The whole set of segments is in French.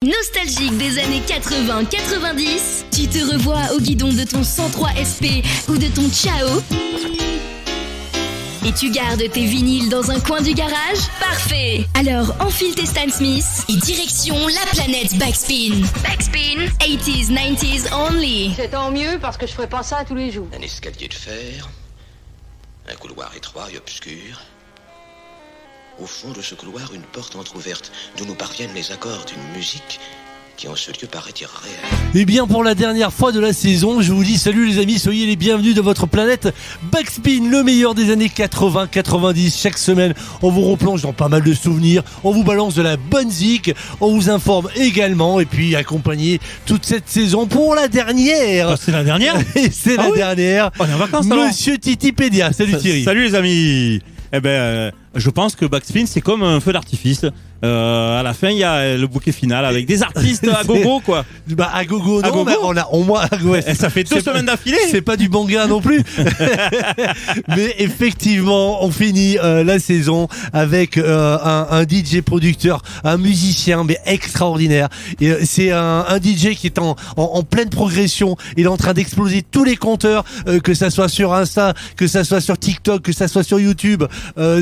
Nostalgique des années 80-90, tu te revois au guidon de ton 103 SP ou de ton Ciao et tu gardes tes vinyles dans un coin du garage? Parfait! Alors enfile tes Stan Smith et direction la planète Backspin. Backspin, 80s, 90s only. C'est tant mieux parce que je ferais pas ça tous les jours. Un escalier de fer, un couloir étroit et obscur. Au fond de ce couloir, une porte entr'ouverte, d'où nous parviennent les accords d'une musique qui en ce lieu paraît irréelle. Et bien pour la dernière fois de la saison, je vous dis salut les amis, soyez les bienvenus de votre planète Backspin, le meilleur des années 80-90. Chaque semaine, on vous replonge dans pas mal de souvenirs, on vous balance de la bonne zik, on vous informe également et puis accompagner toute cette saison pour la dernière. Ah, c'est la dernière. Et c'est la dernière. On est en vacances, Monsieur Titipédia, salut Thierry. Salut les amis. Eh ben, je pense que Backspin c'est comme un feu d'artifice. À la fin, il y a le bouquet final avec des artistes à gogo, quoi. Bah à gogo, à non, gogo. mais ouais, ça fait 2 semaines d'affilée. C'est pas du banga non plus. Mais effectivement, on finit la saison avec un DJ producteur, un musicien, mais extraordinaire. Et c'est un DJ qui est en pleine progression. Il est en train d'exploser tous les compteurs, que ça soit sur Insta, que ça soit sur TikTok, que ça soit sur YouTube.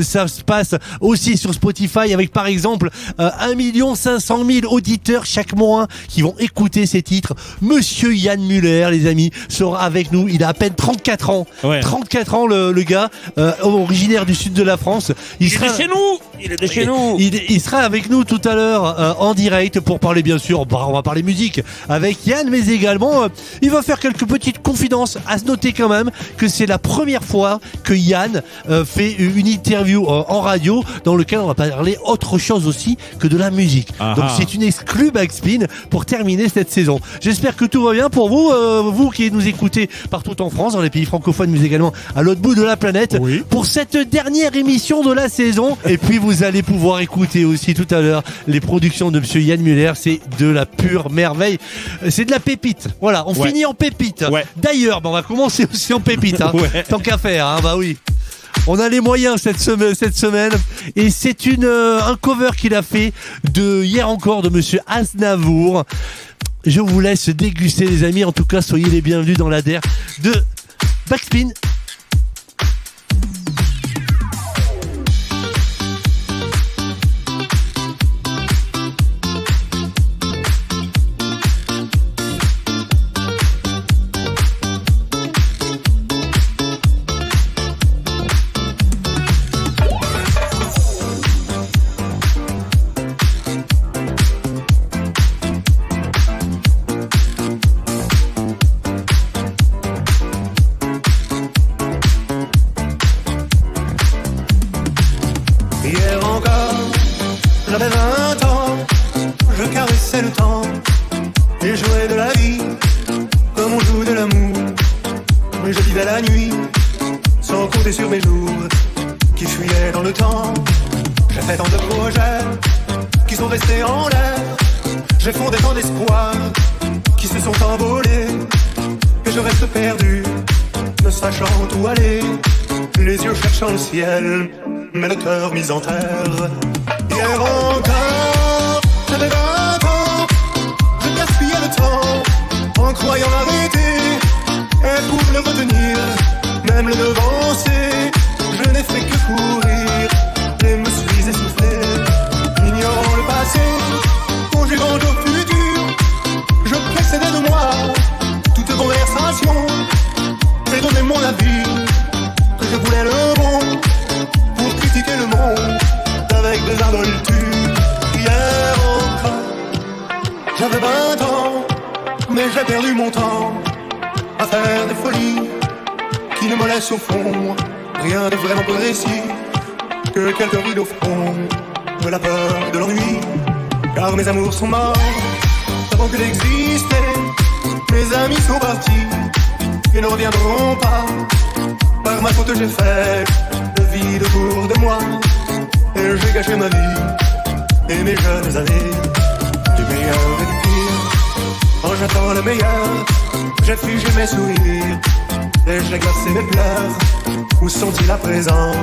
Ça se passe aussi sur Spotify avec par exemple 1 500 000 auditeurs chaque mois qui vont écouter ces titres. Monsieur Yann Muller, les amis, sera avec nous. Il a à peine 34 ans. Ouais. 34 ans le gars, originaire du sud de la France. Il est de chez nous. Il sera avec nous tout à l'heure en direct pour parler bien sûr, on va parler musique avec Yann, mais également il va faire quelques petites confidences. À se noter quand même que c'est la première fois que Yann fait une interview en radio dans lequel on va parler autre chose aussi que de la musique. Donc c'est une exclue Backspin pour terminer cette saison. J'espère que tout va bien pour vous, vous qui nous écoutez partout en France, dans les pays francophones, mais également à l'autre bout de la planète, oui, pour cette dernière émission de la saison. Et puis vous allez pouvoir écouter aussi tout à l'heure les productions de Monsieur Yann Muller. C'est de la pure merveille. C'est de la pépite. Voilà, on finit en pépite. Ouais. D'ailleurs, on va commencer aussi en pépite, hein, tant qu'à faire. Hein, bah oui. On a les moyens cette semaine et c'est un cover qu'il a fait de hier encore de Monsieur Aznavour. Je vous laisse déguster les amis. En tout cas, soyez les bienvenus dans l'ADER de Backspin. J'avais 20 ans, je caressais le temps et jouais de la vie comme on joue de l'amour. Mais je vivais la nuit sans compter sur mes jours qui fuyaient dans le temps. J'ai fait tant de projets qui sont restés en l'air. J'ai fondé tant d'espoirs qui se sont envolés. Et je reste perdu, ne sachant où aller. Les yeux cherchant le ciel, mais le cœur mis en terre. Hier encore, j'avais 20 ans, je gaspillais le temps en croyant l'arrêter. Et pour le retenir, même le devancer, je n'ai fait que courir et me suis essoufflé. Ignorant le passé, conjurant au futur, je précédais de moi toute conversation et donnais mon avis, que je voulais le bon pour critiquer le monde avec des involtures. Hier encore, j'avais 20 ans, mais j'ai perdu mon temps à faire des folies qui ne me laissent au fond rien de vraiment précis que quelques rides au front de la peur et de l'ennui. Car mes amours sont morts avant que d'exister. Mes amis sont partis et ne reviendront pas. Par ma faute j'ai fait le vide autour de moi et j'ai gâché ma vie et mes jeunes années. Du meilleur et du pire, quand j'attends le meilleur, j'ai figé mes sourires et j'ai glacé mes pleurs. Où sont-ils à présent?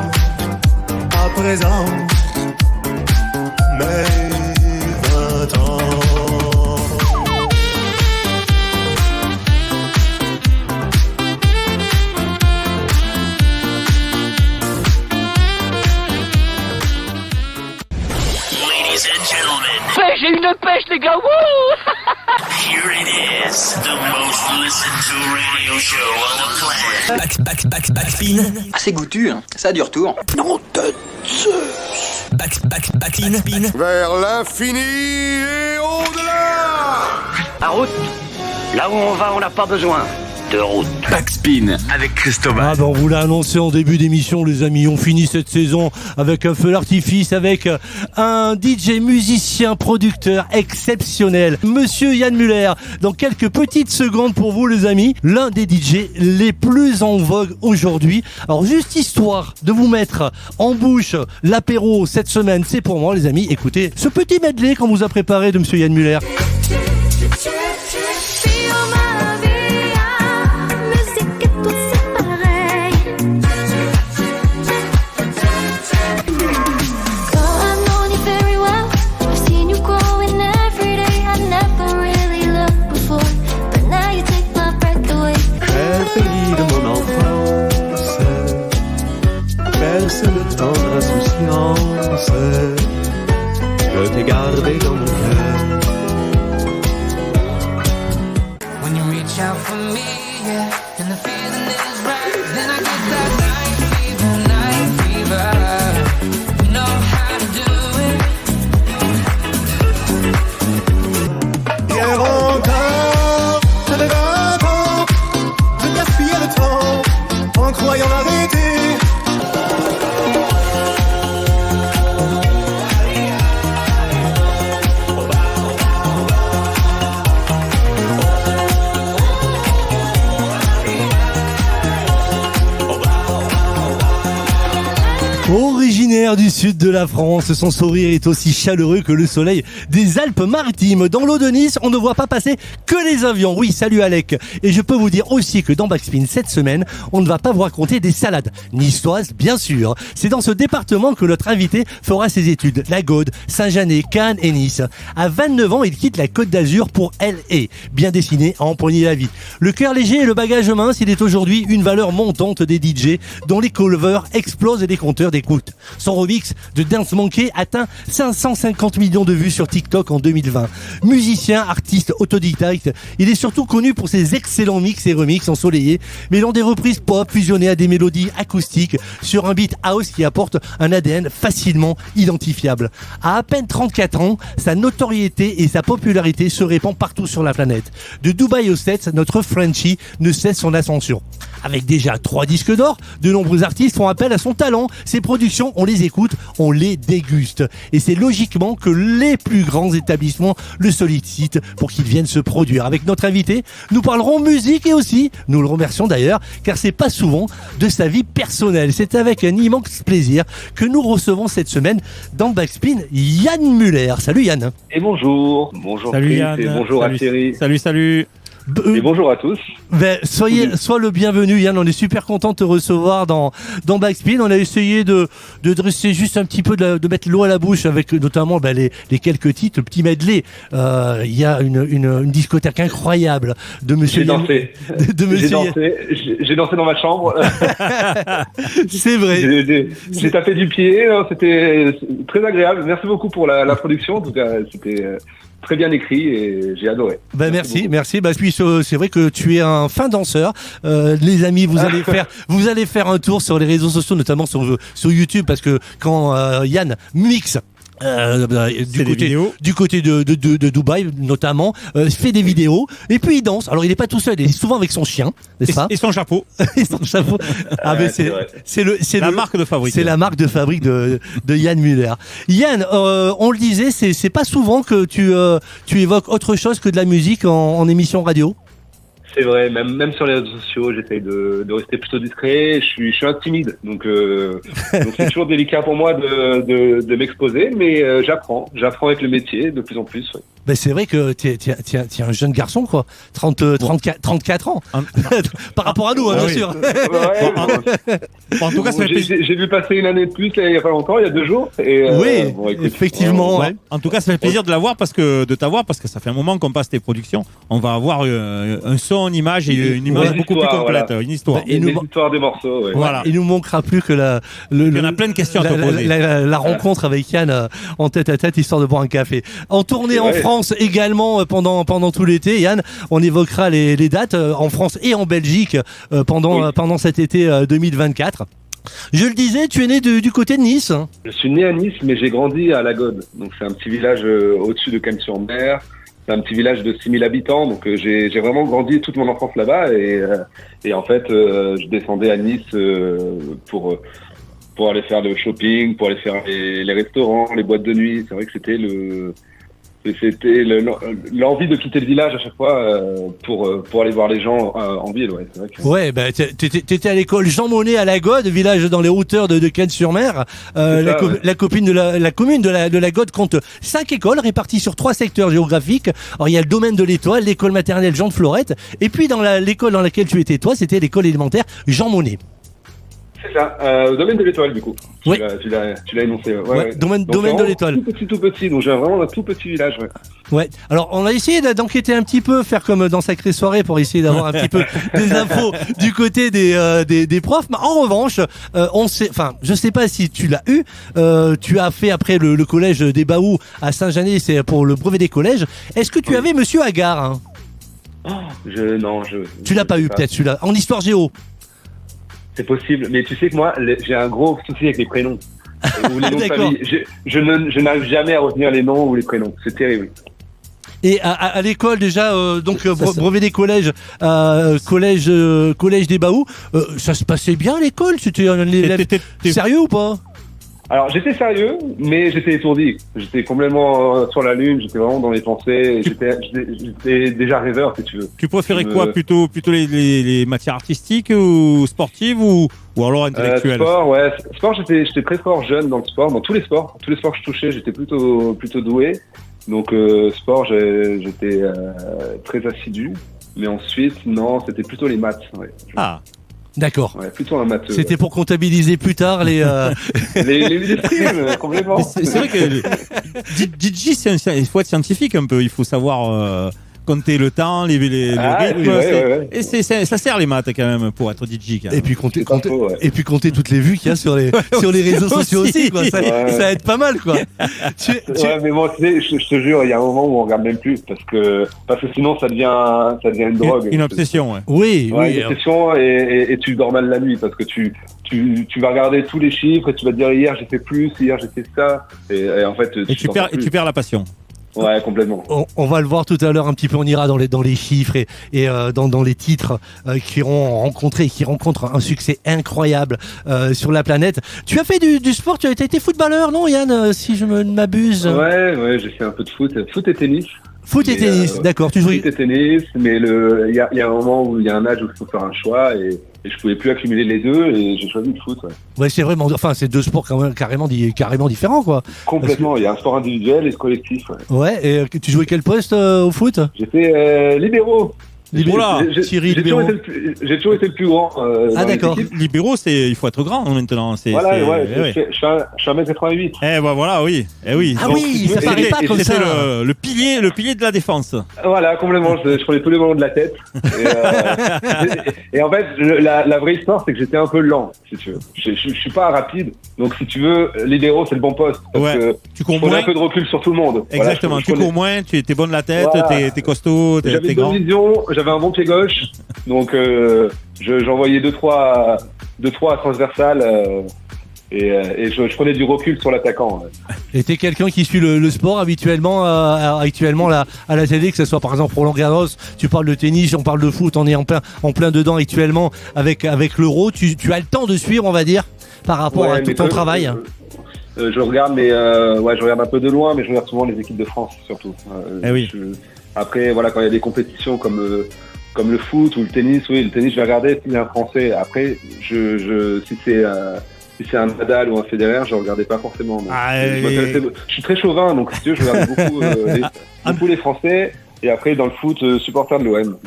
À présent, mes 20 ans. pêche, les gars. Wouh! Here it is, the most listened to radio show on the planet. Backspin. Assez goûtu, hein. Ça a du retour. Non de Backspin. Vers l'infini et au-delà. En route. Là où on va, on n'a pas besoin de route. Backspin avec Cristobal. Ah ben on vous l'a annoncé en début d'émission les amis, on finit cette saison avec un feu d'artifice, avec un DJ musicien producteur exceptionnel, Monsieur Yann Muller. Dans quelques petites secondes pour vous les amis, l'un des DJ les plus en vogue aujourd'hui. Alors juste histoire de vous mettre en bouche l'apéro cette semaine, c'est pour moi les amis, écoutez ce petit medley qu'on vous a préparé de Monsieur Yann Muller. C'est le temps de l'insouciance. Je t'ai gardé dans mon cœur. When you reach out for me, yeah, and the feeling is right, then I get that night fever. You know how to do it. Hier encore, j'avais 20 ans. Je gaspillais le temps en croyant arrêter. Originaire du sud de la France, son sourire est aussi chaleureux que le soleil des Alpes-Maritimes. Dans l'eau de Nice, on ne voit pas passer que les avions. Oui, salut Alec. Et je peux vous dire aussi que dans Backspin cette semaine, on ne va pas vous raconter des salades niçoises, bien sûr. C'est dans ce département que notre invité fera ses études. La Gaude, Saint-Janet, Cannes et Nice. À 29 ans, il quitte la Côte d'Azur pour L.A. Bien destiné à empoigner la vie. Le cœur léger et le bagage mince, il est aujourd'hui une valeur montante des DJ dont les covers explosent et les compteurs d'écoute. Son remix de Dance Monkey atteint 550 millions de vues sur TikTok en 2020. Musicien, artiste autodidacte, il est surtout connu pour ses excellents mix et remix ensoleillés, mêlant des reprises pop fusionnées à des mélodies acoustiques sur un beat house qui apporte un ADN facilement identifiable. À peine 34 ans, sa notoriété et sa popularité se répandent partout sur la planète. De Dubaï aux States, notre Frenchie ne cesse son ascension. Avec déjà 3 disques d'or, de nombreux artistes font appel à son talent. Ses productions, on les écoute, on les déguste. Et c'est logiquement que les plus grands établissements le sollicitent pour qu'il vienne se produire. Avec notre invité, nous parlerons musique et aussi, nous le remercions d'ailleurs, car c'est pas souvent de sa vie personnelle. C'est avec un immense plaisir que nous recevons cette semaine dans Backspin Yann Muller. Salut Yann. Et bonjour. Bonjour Salut Chris, Yann. et bonjour Salut. à Thierry. Salut. Et bonjour à tous. Sois le bienvenu Yann, on est super content de te recevoir dans Backspin. On a essayé de dresser juste un petit peu de mettre l'eau à la bouche avec notamment les quelques titres, le petit medley. Il y a une discothèque incroyable de monsieur J'ai dansé. J'ai dansé dans ma chambre. C'est vrai. J'ai tapé du pied, c'était très agréable. Merci beaucoup pour la production, en tout cas c'était très bien écrit et j'ai adoré. Merci. Puis c'est vrai que tu es un fin danseur. Les amis, vous allez faire un tour sur les réseaux sociaux, notamment sur YouTube, parce que quand Yann mixe du côté de Dubaï notamment, fait des vidéos et puis il danse. Alors il est pas tout seul, il est souvent avec son chien, n'est-ce pas? Et son chapeau. Et son chapeau. Ah mais c'est la marque de fabrique. C'est la marque de fabrique de Yann Muller. Yann, on le disait, c'est pas souvent que tu évoques autre chose que de la musique en émission radio. C'est vrai, même sur les réseaux sociaux, j'essaye de rester plutôt discret. Je suis un timide, donc c'est toujours délicat pour moi de m'exposer, mais j'apprends avec le métier de plus en plus. Ouais. Ben c'est vrai que t'es un jeune garçon quoi, 34 ans par rapport à nous bien sûr. Ouais, en tout cas, j'ai vu passer une année de plus il y a pas longtemps, il y a 2 jours. Et, oui, écoute, effectivement. Ouais. En tout cas, ça fait plaisir de t'avoir parce que ça fait un moment qu'on passe tes productions. On va avoir un son, une image et une image beaucoup plus complète, voilà. Une histoire. Et l'histoire des morceaux. Ouais. Voilà. Il nous manquera plus que il y en a plein de questions à te poser. La rencontre avec Yann en tête à tête, histoire de boire un café. En tournée en France. France également pendant tout l'été. Yann, on évoquera les dates en France et en Belgique pendant cet été 2024. Je le disais, tu es né du côté de Nice. Je suis né à Nice, mais j'ai grandi à Lagode. Donc c'est un petit village au-dessus de Cannes-sur-Mer. C'est un petit village de 6000 habitants. Donc j'ai vraiment grandi toute mon enfance là-bas. Et en fait, je descendais à Nice pour aller faire le shopping, pour aller faire les restaurants, les boîtes de nuit. C'est vrai que c'était l'envie de quitter le village à chaque fois pour aller voir les gens en ville. Ouais, c'est vrai que... Ouais, bah, t'étais à l'école Jean Monnet à Lagode, village dans les hauteurs de Cannes-sur-Mer. La commune de Lagode compte 5 écoles réparties sur 3 secteurs géographiques. Alors il y a le domaine de l'Étoile, l'école maternelle Jean de Florette, et puis dans l'école dans laquelle tu étais toi, c'était l'école élémentaire Jean Monnet. C'est ça, au domaine de l'Étoile, du coup. Oui. Tu l'as énoncé. Ouais. Domaine de l'Étoile. Tout petit. Donc, j'ai vraiment un tout petit village, ouais. Ouais. Alors, on a essayé d'enquêter un petit peu, faire comme dans Sacrée Soirée pour essayer d'avoir un petit peu des infos du côté des profs. Mais en revanche, je sais pas si tu l'as eu. Tu as fait après le collège des Baous à Saint-Janet, c'est pour le brevet des collèges. Est-ce que tu avais Monsieur Agar, hein? Tu l'as pas eu, peut-être, celui-là. En histoire géo. C'est possible, mais tu sais que moi, j'ai un gros souci avec les prénoms. Ou les noms de famille. Je n'arrive jamais à retenir les noms ou les prénoms. C'est terrible. Et à l'école déjà, brevet des collèges, collège des Baous, ça se passait bien à l'école? C'était un élève sérieux ou pas? Alors j'étais sérieux, mais j'étais étourdi. J'étais complètement sur la lune, j'étais vraiment dans les pensées. J'étais déjà rêveur, si tu veux. Tu préférais quoi, plutôt les matières artistiques ou sportives ou alors intellectuelles? Sport, j'étais très fort jeune dans le sport, dans tous les sports que je touchais, j'étais plutôt doué. Donc sport, j'étais très assidu. Mais ensuite, non, c'était plutôt les maths. Ouais. D'accord. Ouais, plutôt un matheux. C'était pour comptabiliser plus tard les streams, complètement. C'est vrai que DJ, il faut être scientifique un peu. Il faut savoir compter le temps, le rythme. Ouais. Et ça sert les maths quand même pour être DJ. Quand même. Et puis compter toutes les vues qu'il y a sur les réseaux sociaux aussi. Quoi. Ça aide pas mal, quoi. Ouais, mais bon, tu sais, je te jure, il y a un moment où on regarde même plus parce que sinon ça devient une drogue. Une obsession, ouais. Oui. Une obsession et tu dors mal la nuit parce que tu vas regarder tous les chiffres et tu vas te dire hier j'ai fait plus, hier j'ai fait ça et en fait tu perds la passion. Ouais, complètement. On va le voir tout à l'heure un petit peu, on ira dans les chiffres et dans les titres qui rencontrent un succès incroyable sur la planète. Tu as fait du sport, tu as été footballeur, non Yann, si je ne m'abuse? Ouais, j'ai fait un peu de foot et tennis. Foot et tennis, d'accord. Tu jouais. Foot et tennis, mais il y a un moment où il y a un âge où il faut faire un choix et je pouvais plus accumuler les deux et j'ai choisi le foot. Ouais, c'est vraiment. Enfin, c'est deux sports carrément différents, quoi. Complètement. Il y a un sport individuel et le collectif. Ouais. Et tu jouais quel poste au foot? J'étais libéraux. Thierry Libéraux. J'ai toujours été le plus grand. D'accord. Libéraux, il faut être grand maintenant. Je suis 1m88. Voilà, oui. Ah oui, ça paraît pas comme ça. C'est le pilier de la défense. Voilà, complètement. Je prenais tous les ballons de la tête. Et en fait, la vraie histoire, c'est que j'étais un peu lent, si tu veux. Je suis pas rapide. Donc, si tu veux, libéraux, c'est le bon poste. Parce que tu prenais un peu de recul sur tout le monde. Exactement. Tu cours moins, tu es bon de la tête, t'es costaud, t'es grand. J'avais un bon pied gauche, donc j'envoyais 2-3 transversales et je prenais du recul sur l'attaquant. Et t'es quelqu'un qui suit le sport habituellement là, à la télé, que ce soit par exemple Roland Garros, tu parles de tennis, on parle de foot, on est en plein dedans actuellement avec l'Euro, tu as le temps de suivre, on va dire, par rapport à tout ton travail. Je regarde, mais je regarde un peu de loin, mais je regarde souvent les équipes de France surtout. Après, voilà, quand il y a des compétitions comme le foot ou le tennis, le tennis, je vais regarder s'il y a un Français. Après, si c'est un Nadal ou un Federer, je regardais pas forcément. Je suis très chauvin, donc si tu veux, je regarde beaucoup les Français. Et après, dans le foot, supporter de l'OM.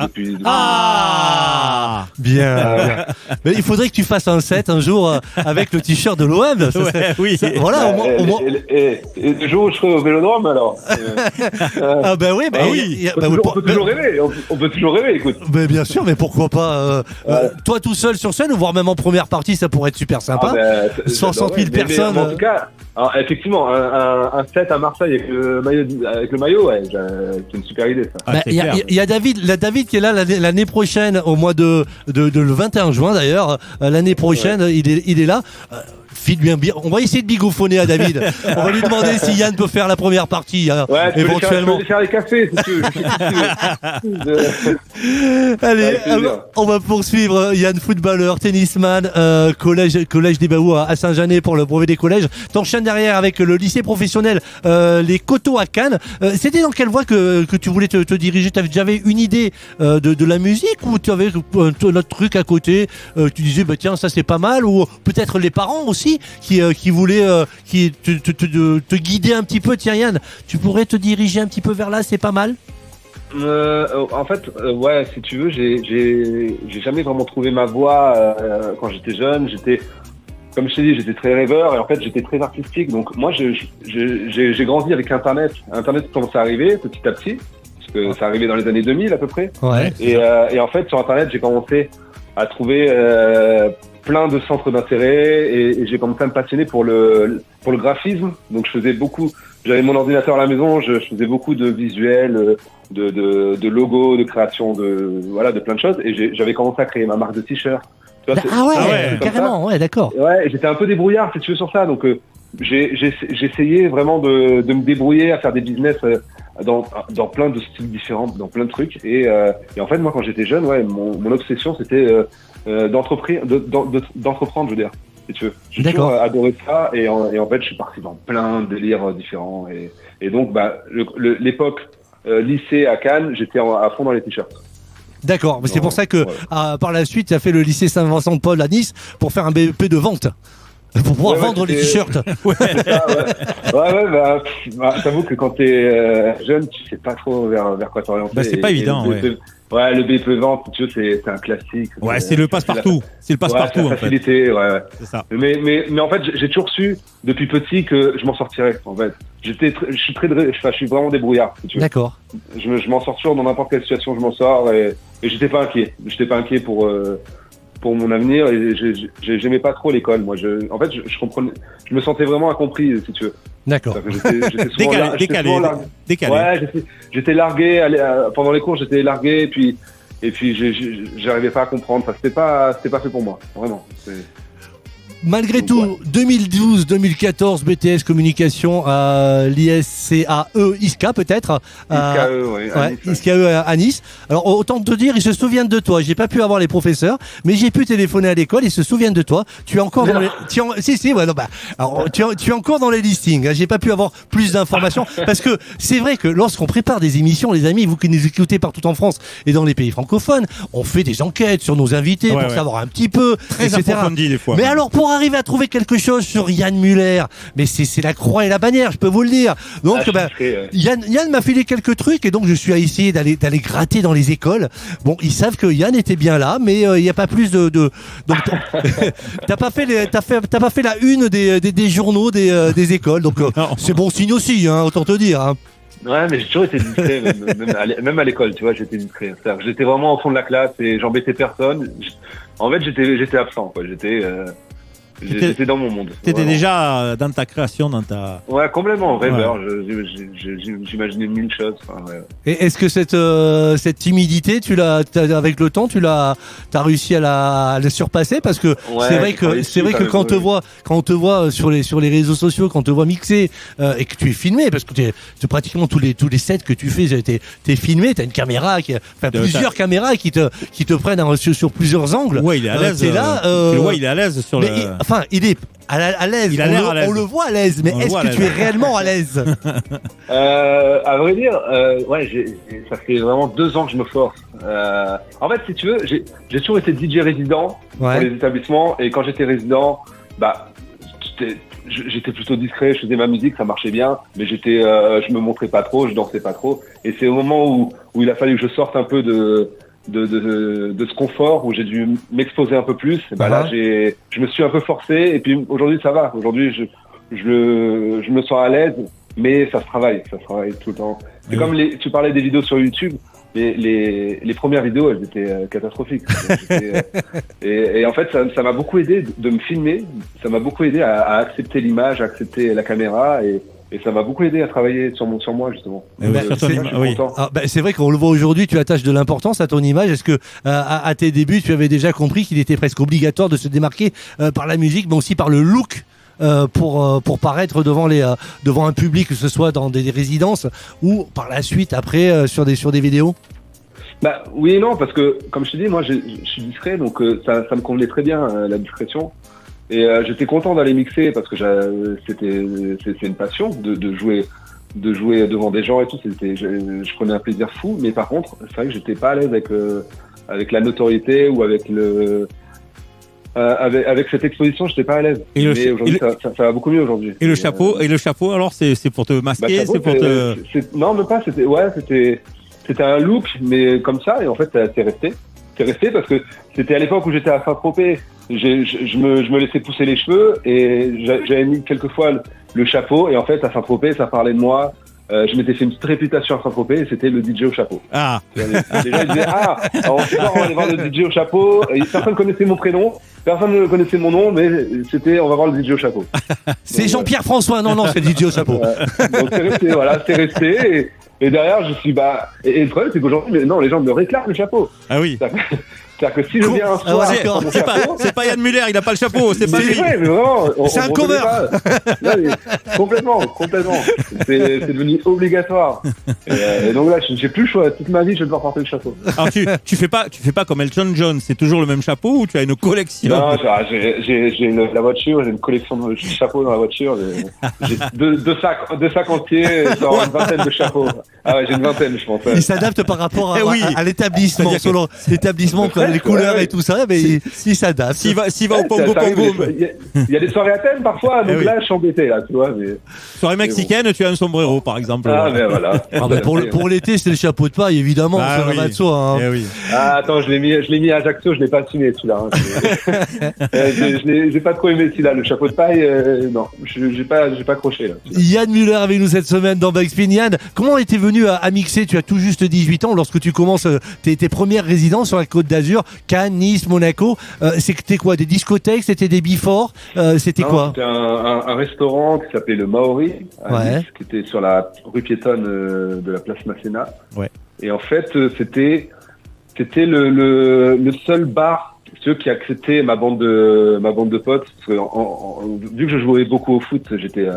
Bien. Mais il faudrait que tu fasses un set un jour avec le t-shirt de l'OM. Oui. Voilà, au moins. Et le jour où je serai au Vélodrome, alors. Ah ben oui, on peut toujours rêver. On peut toujours rêver, écoute. Mais bien sûr, mais pourquoi pas toi tout seul sur scène, voire même en première partie, ça pourrait être super sympa. 60 000 personnes. Mais en tout cas, alors, effectivement, un set à Marseille avec le maillot, ouais, c'est une super idée, ça. Il y a David qui est là l'année prochaine, au mois de le 21 juin d'ailleurs. L'année prochaine, il est là. File-lui un on va essayer de bigophoner à David. On va lui demander si Yann peut faire la première partie, éventuellement. Je peux faire les cafés, si tu veux. Allez, on va poursuivre. Yann, footballeur, tennisman, collège des Baous à Saint-Janet pour le brevet des collèges. T'enchaînes derrière avec le lycée professionnel les Coteaux à Cannes. C'était dans quelle voie que tu voulais te diriger? J'avais une idée de la musique, ou tu avais un autre truc à côté? Tu disais tiens, ça c'est pas mal, ou peut-être les parents aussi qui voulaient te guider un petit peu. Tiens Yann, tu pourrais te diriger un petit peu vers là, c'est pas mal. En fait, ouais, si tu veux, j'ai jamais vraiment trouvé ma voie quand j'étais jeune. Comme je t'ai dit, j'étais très rêveur et en fait j'étais très artistique. Donc moi j'ai grandi avec Internet. Internet commençait à arriver petit à petit, parce que ça arrivait dans les années 2000 à peu près. Ouais. Et en fait sur Internet j'ai commencé à trouver plein de centres d'intérêt et j'ai commencé à me passionner pour le graphisme. Donc je faisais beaucoup. J'avais mon ordinateur à la maison, je faisais beaucoup de visuels, de logos, de création, de plein de choses. Et j'avais commencé à créer ma marque de t-shirt. Carrément, ouais, d'accord. Ouais, j'étais un peu débrouillard, si tu veux, sur ça. Donc j'essayais vraiment de me débrouiller à faire des business dans plein de styles différents, dans plein de trucs. Et en fait, moi, quand j'étais jeune, ouais, mon obsession, c'était d'entreprendre, je veux dire. Si tu veux. J'ai toujours adoré ça et en fait je suis parti dans plein de délires différents et donc l'époque lycée à Cannes, j'étais à fond dans les t-shirts. D'accord, mais c'est pour ça que par la suite tu as fait le lycée Saint-Vincent-de-Paul à Nice pour faire un BEP de vente. Pour pouvoir vendre les t-shirts. J'avoue que quand t'es jeune, tu sais pas trop vers quoi t'orienter. C'est pas évident, Ouais, le BEP vente, tu vois, c'est un classique. Ouais, c'est le passe-partout. C'est le passe-partout, en fait. Facilité, ouais. C'est ça. Mais en fait, j'ai toujours su, depuis petit, que je m'en sortirais, en fait. Je suis vraiment débrouillard, si tu veux. D'accord. Je m'en sors toujours dans n'importe quelle situation, je m'en sors et j'étais pas inquiet. J'étais pas inquiet pour mon avenir et j'aimais pas trop l'école. Moi, en fait, je comprenais, je me sentais vraiment incompris, si tu veux. D'accord. J'étais décalé. Ouais, j'étais largué pendant les cours, j'étais largué et puis j'arrivais pas à comprendre. Enfin, c'était pas fait pour moi, vraiment. Malgré tout, 2012-2014, BTS Communication à l'ISCAE peut-être. ISCAE à Nice. Alors autant te dire, ils se souviennent de toi. J'ai pas pu avoir les professeurs, mais j'ai pu téléphoner à l'école. Ils se souviennent de toi. Tu es encore dans les. Tu es encore dans les listings. J'ai pas pu avoir plus d'informations parce que c'est vrai que lorsqu'on prépare des émissions, les amis, vous qui nous écoutez partout en France et dans les pays francophones, on fait des enquêtes sur nos invités pour savoir un petit peu, très etc. approfondi des fois. Mais alors pour arriver à trouver quelque chose sur Yann Muller, mais c'est la croix et la bannière, je peux vous le dire. Donc Yann m'a filé quelques trucs et donc je suis à essayer d'aller gratter dans les écoles. Bon, ils savent que Yann était bien là, mais il n'y a pas plus de donc t'as pas fait la une des journaux des écoles, donc c'est bon signe aussi, hein, autant te dire. Hein. Ouais, mais j'ai toujours été discret, même à l'école, tu vois, j'étais discret. C'est-à-dire que j'étais vraiment au fond de la classe et j'embêtais personne. En fait, j'étais absent, quoi. J'étais dans mon monde. T'étais déjà dans ta création, dans ta... Ouais, complètement, rêveur. J'imaginais mille choses. Enfin, ouais. Et est-ce que cette timidité, avec le temps, t'as réussi à la surpasser? Parce que c'est vrai que quand on te voit sur les réseaux sociaux, quand on te voit mixer et que tu es filmé, parce que c'est pratiquement tous les sets que tu fais, t'es filmé, t'as une caméra, plusieurs caméras qui te prennent sur plusieurs angles. Ouais, il est à l'aise. Il est à l'aise sur le. Enfin, il est à l'aise. Il a l'air à l'aise. On le voit à l'aise, mais est-ce que tu es réellement à l'aise? À vrai dire, ça fait vraiment 2 ans que je me force. En fait, si tu veux, j'ai toujours été DJ résident pour les établissements, et quand j'étais résident, j'étais plutôt discret, je faisais ma musique, ça marchait bien, mais je me montrais pas trop, je dansais pas trop, et c'est au moment où il a fallu que je sorte un peu ce confort où j'ai dû m'exposer un peu plus. Et bah là, je me suis un peu forcé et puis aujourd'hui ça va. Aujourd'hui, je me sens à l'aise, mais ça se travaille tout le temps. C'est comme tu parlais des vidéos sur YouTube. Les premières vidéos, elles étaient catastrophiques. Et en fait, ça m'a beaucoup aidé de me filmer. Ça m'a beaucoup aidé à accepter l'image, à accepter la caméra et ça m'a beaucoup aidé à travailler sur moi justement. C'est vrai qu'on le voit aujourd'hui, tu attaches de l'importance à ton image. Est-ce que à tes débuts, tu avais déjà compris qu'il était presque obligatoire de se démarquer par la musique, mais aussi par le look pour paraître devant un public, que ce soit dans des résidences ou par la suite après sur des vidéos? Bah oui et non, parce que comme je te dis, moi je suis discret, donc ça me convenait très bien la discrétion. Et j'étais content d'aller mixer parce que c'est une passion de jouer devant des gens et tout. Je prenais un plaisir fou, mais par contre c'est vrai que j'étais pas à l'aise avec la notoriété ou avec avec cette exposition, j'étais pas à l'aise. Mais aujourd'hui, ça va beaucoup mieux aujourd'hui. Et le chapeau, alors c'est pour te masquer, non, même pas. C'était un look, mais comme ça. Et en fait, c'est resté. C'est resté parce que c'était à l'époque où j'étais à Saint-Tropez. Je me laissais pousser les cheveux et j'avais mis quelquefois le chapeau. Et en fait, à Saint-Tropez, ça parlait de moi. Je m'étais fait une petite réputation à Saint-Tropez et c'était le DJ au chapeau. Ah. Les gens ils disaient on va aller voir le DJ au chapeau. Et personne connaissait mon prénom, personne ne connaissait mon nom, mais c'était on va voir le DJ au chapeau. C'est Jean-Pierre François, non, c'est le DJ au chapeau. Donc c'est resté. Et derrière, je suis et le problème c'est qu'aujourd'hui, non, les gens me réclament le chapeau. Ah oui. C'est-à-dire que si je viens un soir, c'est pas Yann Muller, il a pas le chapeau, c'est pas lui. Vrai, mais vraiment, c'est un cover. Complètement. C'est devenu obligatoire. Et donc là, j'ai plus le choix. Toute ma vie, je vais devoir porter le chapeau. Alors tu fais pas comme Elton John, c'est toujours le même chapeau ou tu as une collection? Non, j'ai la voiture, j'ai une collection de chapeaux dans la voiture. J'ai deux sacs entiers, genre une vingtaine de chapeaux. Ah ouais, j'ai une vingtaine, je pense. Il s'adapte par rapport à l'établissement, selon l'établissement. Les couleurs et tout ça, mais il s'adapte. S'il va au Pongo Pongo. Il y a des soirées à thème parfois, donc là, je suis embêté, là, tu vois. Soirée mexicaine, tu as un sombrero, par exemple. Ah, mais voilà. Pour l'été, c'est le chapeau de paille, évidemment, ça va de soi. Hein. Ah, attends, je l'ai mis à Ajaccio, je l'ai pas assumé, celui-là. J'ai pas trop aimé celui-là, le chapeau de paille, non, j'ai pas accroché, là. Yann Muller avec nous cette semaine dans Backspin. Yann, comment était venu à mixer? Tu as tout juste 18 ans lorsque tu commences tes premières résidences sur la Côte d'Azur. Cannes, Nice, Monaco, c'était quoi? Des discothèques? C'était des before? C'était quoi? C'était un restaurant qui s'appelait le Maori, Nice, qui était sur la rue piétonne de la place Masséna. Ouais. Et en fait, c'était le seul bar qui acceptait ma bande de potes. Parce que vu que je jouais beaucoup au foot, j'étais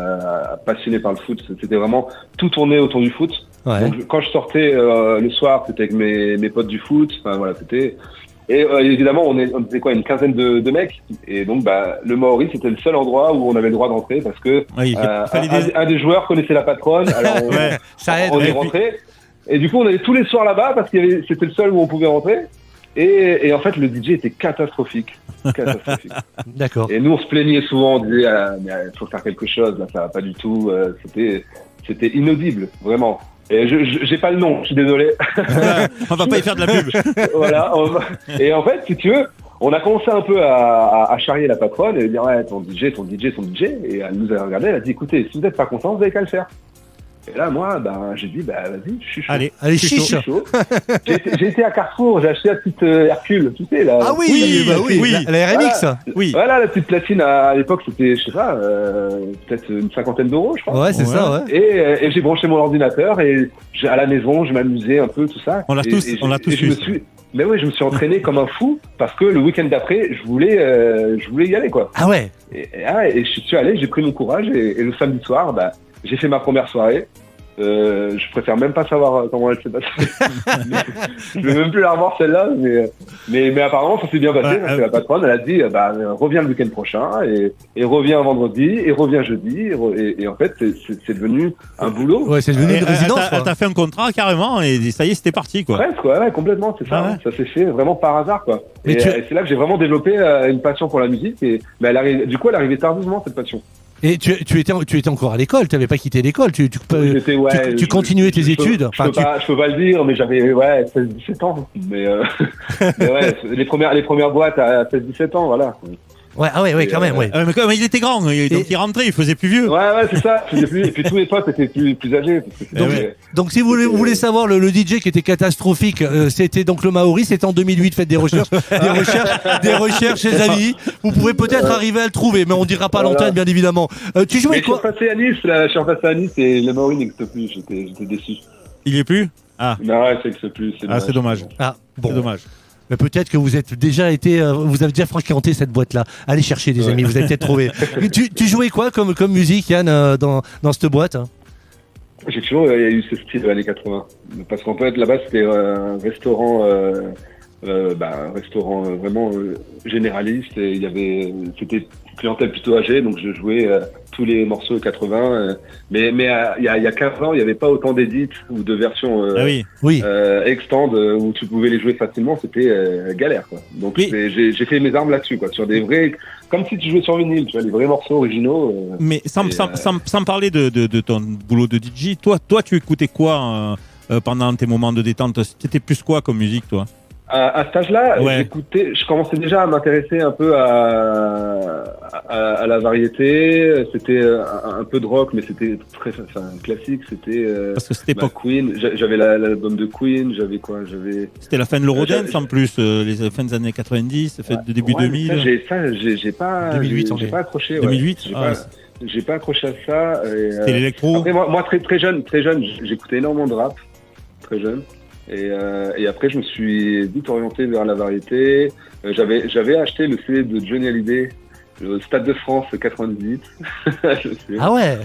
passionné par le foot. C'était vraiment tout tourné autour du foot. Ouais. Donc, quand je sortais le soir, c'était avec mes potes du foot. Enfin voilà, c'était. Et évidemment, on était quoi, une quinzaine de mecs. Et donc, le Maori, c'était le seul endroit où on avait le droit d'entrer parce que un des joueurs connaissait la patronne. Alors on est rentré. Et du coup, on allait tous les soirs là-bas parce que c'était le seul où on pouvait rentrer. Et en fait, le DJ était catastrophique. D'accord. Et nous, on se plaignait souvent. On disait, mais il faut faire quelque chose. Là, ça va pas du tout. C'était inaudible, vraiment. Et j'ai pas le nom, je suis désolé. On va pas y faire de la pub. Voilà. Et en fait, si tu veux, on a commencé un peu à charrier la patronne et dire ouais, ton DJ. Et elle nous a regardé, elle a dit écoutez, si vous êtes pas content, vous avez qu'à le faire. Et là, moi, j'ai dit vas-y, je suis chaud. Allez, chiche. J'ai été à Carrefour, j'ai acheté la petite Hercule, tu sais là. Ah oui, la RMX. Voilà, la petite platine à l'époque, c'était, je sais pas, peut-être une 50aine d'euros, je crois. Ouais, c'est ça, ouais. Et j'ai branché mon ordinateur et à la maison, je m'amusais un peu, tout ça. On l'a tous eu. Mais oui, je me suis entraîné comme un fou parce que le week-end d'après, je voulais y aller, quoi. Ah ouais. Et je suis allé, j'ai pris mon courage et le samedi soir, j'ai fait ma première soirée. Je préfère même pas savoir comment elle s'est passée. Je veux même plus la revoir celle-là, mais apparemment ça s'est bien passé. Parce que la patronne, elle a dit, reviens le week-end prochain et reviens vendredi et reviens jeudi et en fait c'est devenu un boulot. Ouais, c'est devenu une résidence. T'as fait un contrat carrément et ça y est, c'était parti quoi. Presque, ouais, complètement, c'est ça. Ça s'est fait vraiment par hasard quoi. Et c'est là que j'ai vraiment développé une passion pour la musique mais elle arrivait tardivement cette passion. Et tu étais encore à l'école, tu n'avais pas quitté l'école, tu continuais tes études. Je peux pas le dire, mais j'avais 16-17 ans. Mais ouais, les premières boîtes à 16-17 ans, voilà. Ouais, quand même. Mais il était grand, donc il rentrait, il faisait plus vieux. Ouais, c'est ça. Et puis tous mes potes étaient plus âgés. Donc si vous voulez savoir le DJ qui était catastrophique, c'était donc le Maori, c'était en 2008. Faites des recherches, les amis. Vous pouvez peut-être arriver à le trouver, mais on dira pas à l'antenne, bien évidemment. Tu jouais quoi? Je suis repassé à Nice et le Maori n'existe plus. J'étais déçu. Il y est plus? Ah. Non, ouais, ça n'existe plus. C'est dommage. Ah, bon. C'est dommage. Mais peut-être que vous avez déjà fréquenté cette boîte-là. Allez chercher, des amis, vous avez peut-être trouvé. Tu jouais quoi comme musique, Yann, dans cette boîte? J'ai toujours eu ce style des années 80. Parce qu'en fait, là-bas, c'était un restaurant, vraiment généraliste. Et c'était clientèle plutôt âgée, donc je jouais tous les morceaux 80. Mais il y a 15 ans, il n'y avait pas autant d'édits ou de versions extend où tu pouvais les jouer facilement. C'était galère, quoi. Donc j'ai fait mes armes là-dessus, quoi, sur des vrais, comme si tu jouais sur vinyle, tu vois, les vrais morceaux originaux. Mais sans parler de ton boulot de DJ, toi tu écoutais quoi pendant tes moments de détente? C'était plus quoi comme musique, toi? À cet âge-là, je commençais déjà à m'intéresser un peu à la variété. C'était un peu de rock, mais c'était très classique. C'était parce que c'était pas Queen. J'avais l'album de Queen. C'était la fin de l'Eurodance en plus, les fins des années 90, de début 2000. J'ai pas 2008, j'ai pas accroché. 2008. J'ai pas accroché à ça. C'était l'électro. Après moi très jeune, j'écoutais énormément de rap, très jeune. Et après, je me suis vite orienté vers la variété. J'avais acheté le CD de Johnny Hallyday, le Stade de France 98. Ah ouais.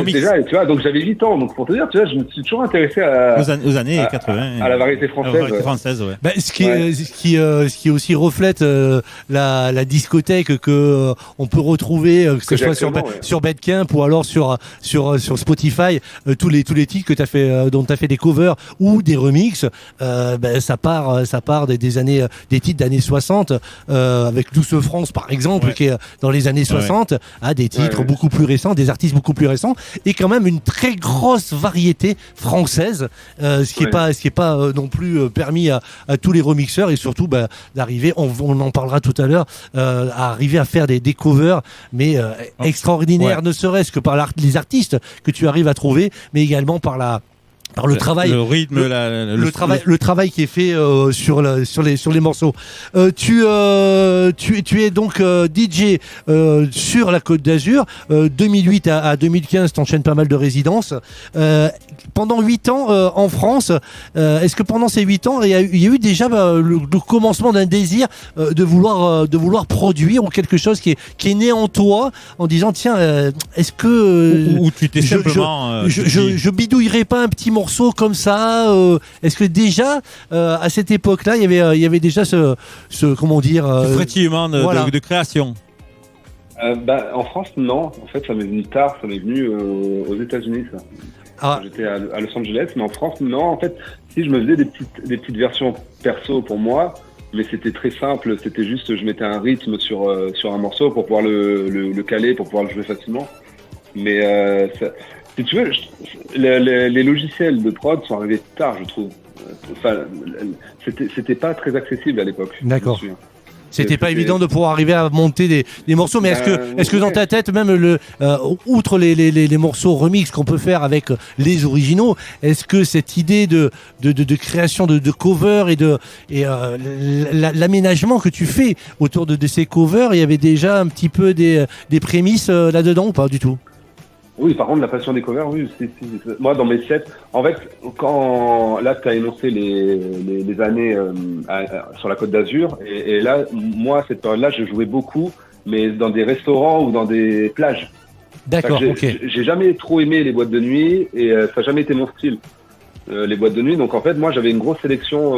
Déjà, tu vois, donc j'avais 8 ans. Donc pour te dire, tu vois, je me suis toujours intéressé aux années 80, à la variété française. Ce qui aussi reflète la discothèque que on peut retrouver, que ce soit sur Bandcamp ou alors sur Spotify, tous les titres que dont t'as fait des covers ou des remixes. Ça part des années, des titres d'années 60, avec Douce France par exemple, qui est dans les années 60, à des titres beaucoup plus récents, des artistes beaucoup plus récents, et quand même une très grosse variété française, ce qui est pas non plus permis à tous les remixeurs, et surtout d'arriver, on en parlera tout à l'heure, à arriver à faire des covers, mais extraordinaires, ne serait-ce que par les artistes que tu arrives à trouver, mais également par le travail, le rythme, le travail qui est fait sur les morceaux. Tu es donc DJ sur la Côte d'Azur. 2008 à 2015, t'enchaînes pas mal de résidences. Pendant 8 ans en France, est-ce que pendant ces 8 ans, il y a eu déjà le commencement d'un désir de vouloir produire, ou quelque chose qui est né en toi en disant tiens, est-ce que ou tu t'es simplement je bidouillerais pas un petit morceau comme ça, est-ce que déjà à cette époque-là il y avait déjà ce comment dire, frétillement de création? En France, non. En fait, ça m'est venu tard. Ça m'est venu aux États-Unis, ça. Quand j'étais à Los Angeles, mais en France, non. En fait, si je me faisais des petites versions perso pour moi, mais c'était très simple. C'était juste, je mettais un rythme sur un morceau pour pouvoir le caler, pour pouvoir le jouer facilement. Mais si tu veux, les logiciels de prod sont arrivés tard, je trouve. C'était pas très accessible à l'époque. D'accord. C'était pas évident de pouvoir arriver à monter des morceaux, mais est-ce que dans ta tête, même outre les morceaux remix qu'on peut faire avec les originaux, est-ce que cette idée de création de covers et l'aménagement que tu fais autour de ces covers, il y avait déjà un petit peu des prémices là-dedans, ou pas du tout? Oui, par contre, la passion des covers, oui. Moi, dans mes sets, en fait, quand là, tu as énoncé les années sur la Côte d'Azur, et là, moi, cette période-là, je jouais beaucoup, mais dans des restaurants ou dans des plages. D'accord, ok. J'ai jamais trop aimé les boîtes de nuit, et ça n'a jamais été mon style, les boîtes de nuit. Donc, en fait, moi, j'avais une grosse sélection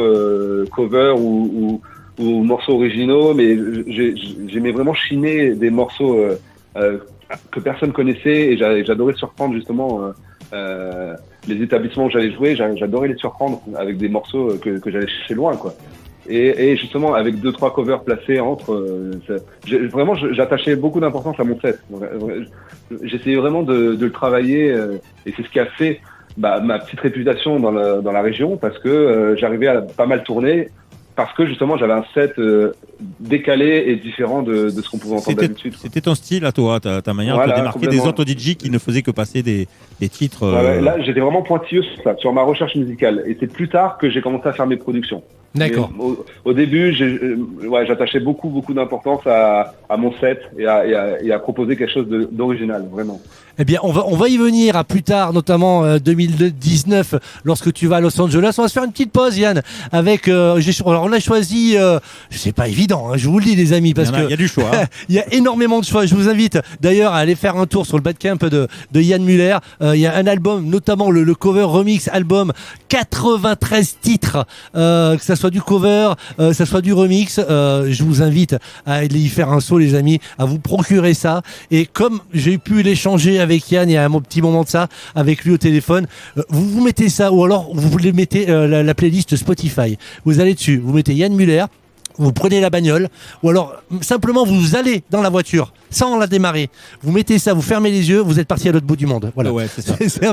covers ou morceaux originaux, mais j'aimais vraiment chiner des morceaux que personne connaissait, et j'adorais surprendre justement les établissements où j'allais jouer. J'adorais les surprendre avec des morceaux que j'allais chercher loin, quoi. Et justement, avec 2-3 covers placés entre, j'attachais beaucoup d'importance à mon set. J'essayais vraiment de le travailler, et c'est ce qui a fait ma petite réputation dans la région, parce que j'arrivais à pas mal tourner, parce que justement j'avais un set décalé et différent de ce qu'on pouvait entendre d'habitude. C'était ton style à toi, ta manière de te démarquer des autres DJ qui ne faisaient que passer des titres. Là, j'étais vraiment pointilleux sur ça, sur ma recherche musicale. Et c'est plus tard que j'ai commencé à faire mes productions. D'accord. Au début, j'attachais beaucoup d'importance à mon set et à proposer quelque chose d'original, vraiment. Eh bien, on va y venir à plus tard, notamment 2019, lorsque tu vas à Los Angeles. On va se faire une petite pause, Yann, avec. Alors, on a choisi. C'est pas évident, hein, je vous le dis, les amis, parce que il y a du choix. Hein. Il y a énormément de choix. Je vous invite d'ailleurs à aller faire un tour sur le Bandcamp de Yann Muller. Il y a un album, notamment le cover remix album, 93 titres, que ça soit du cover, que ça soit du remix. Je vous invite à aller y faire un saut, les amis, à vous procurer ça. Et comme j'ai pu l'échanger avec Yann il y a un petit moment de ça, avec lui au téléphone, vous mettez ça, ou alors vous voulez mettez la playlist Spotify. Vous allez dessus, vous mettez Yann Muller, vous prenez la bagnole, ou alors simplement vous allez dans la voiture sans la démarrer, vous mettez ça, vous fermez les yeux, vous êtes parti à l'autre bout du monde. Voilà. Ouais, c'est ça. C'est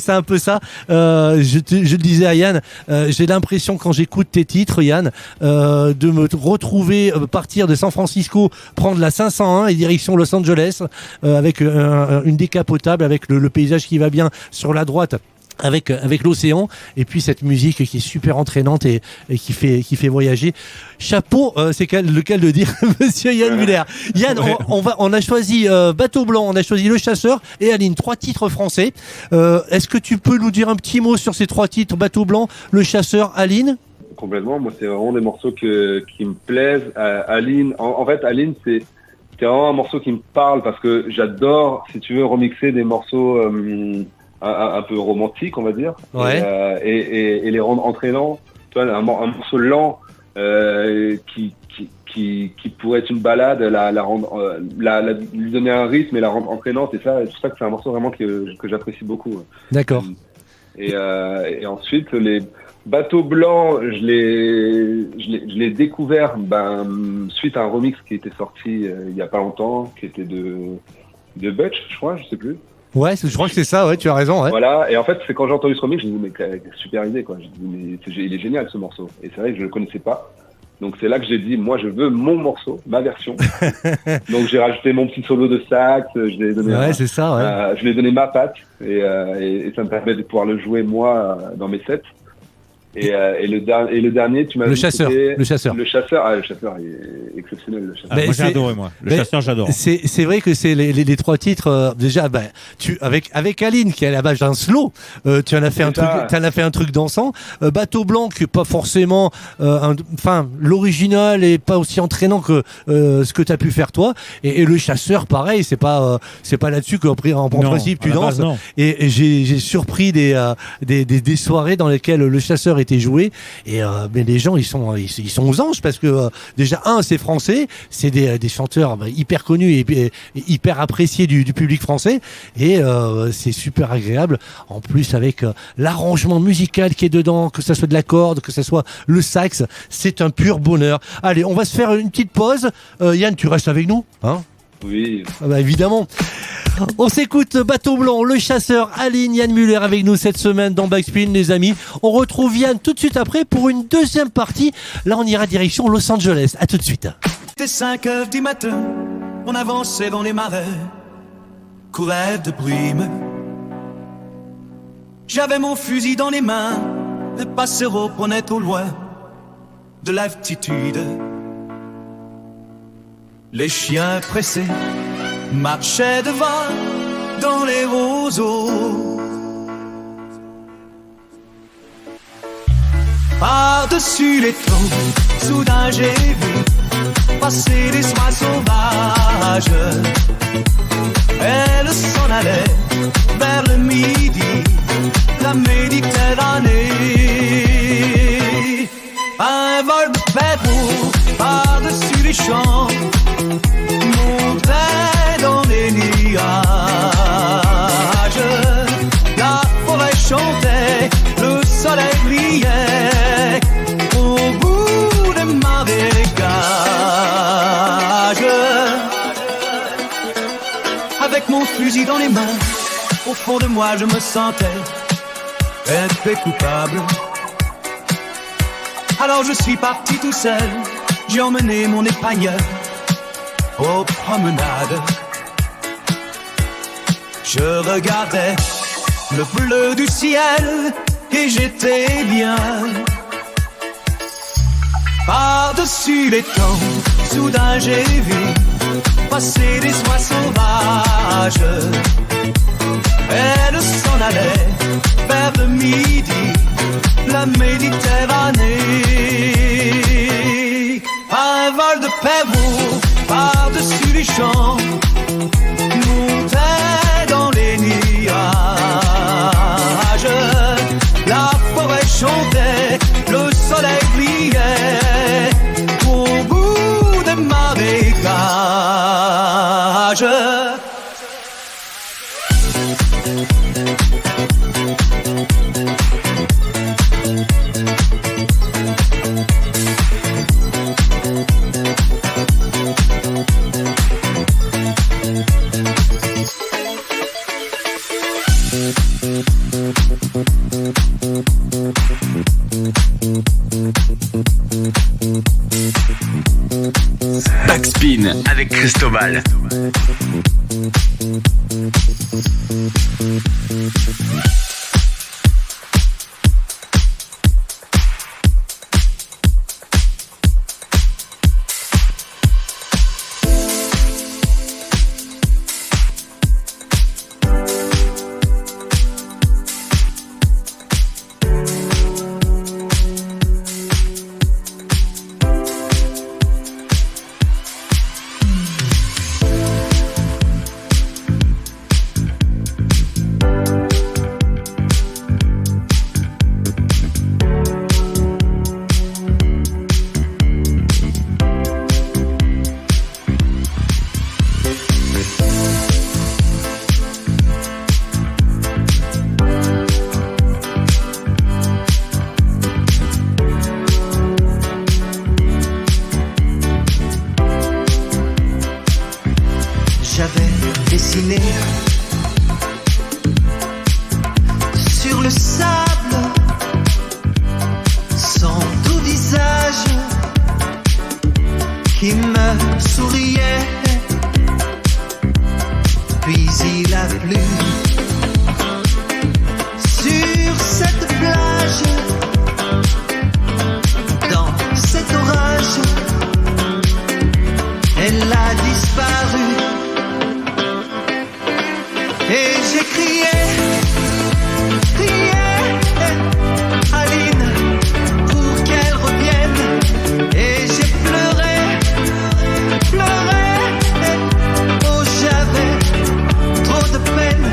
un peu ça. Je le disais à Yann, j'ai l'impression quand j'écoute tes titres, Yann, de me retrouver partir de San Francisco, prendre la 501 et direction Los Angeles, avec une décapotable, avec le paysage qui va bien sur la droite. Avec l'océan, et puis cette musique qui est super entraînante et qui fait voyager. Chapeau, c'est lequel de dire Monsieur Yann Muller. Yann, on a choisi Bateau Blanc, on a choisi Le Chasseur et Aline, 3 titres français. Est-ce que tu peux nous dire un petit mot sur ces 3 titres, Bateau Blanc, Le Chasseur, Aline? Complètement, moi c'est vraiment des morceaux qui me plaisent. Aline, en fait Aline c'est vraiment un morceau qui me parle, parce que j'adore, si tu veux, remixer des morceaux un peu romantique, on va dire, ouais. et les rendre entraînants. Tu vois, un morceau lent qui pourrait être une balade, lui donner un rythme et la rendre entraînante. Et ça, c'est pour ça que c'est un morceau vraiment que j'apprécie beaucoup. D'accord. Et ensuite, les Bateaux Blancs, je l'ai découvert suite à un remix qui était sorti il y a pas longtemps, qui était de Butch, je crois, je sais plus. Ouais, je crois que c'est ça, ouais, tu as raison. Ouais. Voilà, et en fait, c'est quand j'ai entendu ce remix, je me dis, mais super idée, quoi. Je dis, mais il est génial ce morceau. Et c'est vrai que je le connaissais pas. Donc c'est là que j'ai dit, moi je veux mon morceau, ma version. Donc j'ai rajouté mon petit solo de sax, je lui ai donné, c'est ça, ouais. je lui ai donné ma patte, et ça me permet de pouvoir le jouer moi dans mes sets. Et le dernier, tu m'as Le dit Chasseur. Le Chasseur, le Chasseur est exceptionnel. Le Chasseur. Moi j'ai adoré, moi. Le Chasseur, j'adore. C'est vrai que c'est les 3 titres. Déjà, avec Aline qui est à la base d'un slow, tu en as fait un truc dansant. Bateau Blanc, qui est pas forcément, l'original est pas aussi entraînant que ce que tu as pu faire toi. Et Le Chasseur, pareil, c'est pas là-dessus qu'en principe tu danses. Base, et j'ai surpris des soirées dans lesquelles Le Chasseur était joué, et mais les gens ils sont aux anges, parce que déjà c'est français, c'est des chanteurs hyper connus et hyper appréciés du public français, et c'est super agréable en plus avec l'arrangement musical qui est dedans, que ça soit de la corde, que ça soit le sax, c'est un pur bonheur. Allez, on va se faire une petite pause. Yann, tu restes avec nous, hein? Oui. Évidemment. On s'écoute Bateau Blanc, Le Chasseur, Aline, Yann Muller avec nous cette semaine dans Backspin, les amis. On retrouve Yann tout de suite après pour une deuxième partie. Là, on ira direction Los Angeles. À tout de suite. C'était 5 heures du matin, on avançait dans les marais, coulait de brume. J'avais mon fusil dans les mains, le passero prenait au loin de l'altitude. Les chiens pressés marchaient devant dans les roseaux. Par-dessus les flots, soudain j'ai vu passer des soies sauvages. Elles s'en allaient vers le midi, la Méditerranée. Un vol de pèlerins par-dessus les champs montait dans les nuages. La forêt chantait, le soleil brillait au bout pris dans les mains. Au fond de moi, je me sentais un peu coupable. Alors je suis parti tout seul. J'ai emmené mon épagneur aux promenades. Je regardais le bleu du ciel et j'étais bien. Par-dessus les temps, soudain j'ai vu passer des oies sauvages. Elle s'en allait vers le midi, la Méditerranée. Un vol de perdreaux par-dessus les champs montait dans les nuages. La forêt chantait, le soleil brillait au bout des marécages. Backspin avec Cristobal. J'avais dessiné sur le sable son doux visage qui me souriait. Puis il a plu sur cette plage, dans cet orage, elle a disparu. Et j'ai crié, Aline, pour qu'elle revienne. Et j'ai pleuré, oh j'avais trop de peine.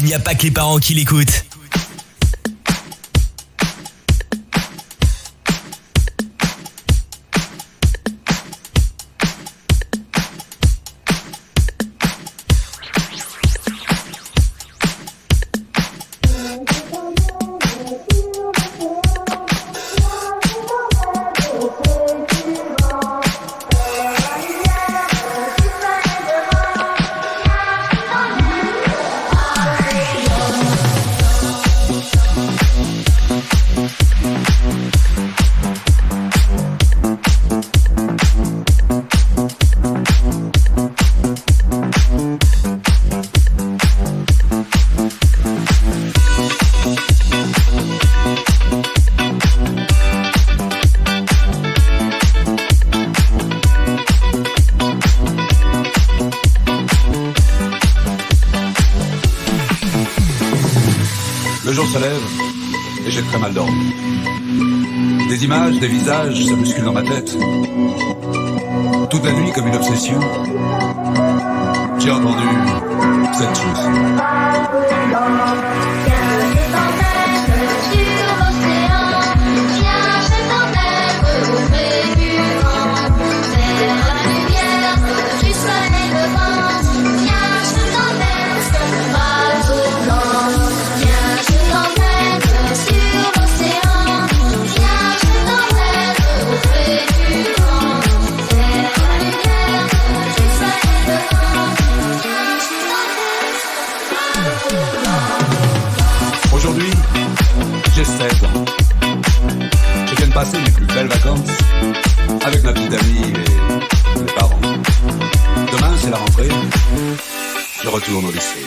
il n'y a pas que les parents qui l'écoutent. Le jour se lève et j'ai très mal dormi. Des images, des visages se bousculent dans ma tête. Toute la nuit comme une obsession, j'ai entendu cette chose. Aujourd'hui, j'ai 16 ans. Je viens de passer mes plus belles vacances avec ma petite amie et mes parents. Demain, c'est la rentrée. Je retourne au lycée.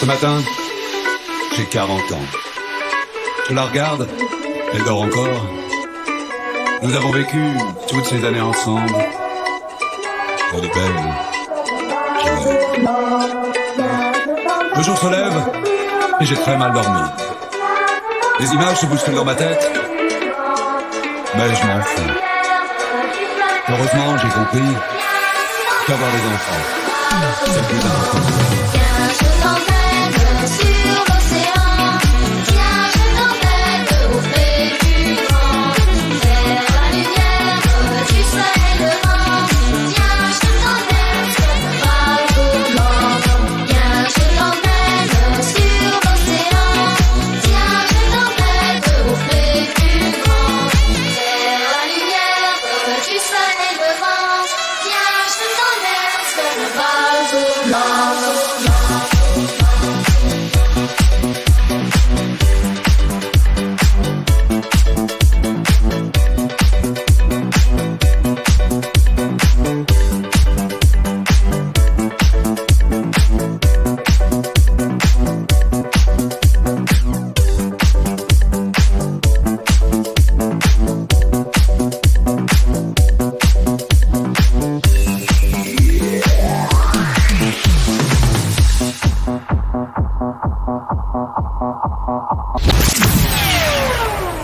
Ce matin, j'ai 40 ans. Je la regarde, elle dort encore. Nous avons vécu toutes ces années ensemble. Pour de belles journées. Le jour se lève et j'ai très mal dormi. Les images se bousculent dans ma tête, mais je m'en fous. Heureusement, j'ai compris qu'avoir des enfants, c'est le plus important. Je t'emmène sur l'océan. Tiens, je t'emmène au frais du vent. Vers la lumière du soleil levant. Tiens, je t'emmène sur le bateau blanc. Tiens, je t'emmène sur l'océan. Tiens, je t'emmène au frais du vent. Vers la lumière du soleil levant. Tiens, je t'emmène sur le bateau blanc.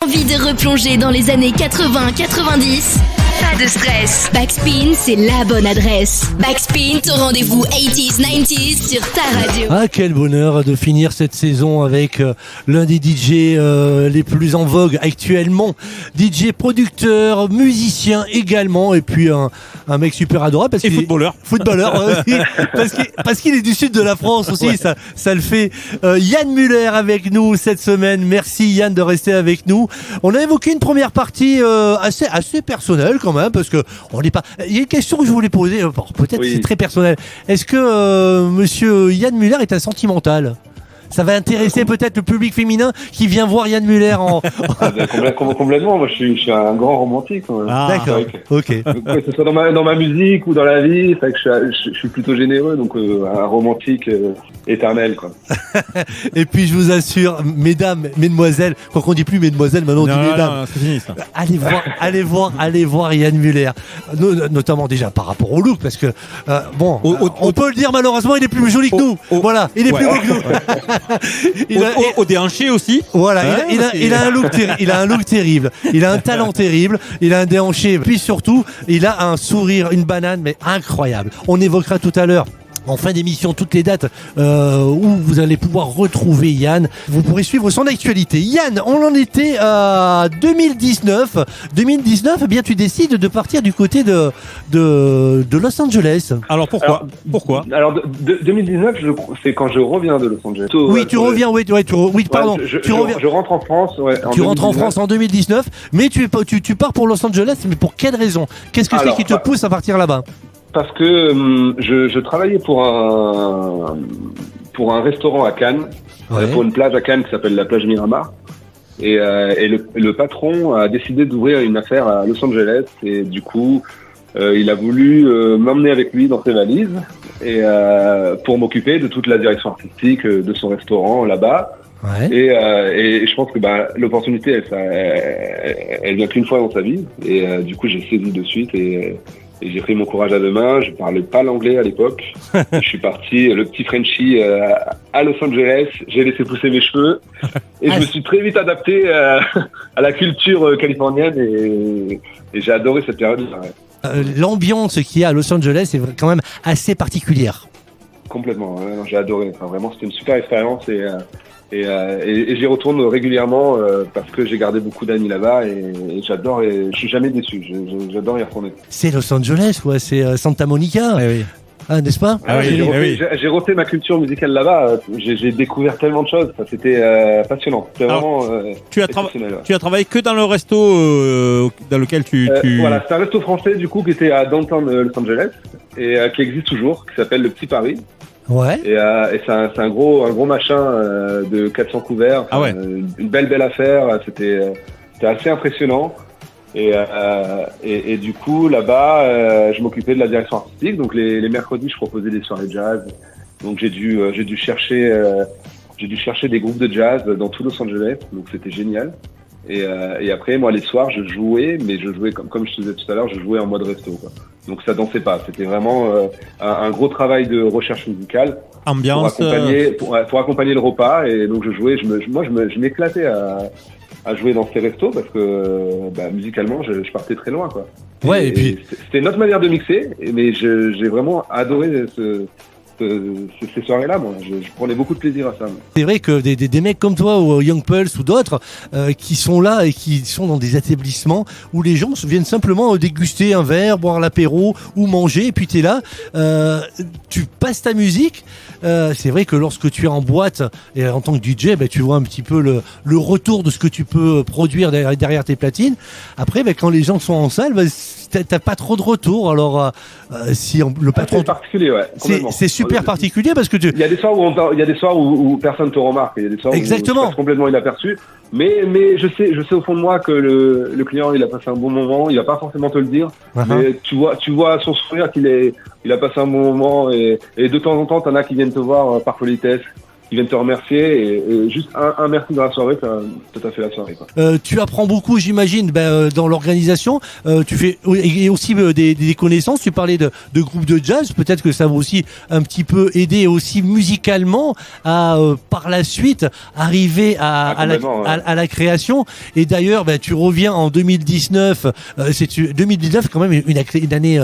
Envie de replonger dans les années 80-90 ? Pas de stress. Backspin, c'est la bonne adresse. Backspin, ton rendez-vous 80s, 90s sur ta radio. Ah, quel bonheur de finir cette saison avec l'un des DJ les plus en vogue actuellement. DJ producteur, musicien également, et puis un mec super adorable. Parce et qu'il footballeur. Footballeur, parce qu'il est du sud de la France aussi, ouais. ça le fait. Yann Muller avec nous cette semaine. Merci Yann de rester avec nous. On a évoqué une première partie assez personnelle quand même, parce que on n'est pas. Il y a une question que je voulais poser. Peut-être c'est très personnel. Est-ce que Monsieur Yann Muller est un sentimental ? Ça va intéresser peut-être le public féminin qui vient voir Yann Muller en. Complètement. Moi, je suis un grand romantique. Ah, d'accord. Ok. Que ce soit dans ma musique ou dans la vie, c'est vrai que je suis plutôt généreux, donc un romantique éternel, quoi. Et puis je vous assure, mesdames, mesdemoiselles, quoi qu'on dit plus mesdemoiselles, maintenant on dit mesdames. Non, c'est fini ça. Allez voir Yann Muller, notamment déjà par rapport au look, parce que on peut le dire malheureusement, il est plus joli que nous. Voilà, il est plus beau que nous. Au déhanché aussi. Voilà, il a un look terrible. Il a un talent terrible. Il a un déhanché. Puis surtout, il a un sourire, une banane, mais incroyable. On évoquera tout à l'heure, en fin d'émission, toutes les dates où vous allez pouvoir retrouver Yann. Vous pourrez suivre son actualité. Yann, on en était à 2019. 2019, eh bien, tu décides de partir du côté de Los Angeles. Alors pourquoi Alors 2019, c'est quand je reviens de Los Angeles. Oui, tu reviens. Oui, pardon. Tu reviens. Je rentre en France. Ouais, tu rentres en France en 2019, mais tu pars pour Los Angeles. Mais pour quelle raison ? Qu'est-ce que c'est qui te pousse à partir là-bas ? Parce que je travaillais pour un restaurant à Cannes, pour une plage à Cannes qui s'appelle la plage Miramar. Et le patron a décidé d'ouvrir une affaire à Los Angeles. Et du coup, il a voulu m'emmener avec lui dans ses valises et pour m'occuper de toute la direction artistique de son restaurant là-bas. Ouais. Et je pense que l'opportunité, elle vient qu'une fois dans sa vie. Et du coup, j'ai saisi de suite et j'ai pris mon courage à deux mains. Je parlais pas l'anglais à l'époque. Je suis parti, le petit Frenchie, à Los Angeles. J'ai laissé pousser mes cheveux et je me suis très vite adapté à la culture californienne et j'ai adoré cette période. Ouais. L'ambiance qu'il y a à Los Angeles est quand même assez particulière. Complètement. J'ai adoré. Enfin, vraiment, c'était une super expérience et j'y retourne régulièrement parce que j'ai gardé beaucoup d'amis là-bas et j'adore et je suis jamais déçu. J'adore y retourner. C'est Los Angeles, ouais, c'est Santa Monica. Oui. Ah, n'est-ce pas ? J'ai refait ma culture musicale là-bas. J'ai découvert tellement de choses. C'était passionnant. C'était vraiment exceptionnel. Tu as travaillé que dans le resto dans lequel tu... Voilà, c'est un resto français du coup qui était à Downtown Los Angeles et qui existe toujours, qui s'appelle le Petit Paris. Ouais. Et c'est un gros machin de 400 couverts. Ah ouais. Une belle affaire. C'était assez impressionnant. Et du coup là-bas, je m'occupais de la direction artistique. Donc les mercredis, je proposais des soirées jazz. Donc j'ai dû chercher des groupes de jazz dans tout Los Angeles. Donc c'était génial. Et après, moi, les soirs, je jouais, mais je jouais comme je te disais tout à l'heure, je jouais en mode resto, quoi. Donc ça dansait pas. C'était vraiment un gros travail de recherche musicale. Ambiance. Pour accompagner le repas. Et donc je jouais. Je m'éclatais à jouer dans ces restos parce que musicalement, je partais très loin, quoi. Ouais. Et puis c'était notre manière de mixer, mais j'ai vraiment adoré ces soirées-là, moi, je prenais beaucoup de plaisir à ça. C'est vrai que des mecs comme toi ou Young Pulse ou d'autres qui sont là et qui sont dans des établissements où les gens viennent simplement déguster un verre, boire l'apéro ou manger, et puis tu es là, tu passes ta musique. C'est vrai que lorsque tu es en boîte et en tant que DJ, tu vois un petit peu le retour de ce que tu peux produire derrière tes platines. Après, quand les gens sont en salle, t'as pas trop de retour. Alors si le patron, c'est particulier, ouais. C'est super particulier parce que il y a des soirs où personne te remarque. Il y a des soirs où tu passes complètement inaperçu. Mais je sais au fond de moi que le client, il a passé un bon moment. Il va pas forcément te le dire. Mais tu vois son sourire qu'il a passé un bon moment et de temps en temps, t'en as qui viennent te voir par politesse. viennent te remercier et juste un merci dans la soirée, ça fait la soirée, quoi. Tu apprends beaucoup, j'imagine, dans l'organisation. Tu fais et aussi des connaissances. Tu parlais de groupes de jazz. Peut-être que ça va aussi un petit peu aider aussi musicalement à par la suite arriver à la création. Et d'ailleurs, tu reviens en 2019. 2019 quand même une année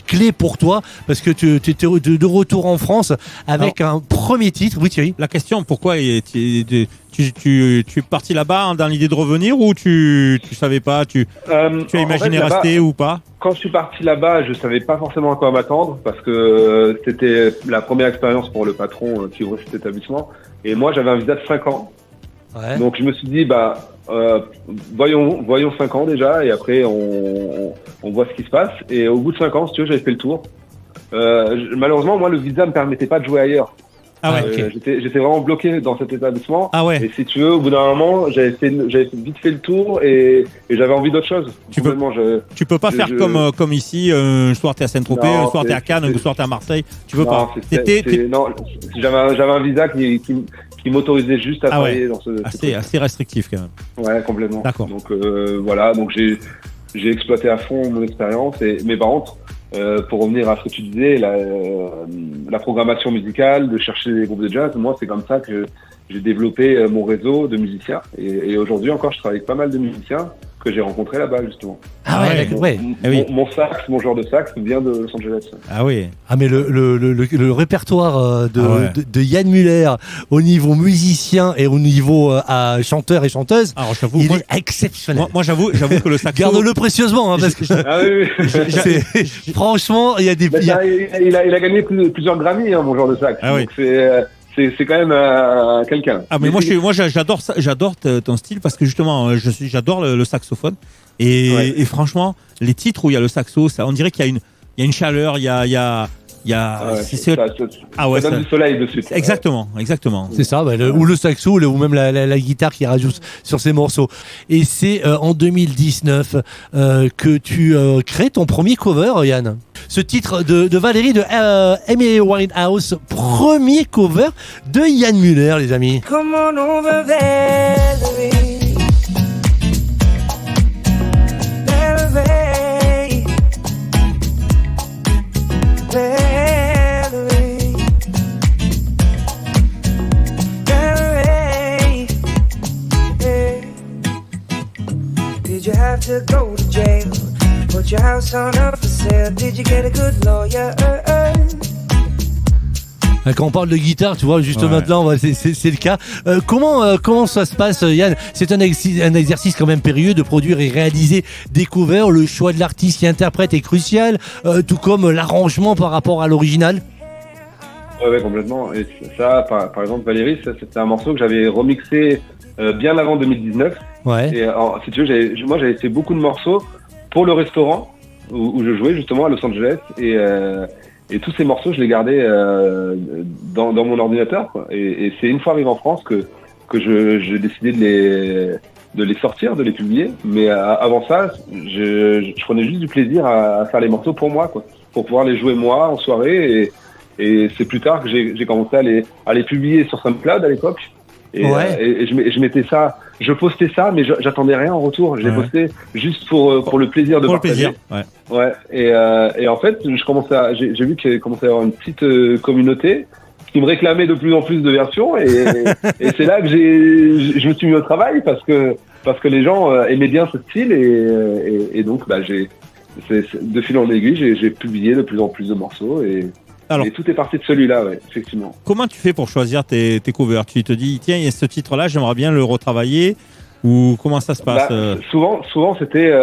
clé pour toi parce que tu étais de retour en France avec un premier titre. Oui, Thierry. La question, pourquoi tu es parti là-bas dans l'idée de revenir ou tu savais pas, tu as imaginé rester ou pas? Quand je suis parti là-bas, je savais pas forcément à quoi m'attendre parce que c'était la première expérience pour le patron qui ouvrait cet établissement. Et moi, j'avais un visa de 5 ans. Ouais. Donc je me suis dit, voyons 5 ans déjà et après on voit ce qui se passe. Et au bout de 5 ans, si tu veux, j'avais fait le tour. Malheureusement, moi, le visa me permettait pas de jouer ailleurs. Ah ouais, okay. J'étais vraiment bloqué dans cet établissement. Ah ouais. Et si tu veux, au bout d'un moment, j'avais vite fait le tour et j'avais envie d'autre chose. Tu peux pas faire comme ici, un soir t'es à Saint-Tropez, un soir t'es à Cannes, un soir t'es à Marseille. Tu peux pas. Non, j'avais un visa qui m'autorisait juste à travailler dans ce. Assez restrictif quand même. Ouais, complètement. D'accord. Donc voilà, donc j'ai exploité à fond mon expérience mais par contre. Pour revenir à ce que tu disais, la programmation musicale, de chercher des groupes de jazz, moi c'est comme ça que j'ai développé mon réseau de musiciens et aujourd'hui encore je travaille avec pas mal de musiciens que j'ai rencontrés là-bas justement. Ah ouais, mon genre de sax vient de Los Angeles. Ah oui. Ah mais le répertoire de Yann Muller au niveau musicien et au niveau chanteur et chanteuse, il est exceptionnel. Moi j'avoue que le saxo. Garde-le précieusement parce que franchement il y a des. Il a gagné plusieurs Grammy mon genre de sax. Ah oui. Donc c'est quand même quelqu'un. Ah mais moi j'adore ça, j'adore ton style parce que justement j'adore le saxophone et franchement les titres où il y a le saxo, ça on dirait qu'il y a une chaleur, il y a ça donne du soleil dessus. Exactement. C'est ça, ou le saxo ou même la guitare qui rajoute sur ces morceaux. Et c'est en 2019 que tu crées ton premier cover, Yann. Ce titre de Valérie de Amy Winehouse, premier cover de Yann Muller, les amis. Come on over, Valerie. Did you have to go to jail? Put your house on up for sale. Did you get a good lawyer? Quand on parle de guitare, tu vois, juste maintenant, c'est le cas. Comment ça se passe, Yann? C'est un exercice quand même périlleux de produire et réaliser des covers. Le choix de l'artiste qui interprète est crucial, tout comme l'arrangement par rapport à l'original. Ouais, complètement. Et ça, par exemple, Valérie, c'était un morceau que j'avais remixé bien avant 2019. Ouais. Et si tu veux, moi j'avais fait beaucoup de morceaux pour le restaurant où je jouais justement à Los Angeles et tous ces morceaux je les gardais dans mon ordinateur quoi. Et c'est une fois arrivé en France que j'ai décidé de les sortir, de les publier. Mais avant ça, je prenais juste du plaisir à faire les morceaux pour moi quoi, pour pouvoir les jouer moi en soirée et c'est plus tard que j'ai commencé à les publier sur SoundCloud à l'époque. Et je mettais ça, je postais ça, mais j'attendais rien en retour. Je l'ai posté juste pour le plaisir de partager. Le plaisir, et en fait, j'ai vu qu'il commençait à y avoir une petite communauté qui me réclamait de plus en plus de versions. Et c'est là que je me suis mis au travail parce que les gens aimaient bien ce style et donc de fil en aiguille, j'ai publié de plus en plus de morceaux et tout est parti de celui-là, effectivement. Comment tu fais pour choisir tes covers? Tu te dis, tiens, il y a ce titre-là, j'aimerais bien le retravailler, ou comment ça se passe? Souvent, c'était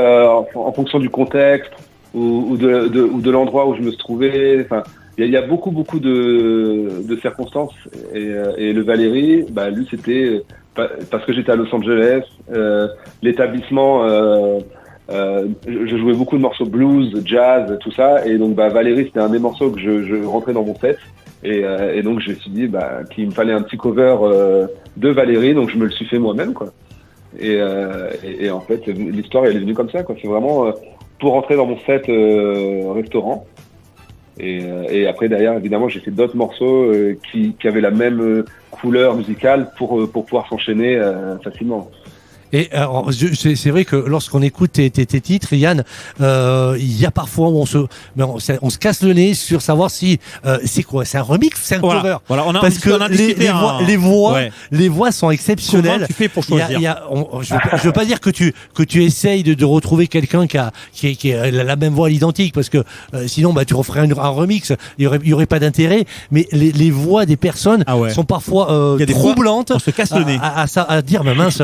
en fonction du contexte ou de l'endroit où je me trouvais. Enfin, il y a beaucoup de circonstances. Et le Valérie, lui, c'était parce que j'étais à Los Angeles, l'établissement. Je jouais beaucoup de morceaux blues, jazz, tout ça, et donc Valérie c'était un des morceaux que je rentrais dans mon set, et donc je me suis dit qu'il me fallait un petit cover de Valérie, donc je me le suis fait moi-même quoi. Et en fait l'histoire elle est venue comme ça quoi. C'est vraiment pour rentrer dans mon set restaurant. Et après derrière, évidemment, j'ai fait d'autres morceaux qui avaient la même couleur musicale pour pouvoir s'enchaîner facilement. Et alors, c'est vrai que lorsqu'on écoute tes titres, Yann, il y a parfois où on se casse le nez sur savoir si c'est quoi, c'est un remix, c'est un cover. Voilà, parce que les voix sont exceptionnelles. Comment tu fais pour choisir? Je veux pas dire que tu essayes de retrouver quelqu'un qui a la même voix à l'identique, parce que sinon tu referais un remix, il y aurait pas d'intérêt. Mais les voix des personnes sont parfois troublantes. On se casse le nez à dire, mais mince,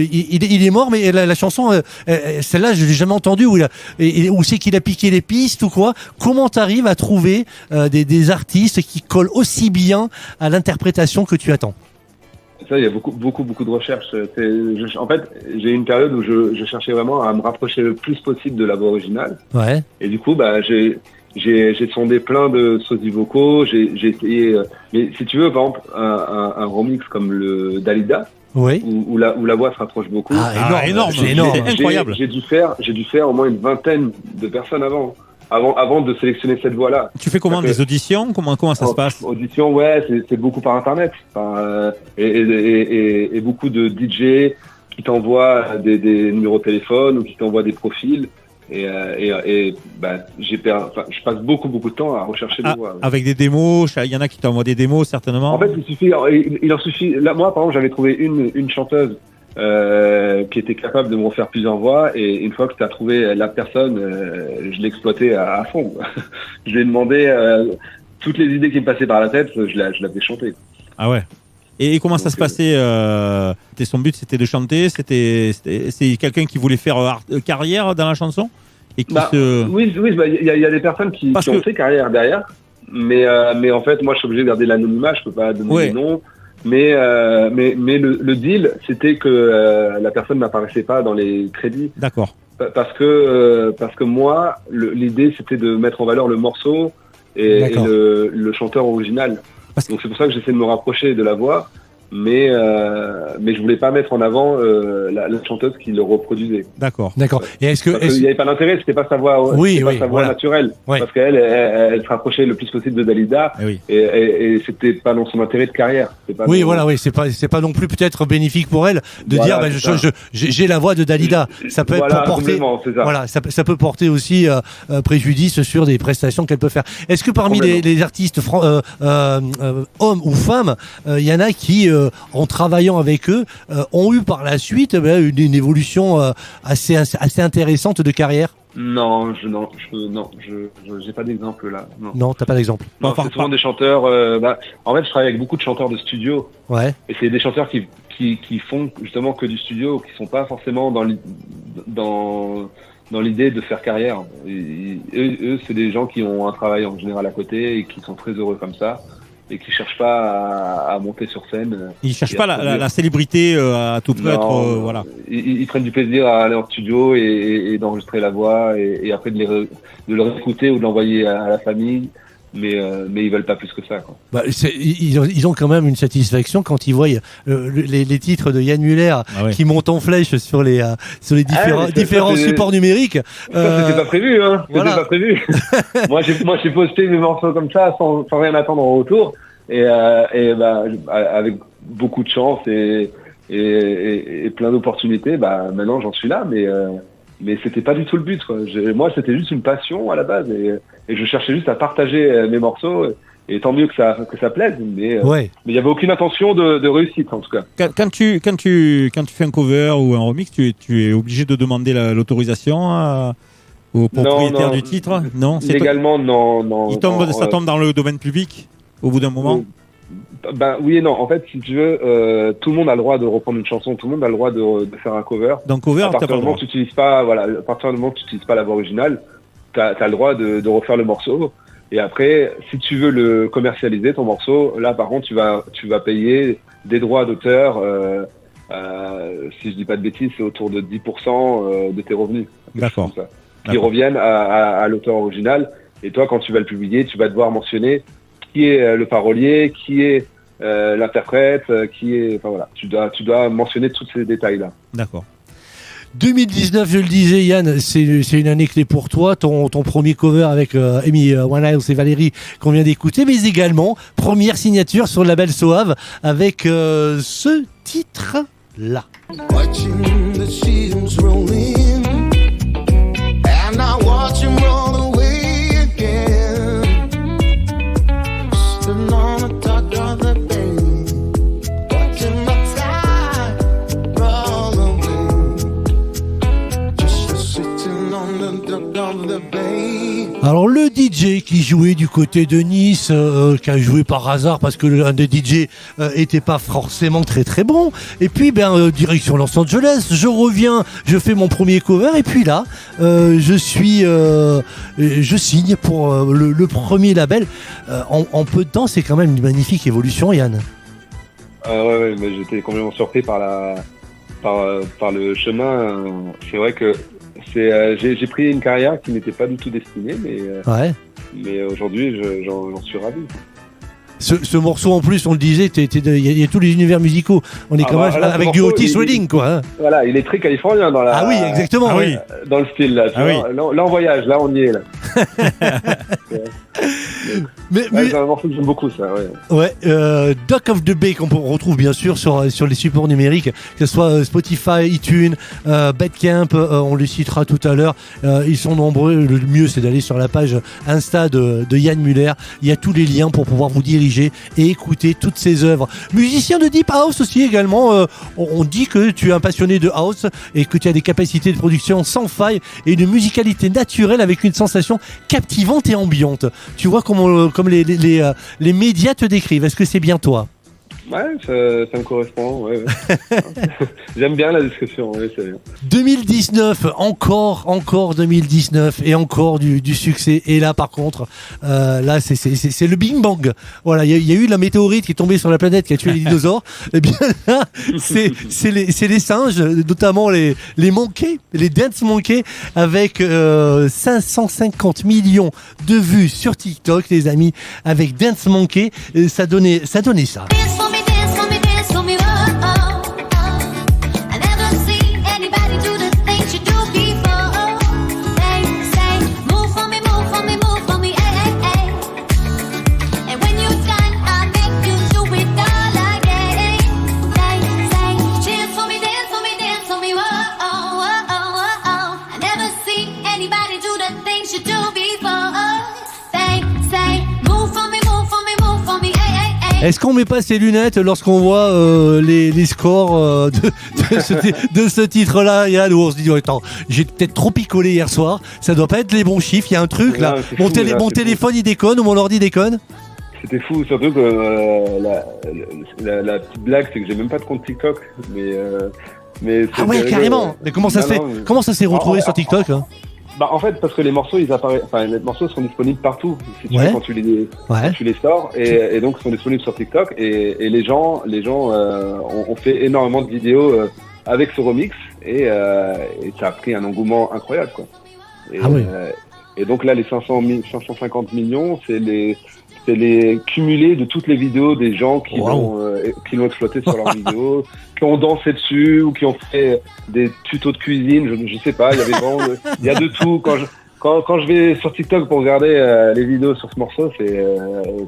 il est mort, mais la chanson, celle-là, je l'ai jamais entendue. Où c'est qu'il a piqué les pistes ou quoi? Comment t'arrives à trouver des artistes qui collent aussi bien à l'interprétation que tu attends? Ça, il y a beaucoup de recherches. En fait, j'ai eu une période où je cherchais vraiment à me rapprocher le plus possible de la voix originale. Ouais. Et du coup, j'ai sondé plein de sosies vocaux. J'ai essayé. Mais si tu veux, par exemple, un remix comme le Dalida. Oui. Où la voix se rapproche beaucoup. Énorme. C'est incroyable. J'ai dû faire au moins une vingtaine de personnes avant de sélectionner cette voix-là. Tu fais comment, des auditions? Comment ça se passe? Auditions, ouais, c'est beaucoup par internet. Et beaucoup de DJ qui t'envoient des numéros de téléphone ou qui t'envoient des profils. Je passe beaucoup de temps à rechercher des voix. Avec des démos, il y en a qui t'envoient des démos certainement. En fait, il en suffit. Là, moi, par exemple, j'avais trouvé une chanteuse qui était capable de me refaire plusieurs voix, et une fois que tu as trouvé la personne, je l'ai exploité à fond. Je lui ai demandé toutes les idées qui me passaient par la tête, je la fais chanter. Ah ouais. Et comment ça se passait son but, c'était de chanter, c'est quelqu'un qui voulait faire carrière dans la chanson et qui Oui, il y a des personnes qui ont fait carrière derrière, mais en fait, moi, je suis obligé de garder l'anonymat, je peux pas donner des noms. Mais le deal, c'était que la personne n'apparaissait pas dans les crédits. D'accord. Parce que moi, l'idée, c'était de mettre en valeur le morceau et le chanteur original. Donc c'est pour ça que j'essaie de me rapprocher de la voix, mais je voulais pas mettre en avant la chanteuse qui le reproduisait. D'accord. Et il n'y avait pas d'intérêt, c'était pas sa voix, voix naturelle, parce qu'elle elle se rapprochait le plus possible de Dalida, et c'était pas dans son intérêt de carrière. C'est pas non plus peut-être bénéfique pour elle de dire j'ai la voix de Dalida. Ça peut être pour porter. Ça peut porter aussi préjudice sur des prestations qu'elle peut faire. Est-ce que parmi les artistes hommes ou femmes, il y en a qui en travaillant avec eux, ont eu par la suite une évolution assez intéressante de carrière? Non, j'ai pas d'exemple là. Non, t'as pas d'exemple. C'est souvent des chanteurs. En fait, je travaille avec beaucoup de chanteurs de studio. Ouais. Et c'est des chanteurs qui font justement que du studio, qui sont pas forcément dans l'idée de faire carrière. Eux, c'est des gens qui ont un travail en général à côté et qui sont très heureux comme ça, et qui cherchent pas à monter sur scène. Ils cherchent pas la célébrité à tout prix. Voilà. Ils prennent du plaisir à aller en studio et d'enregistrer la voix et après de le réécouter ou de l'envoyer à la famille. Mais ils veulent pas plus que ça, quoi. Ils ont quand même une satisfaction quand ils voient les titres de Yann Muller qui montent en flèche sur les différents supports numériques. Ça, c'était pas prévu, hein. C'était pas prévu. moi, j'ai posté mes morceaux comme ça sans rien attendre en retour, et avec beaucoup de chance et plein d'opportunités, maintenant j'en suis là, mais c'était pas du tout le but, quoi. Moi, c'était juste une passion à la base, et je cherchais juste à partager mes morceaux, et tant mieux que ça plaise, mais il y avait aucune intention de réussite, en tout cas. Quand tu fais un cover ou un remix, tu es obligé de demander l'autorisation au propriétaire du titre? Non, légalement, non. Ça tombe dans le domaine public au bout d'un moment? Oui et non. En fait, si tu veux, tout le monde a le droit de reprendre une chanson, tout le monde a le droit de faire un cover. Donc cover, à partir du moment où tu n'utilises pas, à partir du moment où tu n'utilises pas la voix originale, t'as le droit de refaire le morceau. Et après, si tu veux le commercialiser, ton morceau, là par contre, tu vas payer des droits d'auteur. Si je dis pas de bêtises, c'est autour de 10% de tes revenus. D'accord. Qui reviennent à l'auteur original. Et toi, quand tu vas le publier, tu vas devoir mentionner qui est le parolier, qui est l'interprète, qui est... Enfin voilà, tu dois mentionner tous ces détails-là. D'accord. 2019, je le disais, Yann, c'est une année clé pour toi. Ton premier cover avec Amy Winehouse et Valérie qu'on vient d'écouter, mais également première signature sur le label Soave avec ce titre-là. Watching the seasons roll in, and I watch them roll away again. Sitting on the dock of the bay, watching my time roll away. Just sitting on the dock of the bay. Alors le DJ qui jouait du côté de Nice, qui a joué par hasard parce que l'un des DJ était pas forcément très très bon, et puis direction Los Angeles, je reviens, je fais mon premier cover, et puis là je signe pour le premier label. En peu de temps, c'est quand même une magnifique évolution, Yann. Ouais, mais j'étais complètement surpris par le chemin. C'est vrai que j'ai pris une carrière qui n'était pas du tout destinée, mais aujourd'hui j'en suis ravi. Ce morceau en plus, on le disait, il y a tous les univers musicaux. On est quand même avec du Otis Redding, quoi. Hein. Voilà, il est très californien dans la. Ah oui, exactement. Oui. Dans le style là. Là on voyage, là on y est là. mais c'est un morceau que j'aime beaucoup, ça. Ouais. Dock of the Bay qu'on retrouve bien sûr sur les supports numériques, que ce soit Spotify, iTunes, Bandcamp, on les citera tout à l'heure. Ils sont nombreux. Le mieux, c'est d'aller sur la page Insta de Yann Muller. Il y a tous les liens pour pouvoir vous diriger et écouter toutes ses œuvres. Musicien de Deep House aussi également. On dit que tu es un passionné de house et que tu as des capacités de production sans faille et une musicalité naturelle avec une sensation captivante et ambiante. Tu vois comme les médias te décrivent. Est-ce que c'est bien toi ? Ouais, ça me correspond. Ouais. J'aime bien la description. Ouais, c'est bien. 2019, encore 2019 et encore du succès. Et là, par contre, là, c'est le Big Bang. Voilà, il y a eu la météorite qui est tombée sur la planète qui a tué les dinosaures. Et bien là, c'est les singes, notamment les monkeys, les dance monkeys, avec 550 millions de vues sur TikTok, les amis, avec Dance Monkey. Ça donnait ça. Est-ce qu'on met pas ses lunettes lorsqu'on voit les scores de ce titre-là, Yann, où on se dit attends, j'ai peut-être trop picolé hier soir, ça doit pas être les bons chiffres, il y a un truc là. Mon téléphone il déconne ou mon ordi déconne. C'était fou, surtout que la petite blague, c'est que j'ai même pas de compte TikTok, mais ah ouais, carrément. Mais comment ça se fait ? Comment ça s'est retrouvé sur TikTok hein ? Bah en fait parce que les morceaux les morceaux sont disponibles partout si tu veux, quand tu les sors et donc sont disponibles sur TikTok et les gens ont fait énormément de vidéos avec ce remix et ça a pris un engouement incroyable quoi. Et donc là les 550 millions c'est les cumulés de toutes les vidéos des gens qui l'ont exploité sur leurs vidéos, qui ont dansé dessus ou qui ont fait des tutos de cuisine, je sais pas, il y avait vraiment il y a de tout. Quand je vais sur TikTok pour regarder les vidéos sur ce morceau, c'est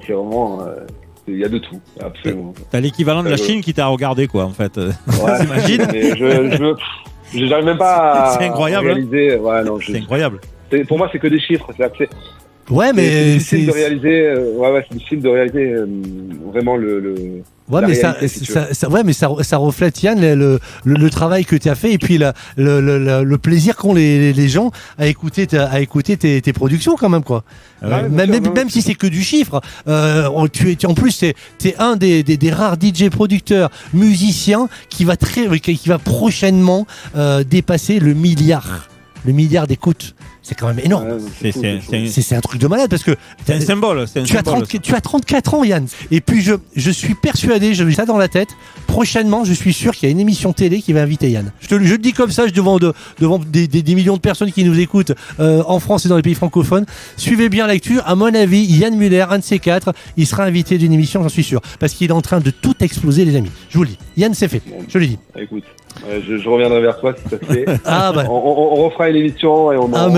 vraiment il y a de tout, absolument. T'as l'équivalent de la Chine qui t'a regardé quoi en fait. Ouais, t'imagines. Je j'arrive même pas c'est incroyable, à réaliser. Ouais, non, c'est incroyable. Pour moi, c'est que des chiffres, ouais, mais c'est difficile de réaliser. C'est difficile de réaliser vraiment le. Ouais, mais ça reflète Yann le travail que tu as fait et puis le plaisir qu'ont les gens à écouter tes productions quand même quoi. Même si c'est que du chiffre, en plus t'es un des rares DJ producteurs musiciens qui va prochainement dépasser le milliard d'écoutes. C'est quand même énorme. C'est un truc de malade parce que c'est un symbole. Tu as 34 ans, Yann. Et puis je suis persuadé, j'ai ça dans la tête. Prochainement, je suis sûr qu'il y a une émission télé qui va inviter Yann. Je le dis comme ça, devant des millions de personnes qui nous écoutent en France et dans les pays francophones. Suivez bien l'actu. À mon avis, Yann Muller, un de ces quatre, il sera invité d'une émission, j'en suis sûr, parce qu'il est en train de tout exploser, les amis. Je vous le dis. Yann, c'est fait. Je le dis. Écoute. Je reviendrai vers toi si ça se fait. Ah, bah. On refera une émission et on en...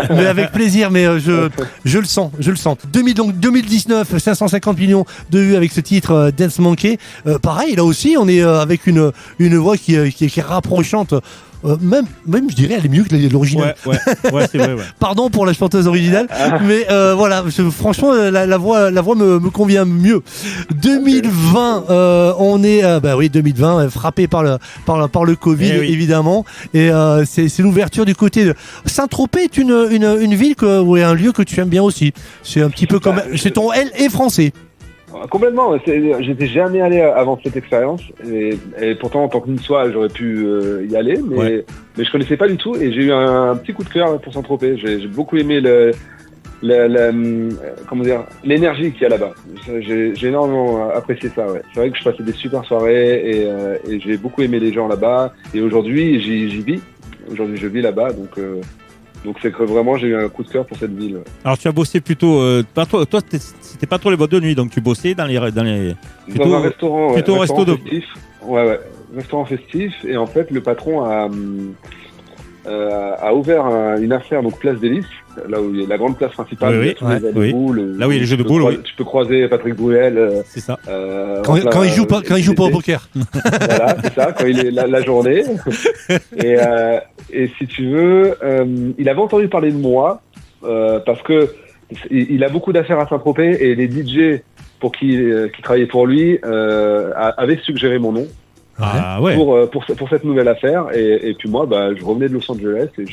mais avec plaisir, mais je le sens. 2019, 550 millions de vues avec ce titre Dance Monkey. Pareil, là aussi, on est avec une voix qui est rapprochante. Même je dirais elle est mieux que l'original. Ouais, c'est vrai. Ouais. Pardon pour la chanteuse originale, mais voilà, franchement la voix me convient mieux. 2020, on est 2020 frappé par le Covid évidemment, et c'est l'ouverture du côté de Saint-Tropez est une ville ou un lieu que tu aimes bien aussi. C'est un petit peu comme c'est ton L est français. Complètement, j'étais jamais allé avant cette expérience et pourtant en tant que niçois j'aurais pu y aller mais je connaissais pas du tout et j'ai eu un petit coup de cœur pour Saint-Tropez. J'ai beaucoup aimé l'énergie qu'il y a là-bas. J'ai énormément apprécié ça. Ouais. C'est vrai que je passais des super soirées et j'ai beaucoup aimé les gens là-bas et aujourd'hui j'y vis. Aujourd'hui je vis là-bas donc c'est que vraiment j'ai eu un coup de cœur pour cette ville. Alors tu as bossé plutôt, toi c'était pas trop les boîtes de nuit, donc tu bossais dans un restaurant, plutôt resto festif. Ouais, restaurant festif et en fait le patron a ouvert une affaire donc Place des Lys, là où il y a la grande place principale, là où il y a les jeux de boules. Tu peux croiser Patrick Bruel. C'est ça. Quand il joue pas au poker. Voilà, c'est ça. Quand il est la journée. Et si tu veux, il avait entendu parler de moi parce que il a beaucoup d'affaires à Saint-Tropez et les DJ qui travaillaient pour lui avaient suggéré mon nom. Ah ouais. Pour cette nouvelle affaire et puis moi je revenais de Los Angeles et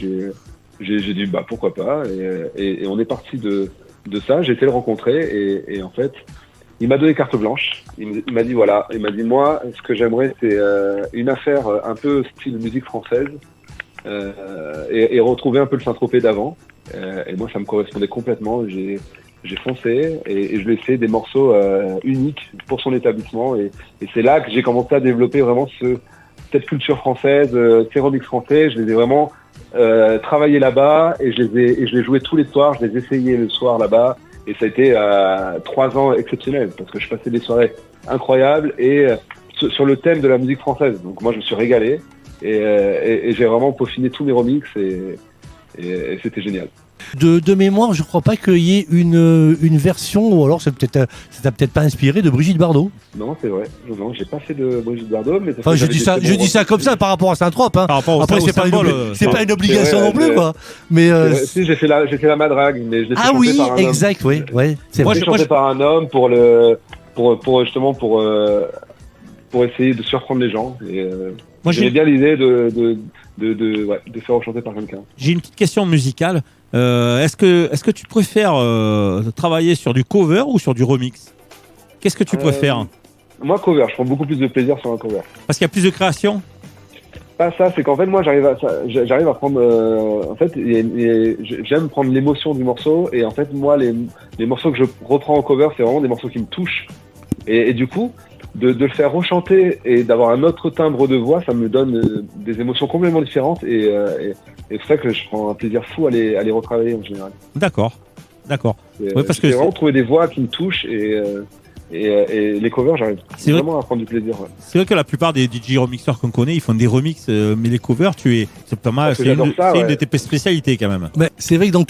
j'ai dit pourquoi pas et on est parti de ça. J'ai été le rencontrer et en fait il m'a donné carte blanche. Il m'a dit moi ce que j'aimerais c'est une affaire un peu style musique française et retrouver un peu le Saint-Tropez d'avant et moi ça me correspondait complètement. J'ai foncé et je lui ai fait des morceaux uniques pour son établissement et c'est là que j'ai commencé à développer vraiment cette culture française, ces remixes français. Je les ai vraiment travaillés là-bas et je les jouais tous les soirs. Je les essayais le soir là-bas et ça a été 3 ans exceptionnels parce que je passais des soirées incroyables et sur le thème de la musique française. Donc moi je me suis régalé et j'ai vraiment peaufiné tous mes remixes et c'était génial. De mémoire, je crois pas qu'il y ait une version, ou alors ça t'a peut-être pas inspiré de Brigitte Bardot. Non, c'est vrai. Non, j'ai pas fait de Brigitte Bardot, mais je dis ça comme ça par rapport à Saint-Trope. Hein. Après, c'est pas une obligation non plus, quoi. Mais si j'ai fait la madrague, mais je l'ai fait chanter par un exact, homme. oui. C'est moi, j'ai chanté par un homme pour justement pour essayer de surprendre les gens. Moi, j'ai bien l'idée de faire chanter par quelqu'un. J'ai une petite question musicale. Est-ce que tu préfères travailler sur du cover ou sur du remix? Qu'est-ce que tu préfères? Moi, cover. Je prends beaucoup plus de plaisir sur un cover. Parce qu'il y a plus de création? Pas ça, c'est qu'en fait, moi, j'arrive à prendre... en fait, j'aime prendre l'émotion du morceau. Et en fait, moi, les morceaux que je reprends en cover, c'est vraiment des morceaux qui me touchent. Et du coup... De le faire rechanter et d'avoir un autre timbre de voix, ça me donne des émotions complètement différentes et c'est pour ça que je prends un plaisir fou à les retravailler en général. D'accord. Ouais, parce que j'ai vraiment trouvé des voix qui me touchent et les covers, j'arrive vraiment à prendre du plaisir. Ouais. C'est vrai que la plupart des DJ remixeurs qu'on connaît, ils font des remixes, mais les covers, c'est pas mal. C'est une de tes spécialités quand même. Mais c'est vrai que dans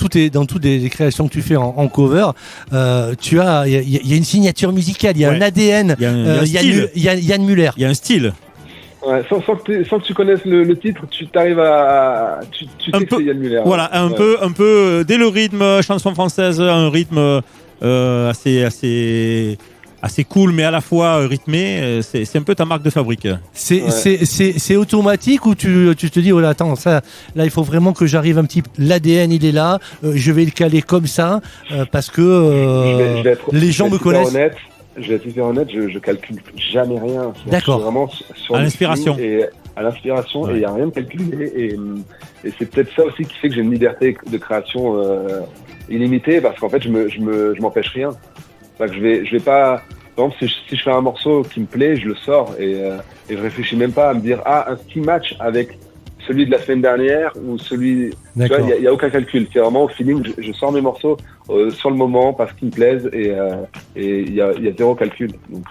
toutes les créations que tu fais en cover, il y a une signature musicale, il y a un ADN, il y a Yann Muller. Il y a un style. Ouais, sans que tu connaisses le titre, tu t'arrives à tu sais que c'est Yann Muller. Voilà, un peu dès le rythme chanson française, un rythme assez cool, mais à la fois rythmé. C'est un peu ta marque de fabrique. C'est automatique ou tu te dis, oh là, attends, ça, là, il faut vraiment que j'arrive un petit... L'ADN, il est là, je vais le caler comme ça, parce que les gens me connaissent. Je vais être hyper honnête, je calcule jamais rien. D'accord. C'est vraiment sur à l'inspiration. Et à l'inspiration, et il n'y a rien de calculé. Et c'est peut-être ça aussi qui fait que j'ai une liberté de création illimitée, parce qu'en fait, je m'empêche rien. Que je vais pas. Par exemple, si je fais un morceau qui me plaît, je le sors et je réfléchis même pas à me dire un petit match avec celui de la semaine dernière ou celui. Tu vois, il y a aucun calcul. C'est vraiment au feeling. Je sors mes morceaux sur le moment parce qu'ils me plaisent et il y a zéro calcul. Donc.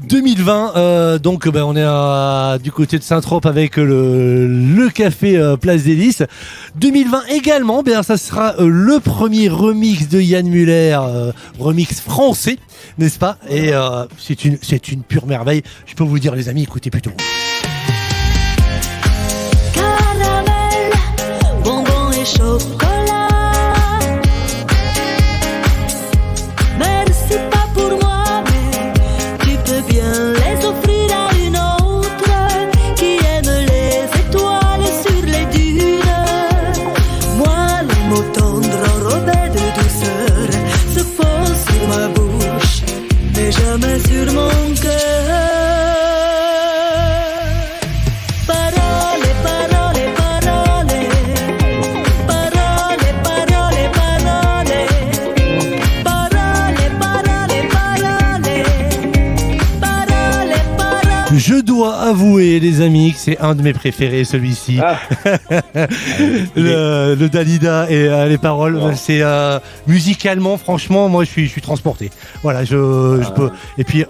2020, donc on est du côté de Saint-Trope avec le café Place des Lys. 2020 également, ça sera le premier remix de Yann Muller, remix français, n'est-ce pas? Et c'est une pure merveille. Je peux vous dire, les amis, écoutez plutôt. Caramel, bonbons et chocolat. Merci pas pour moi, mais tu peux bien les offrir à une autre qui aime les étoiles sur les dunes. Moi, le mot tendre enrobé de douceur se pose sur ma bouche, mais jamais sur mon cœur. Je dois avouer, les amis, que c'est un de mes préférés, celui-ci. Le Dalida et les paroles, c'est musicalement, franchement, moi, je suis transporté. Voilà, je peux. Et puis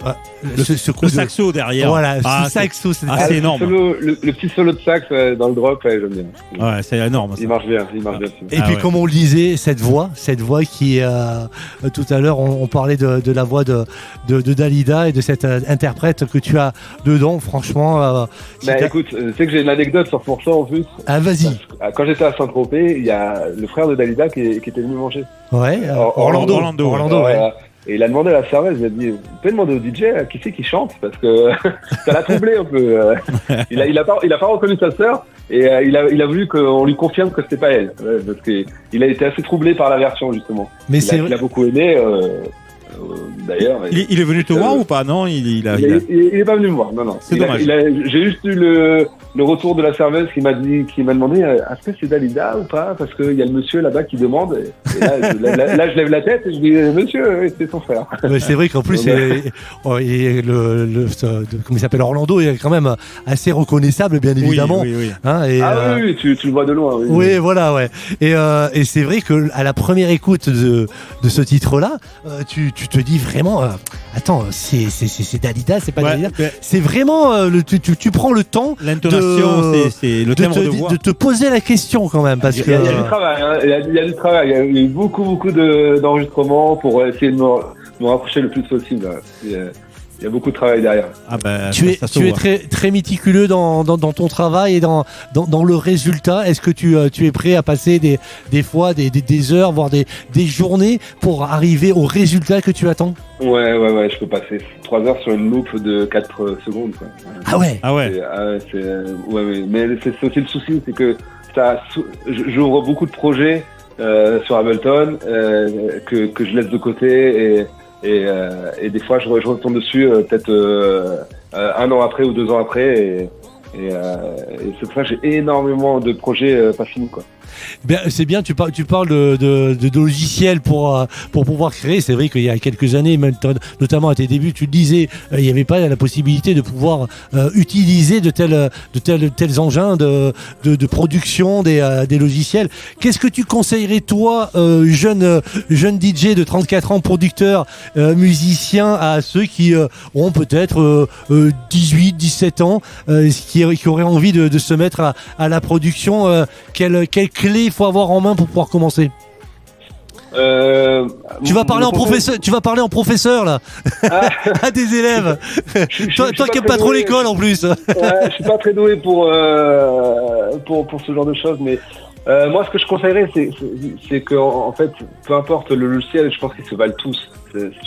ce coup le saxo derrière. Voilà, ce saxo, c'est énorme. Le petit solo de sax dans le drop, j'aime bien. Ouais, c'est énorme. Ça. Il marche bien. Et puis, comme on le disait, cette voix qui tout à l'heure, on parlait de la voix de Dalida et de cette interprète que tu as dedans. Franchement, écoute, tu sais que j'ai une anecdote sur pour ça en plus. Ah, vas-y. Quand j'étais à Saint-Tropez, il y a le frère de Dalida qui était venu manger. Ouais, Orlando, ouais. Et il a demandé à la serveuse, il a dit, vous pouvez demander au DJ qui c'est qui chante, parce que ça l'a troublé un peu. Il a pas reconnu sa sœur et il a voulu qu'on lui confirme que c'était pas elle, parce que il a été assez troublé par la version justement. Mais il a beaucoup aimé. D'ailleurs, il est venu te voir ou pas? Non, il est pas venu me voir. Non. C'est dommage. J'ai juste eu le retour de la serveuse qui m'a demandé est-ce que c'est Dalida ou pas, parce qu'il y a le monsieur là-bas qui demande. Et là, je lève la tête et je dis monsieur, c'est son frère. Ouais, c'est vrai qu'en plus, comment il s'appelle, Orlando est quand même assez reconnaissable, bien évidemment. Oui. Hein, oui, tu le vois de loin. Oui, voilà, ouais. Et c'est vrai que à la première écoute de ce titre-là, tu te dis vraiment, attends, c'est Dalida, c'est pas Dalida. C'est vraiment, tu prends le temps. L'intonation, c'est le timbre de voix. De te poser la question quand même, parce il y a du travail. Hein, il y a du travail. Il y a eu beaucoup d'enregistrements pour essayer de me rapprocher le plus possible. Il y a beaucoup de travail derrière. Tu es très, très méticuleux dans ton travail et dans le résultat. Est-ce que tu es prêt à passer des fois des heures, voire des journées pour arriver au résultat que tu attends? Ouais, je peux passer 3 heures sur une loupe de 4 secondes. Quoi. Ah ouais. Mais c'est aussi le souci, c'est que j'ouvre beaucoup de projets sur Ableton que je laisse de côté et des fois je retourne dessus peut-être 1 an après ou 2 ans après et c'est pour ça que j'ai énormément de projets pas finis quoi. C'est bien, tu parles de logiciels pour pouvoir créer. C'est vrai qu'il y a quelques années, notamment à tes débuts, tu le disais, il n'y avait pas la possibilité de pouvoir utiliser de tels engins de production des logiciels. Qu'est-ce que tu conseillerais toi, jeune DJ de 34 ans, producteur, musicien, à ceux qui ont peut-être 18, 17 ans, qui auraient envie de se mettre à la production, quelle clé il faut avoir en main pour pouvoir commencer? Tu vas parler en professeur là à des élèves. Toi qui n'aimes pas trop l'école en plus. Je suis pas très doué pour ce genre de choses, mais moi ce que je conseillerais c'est que en fait peu importe le logiciel, je pense qu'ils se valent tous.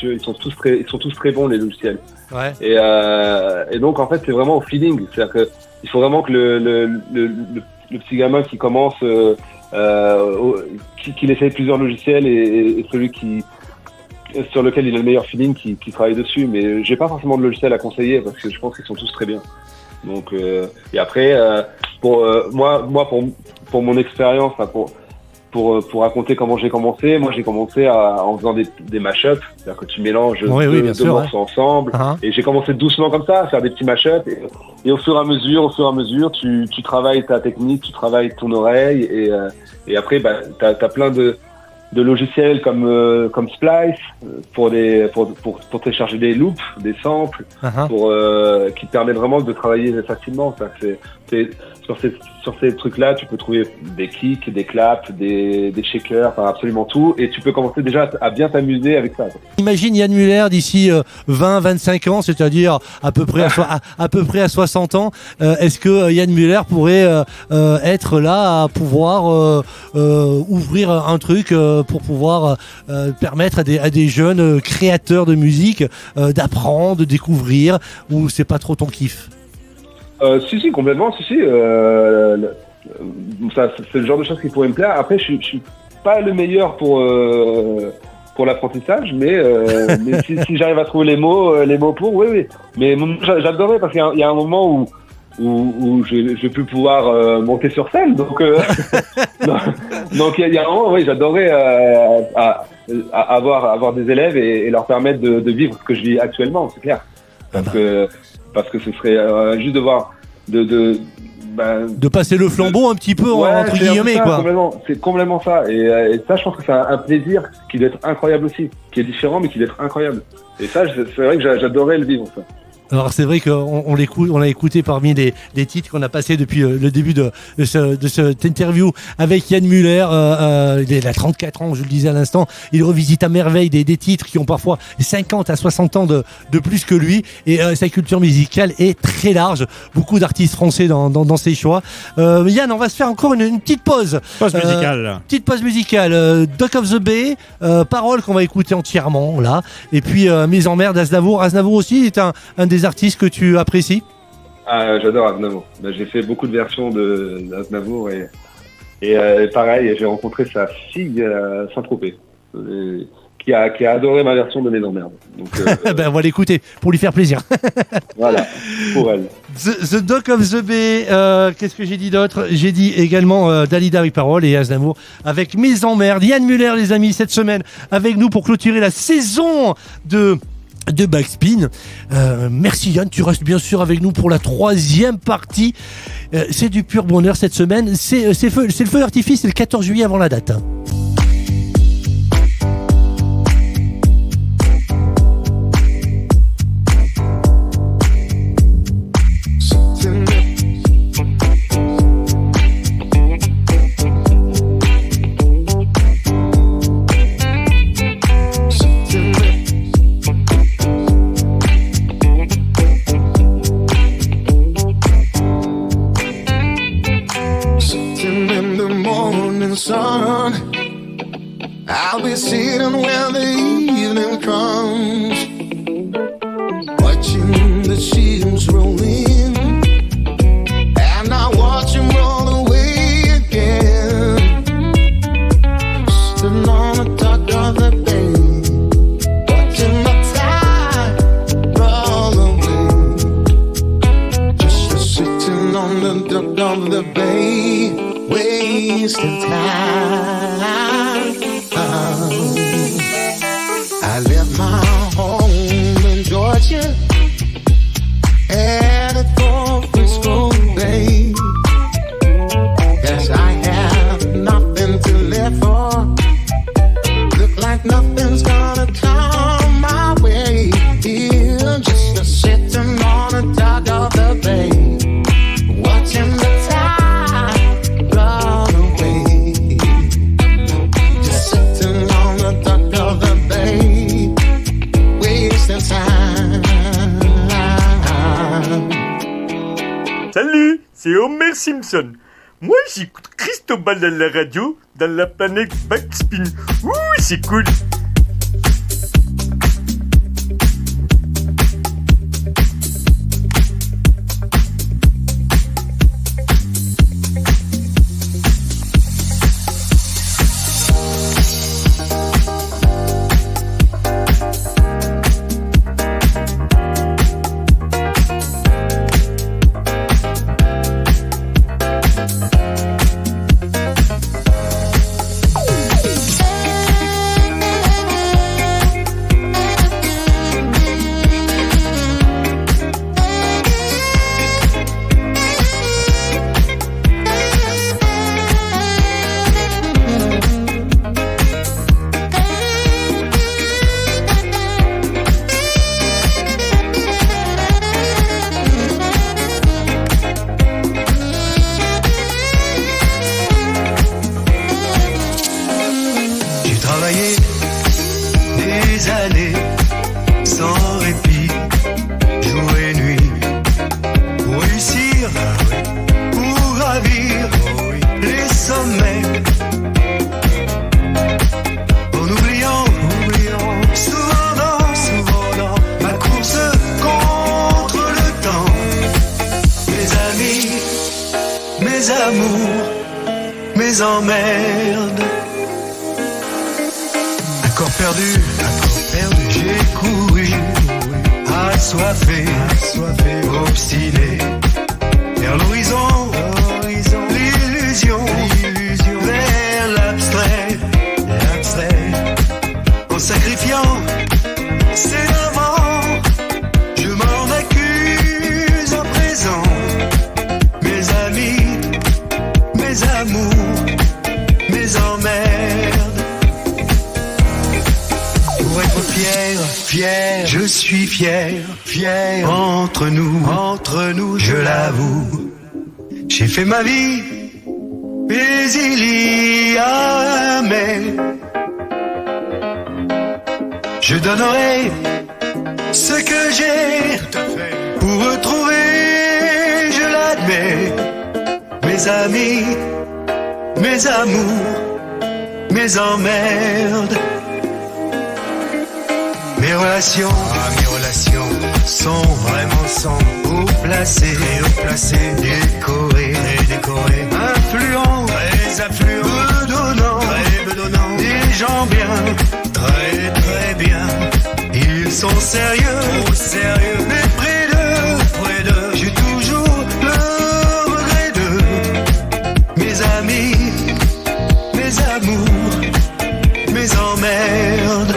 Ils sont tous très bons les logiciels. Ouais. Et donc en fait c'est vraiment au feeling, c'est-à-dire que il faut vraiment que le petit gamin qui commence qu'il essaye plusieurs logiciels et celui sur lequel il a le meilleur feeling qui travaille dessus, mais j'ai pas forcément de logiciel à conseiller parce que je pense qu'ils sont tous très bien. Donc et après pour mon expérience, pour raconter comment j'ai commencé, moi j'ai commencé en faisant des mashups, c'est-à-dire que tu mélanges deux morceaux ensemble, et j'ai commencé doucement comme ça à faire des petits mashups et au fur et à mesure tu travailles ta technique, tu travailles ton oreille et après t'as plein de de logiciels comme Splice pour télécharger des loops, des samples, qui te permettent vraiment de travailler facilement. Enfin, sur ces trucs-là, tu peux trouver des kicks, des claps, des shakers, enfin absolument tout, et tu peux commencer déjà à bien t'amuser avec ça. Imagine Yann Muller d'ici 20-25 ans, c'est-à-dire à peu près à 60 ans. Est-ce que Yann Muller pourrait être là à pouvoir ouvrir un truc pour pouvoir permettre à des jeunes créateurs de musique d'apprendre, de découvrir, ou c'est pas trop ton kiff? Si, complètement, ça, c'est le genre de choses qui pourrait me plaire. Après, je suis pas le meilleur pour l'apprentissage, mais si j'arrive à trouver les mots pour, oui. Mais j'adorais parce qu'il y a un moment où je vais plus pouvoir monter sur scène, donc il y a un moment, oui, j'adorais avoir des élèves et leur permettre de vivre ce que je vis actuellement, c'est clair, parce que ce serait juste de voir de passer le flambeau un petit peu entre guillemets, quoi. C'est complètement ça, et ça, je pense que c'est un plaisir qui doit être incroyable aussi, qui est différent mais qui doit être incroyable, et ça, c'est vrai que j'adorais le vivre, ça. Alors c'est vrai qu'on l'a écouté parmi les titres qu'on a passés depuis le début de cette interview avec Yann Muller. Il a 34 ans, je le disais à l'instant. Il revisite à merveille des titres qui ont parfois 50 à 60 ans de plus que lui. Et sa culture musicale est très large. Beaucoup d'artistes français dans ses choix. Yann, on va se faire encore une petite pause. Petite pause musicale. Dock of the Bay, paroles qu'on va écouter entièrement là. Et puis Mise en mer d'Aznavour. Aznavour aussi est un des artistes que tu apprécies? J'adore Aznavour. J'ai fait beaucoup de versions d'Aznavour et pareil, j'ai rencontré sa fille Saint-Tropez qui a adoré ma version de Mes Emmerdes. Donc on va l'écouter pour lui faire plaisir. Voilà, pour elle. The Dock of the Bay, qu'est-ce que j'ai dit d'autre? J'ai dit également Dalida avec parole et Aznavour avec Mise en merde. Yann Muller, les amis, cette semaine avec nous pour clôturer la saison de Backspin. Merci Yann, tu restes bien sûr avec nous pour la 3e partie. C'est du pur bonheur cette semaine. C'est le feu d'artifice, c'est le 14 juillet avant la date. Sun, I'll be sitting when the evening comes, watching the ships roll in, and I watch them roll away again. Sitting on the dock of the bay, watching the tide roll away. Just sitting on the dock of the bay, wasting time. I left my home in Georgia, headed for Frisco Bay. Yes, I have nothing to live for. Look like nothing's gonna come my way. Here, just sitting on the dock of the bay, watching the Salut, c'est Homer Simpson. Moi, j'écoute Cristobal dans la radio, dans la planète Backspin. Ouh, c'est cool. travailler des années sans répit, jour et nuit, pour réussir, pour gravir les sommets, en oubliant souvent dans ma course contre le temps, mes amis, mes amours, mes emmerdes. Accord perdu, j'ai couru, assoiffé, obstiné, vers l'horizon, l'illusion, vers l'abstrait, en sacrifiant ces moments, je m'en accuse à présent, mes amis, mes amours, mes emmerdes. Pour être fier, je suis fier, entre nous, je l'avoue. J'ai fait ma vie, mais il y a un mais. Je donnerai ce que j'ai pour retrouver, je l'admets, mes amis, mes amours, mes emmerdes. Mes relations sont vraiment sans haut placé, décoré, influents, très affluents, bedonnants, des gens bien, très bien. Ils sont sérieux, mais près d'eux, j'ai toujours le regret d'eux. Mes amis, mes amours, mes emmerdes.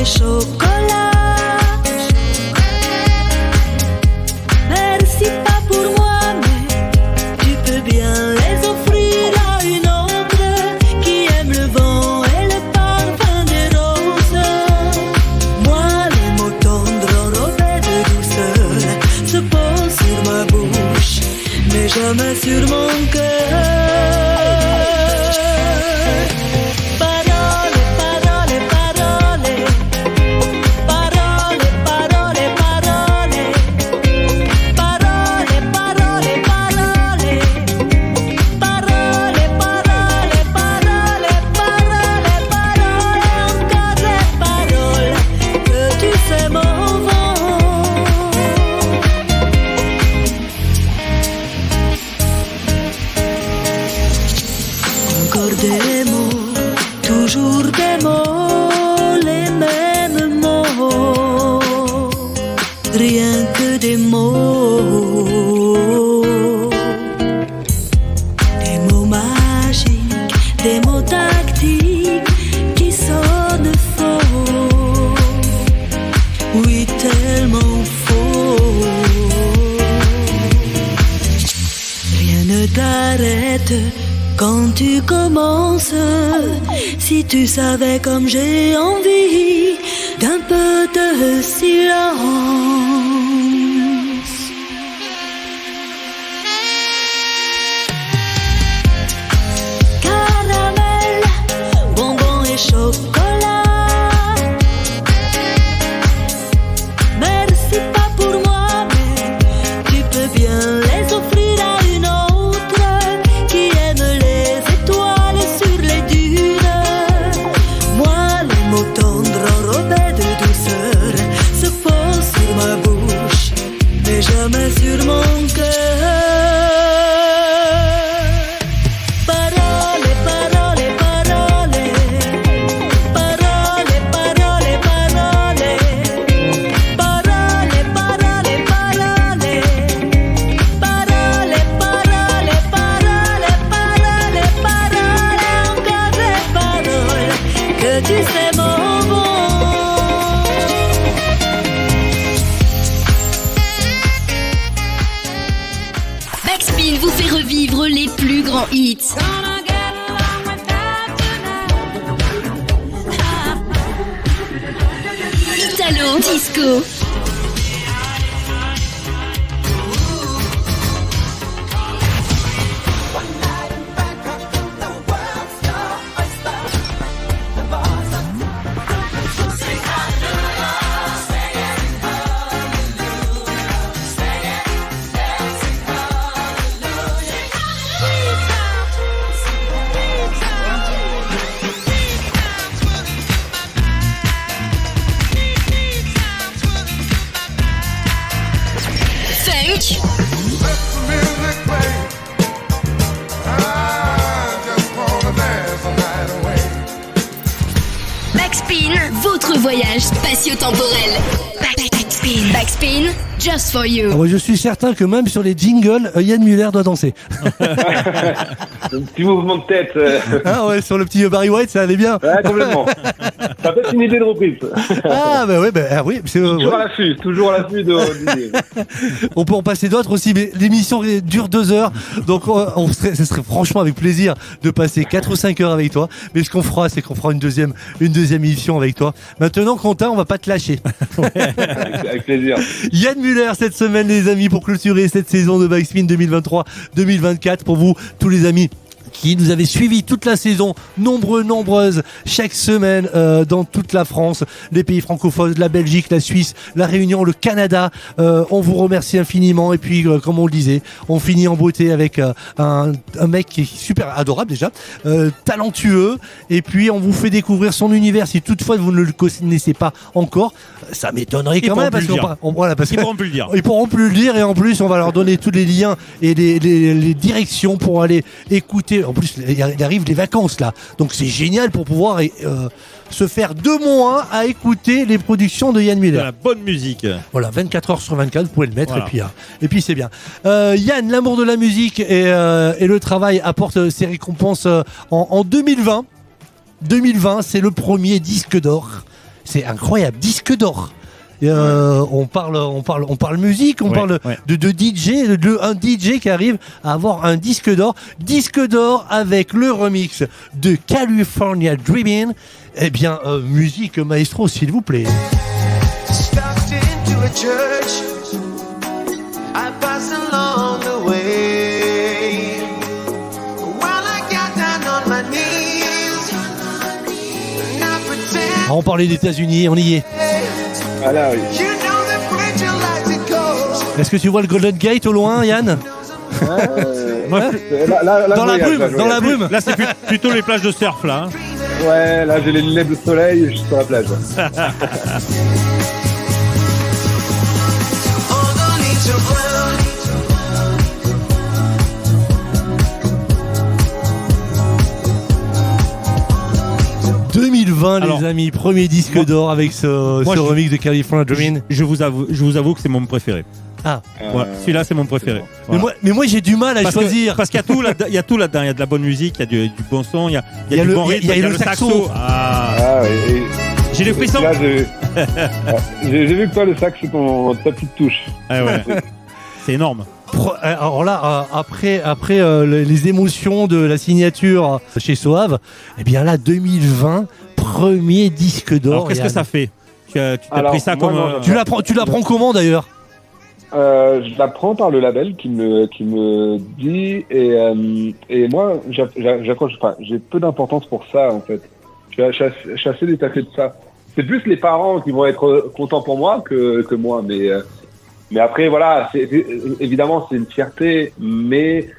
Chocolat, merci jamais sur mon cœur. Parole, parole, parole. Parole, parole, parole. Parole, parole, parole. Parole, parole, parole. Parole, parole, encore des paroles que tu sais mon vent. Encore des mots, toujours des mots, les mêmes mots, rien que des mots. Des mots magiques, des mots tactiques qui sonnent faux, oui tellement faux. Rien ne t'arrête quand tu commences. Si tu savais comme j'ai envie d'un peu de silence. Caramel, bonbons et chocolat. Merci pas pour moi, mais tu peux bien les offrir à une autre qui aime les étoiles sur les dunes. Moi, les mots tendres enrobés de douceur se posent sur ma bouche, mais jamais sur mon cœur. Parole, parole, parole. Parole, parole, parole. Parole, parole, parole. Parole, parole, parole. Parole, parole, encore des paroles que tu sais mon bon. Backspin vous fait revivre les plus grands hits. Italo, disco. Funk. Backspin, votre voyage spatio-temporel. Backspin. Backspin, just for you. Ah ouais, je suis certain que même sur les jingles, Yann Muller doit danser. Un petit mouvement de tête. Ah ouais, sur le petit Barry White, ça allait bien. Ouais, complètement. Ça peut être une idée de reprise. Ah bah ouais, bah oui. Toujours à l'affût d'idées. On peut en passer d'autres aussi, mais l'émission dure 2 heures, donc ce serait franchement avec plaisir de passer 4 ou 5 heures avec toi. Mais ce qu'on fera, c'est qu'on fera une deuxième émission avec toi. Maintenant, Quentin, on va pas te lâcher. Avec plaisir. Yann Muller cette semaine, les amis, pour clôturer cette saison de Backspin 2023-2024 pour vous, tous les amis qui nous avaient suivis toute la saison, nombreuses, chaque semaine dans toute la France, les pays francophones, la Belgique, la Suisse, la Réunion, le Canada. On vous remercie infiniment et puis comme on le disait, on finit en beauté avec un mec qui est super adorable déjà, talentueux, et puis on vous fait découvrir son univers. Si toutefois vous ne le connaissez pas encore, ça m'étonnerait quand même parce qu'ils pourront plus le dire. Ils pourront plus le dire, et en plus on va leur donner tous les liens et les directions pour aller écouter. En plus, il arrive les vacances là, donc c'est génial pour pouvoir se faire 2 mois à écouter les productions de Yann Muller. De la bonne musique. Voilà, 24 heures sur 24, vous pouvez le mettre, voilà. et puis c'est bien. Yann, l'amour de la musique et le travail apportent ses récompenses en 2020. 2020, c'est le premier disque d'or. C'est incroyable, disque d'or. On parle musique, on parle de DJ, un DJ qui arrive à avoir un disque d'or avec le remix de California Dreamin'. Eh bien, musique maestro, s'il vous plaît. I pass along the way. Ah, on parlait des États-Unis, on y est. Voilà, oui. Est-ce que tu vois le Golden Gate au loin, Yann? Dans la brume, dans la brume. Là, c'est plutôt les plages de surf, là. Ouais, là, j'ai les lunettes de soleil, je suis sur la plage. « 2020, les amis, premier disque d'or avec ce remix de California Dreaming. Je vous avoue que c'est mon préféré. Ah, voilà. Celui-là, c'est mon préféré. Voilà. Mais moi, j'ai du mal à choisir. Parce qu'il y a tout là-dedans. Il y a tout là-dedans. Il y a de la bonne musique, il y a du bon son, il y a du bon rythme, il y a le saxo. Oui. J'ai des frissons. Là, j'ai vu que toi, le sax, c'est ta petite touche. Ah ouais. C'est énorme. Alors là, après les émotions de la signature chez Soave, eh bien là, 2020, premier disque d'or. Alors, qu'est-ce que ça fait? Tu as pris ça comme... Tu l'apprends comment d'ailleurs? Je la prends par le label qui me dit et moi j'accroche pas. J'ai peu d'importance pour ça en fait. Je suis assez détaché de ça. C'est plus les parents qui vont être contents pour moi que moi. Mais après voilà, évidemment c'est une fierté, mais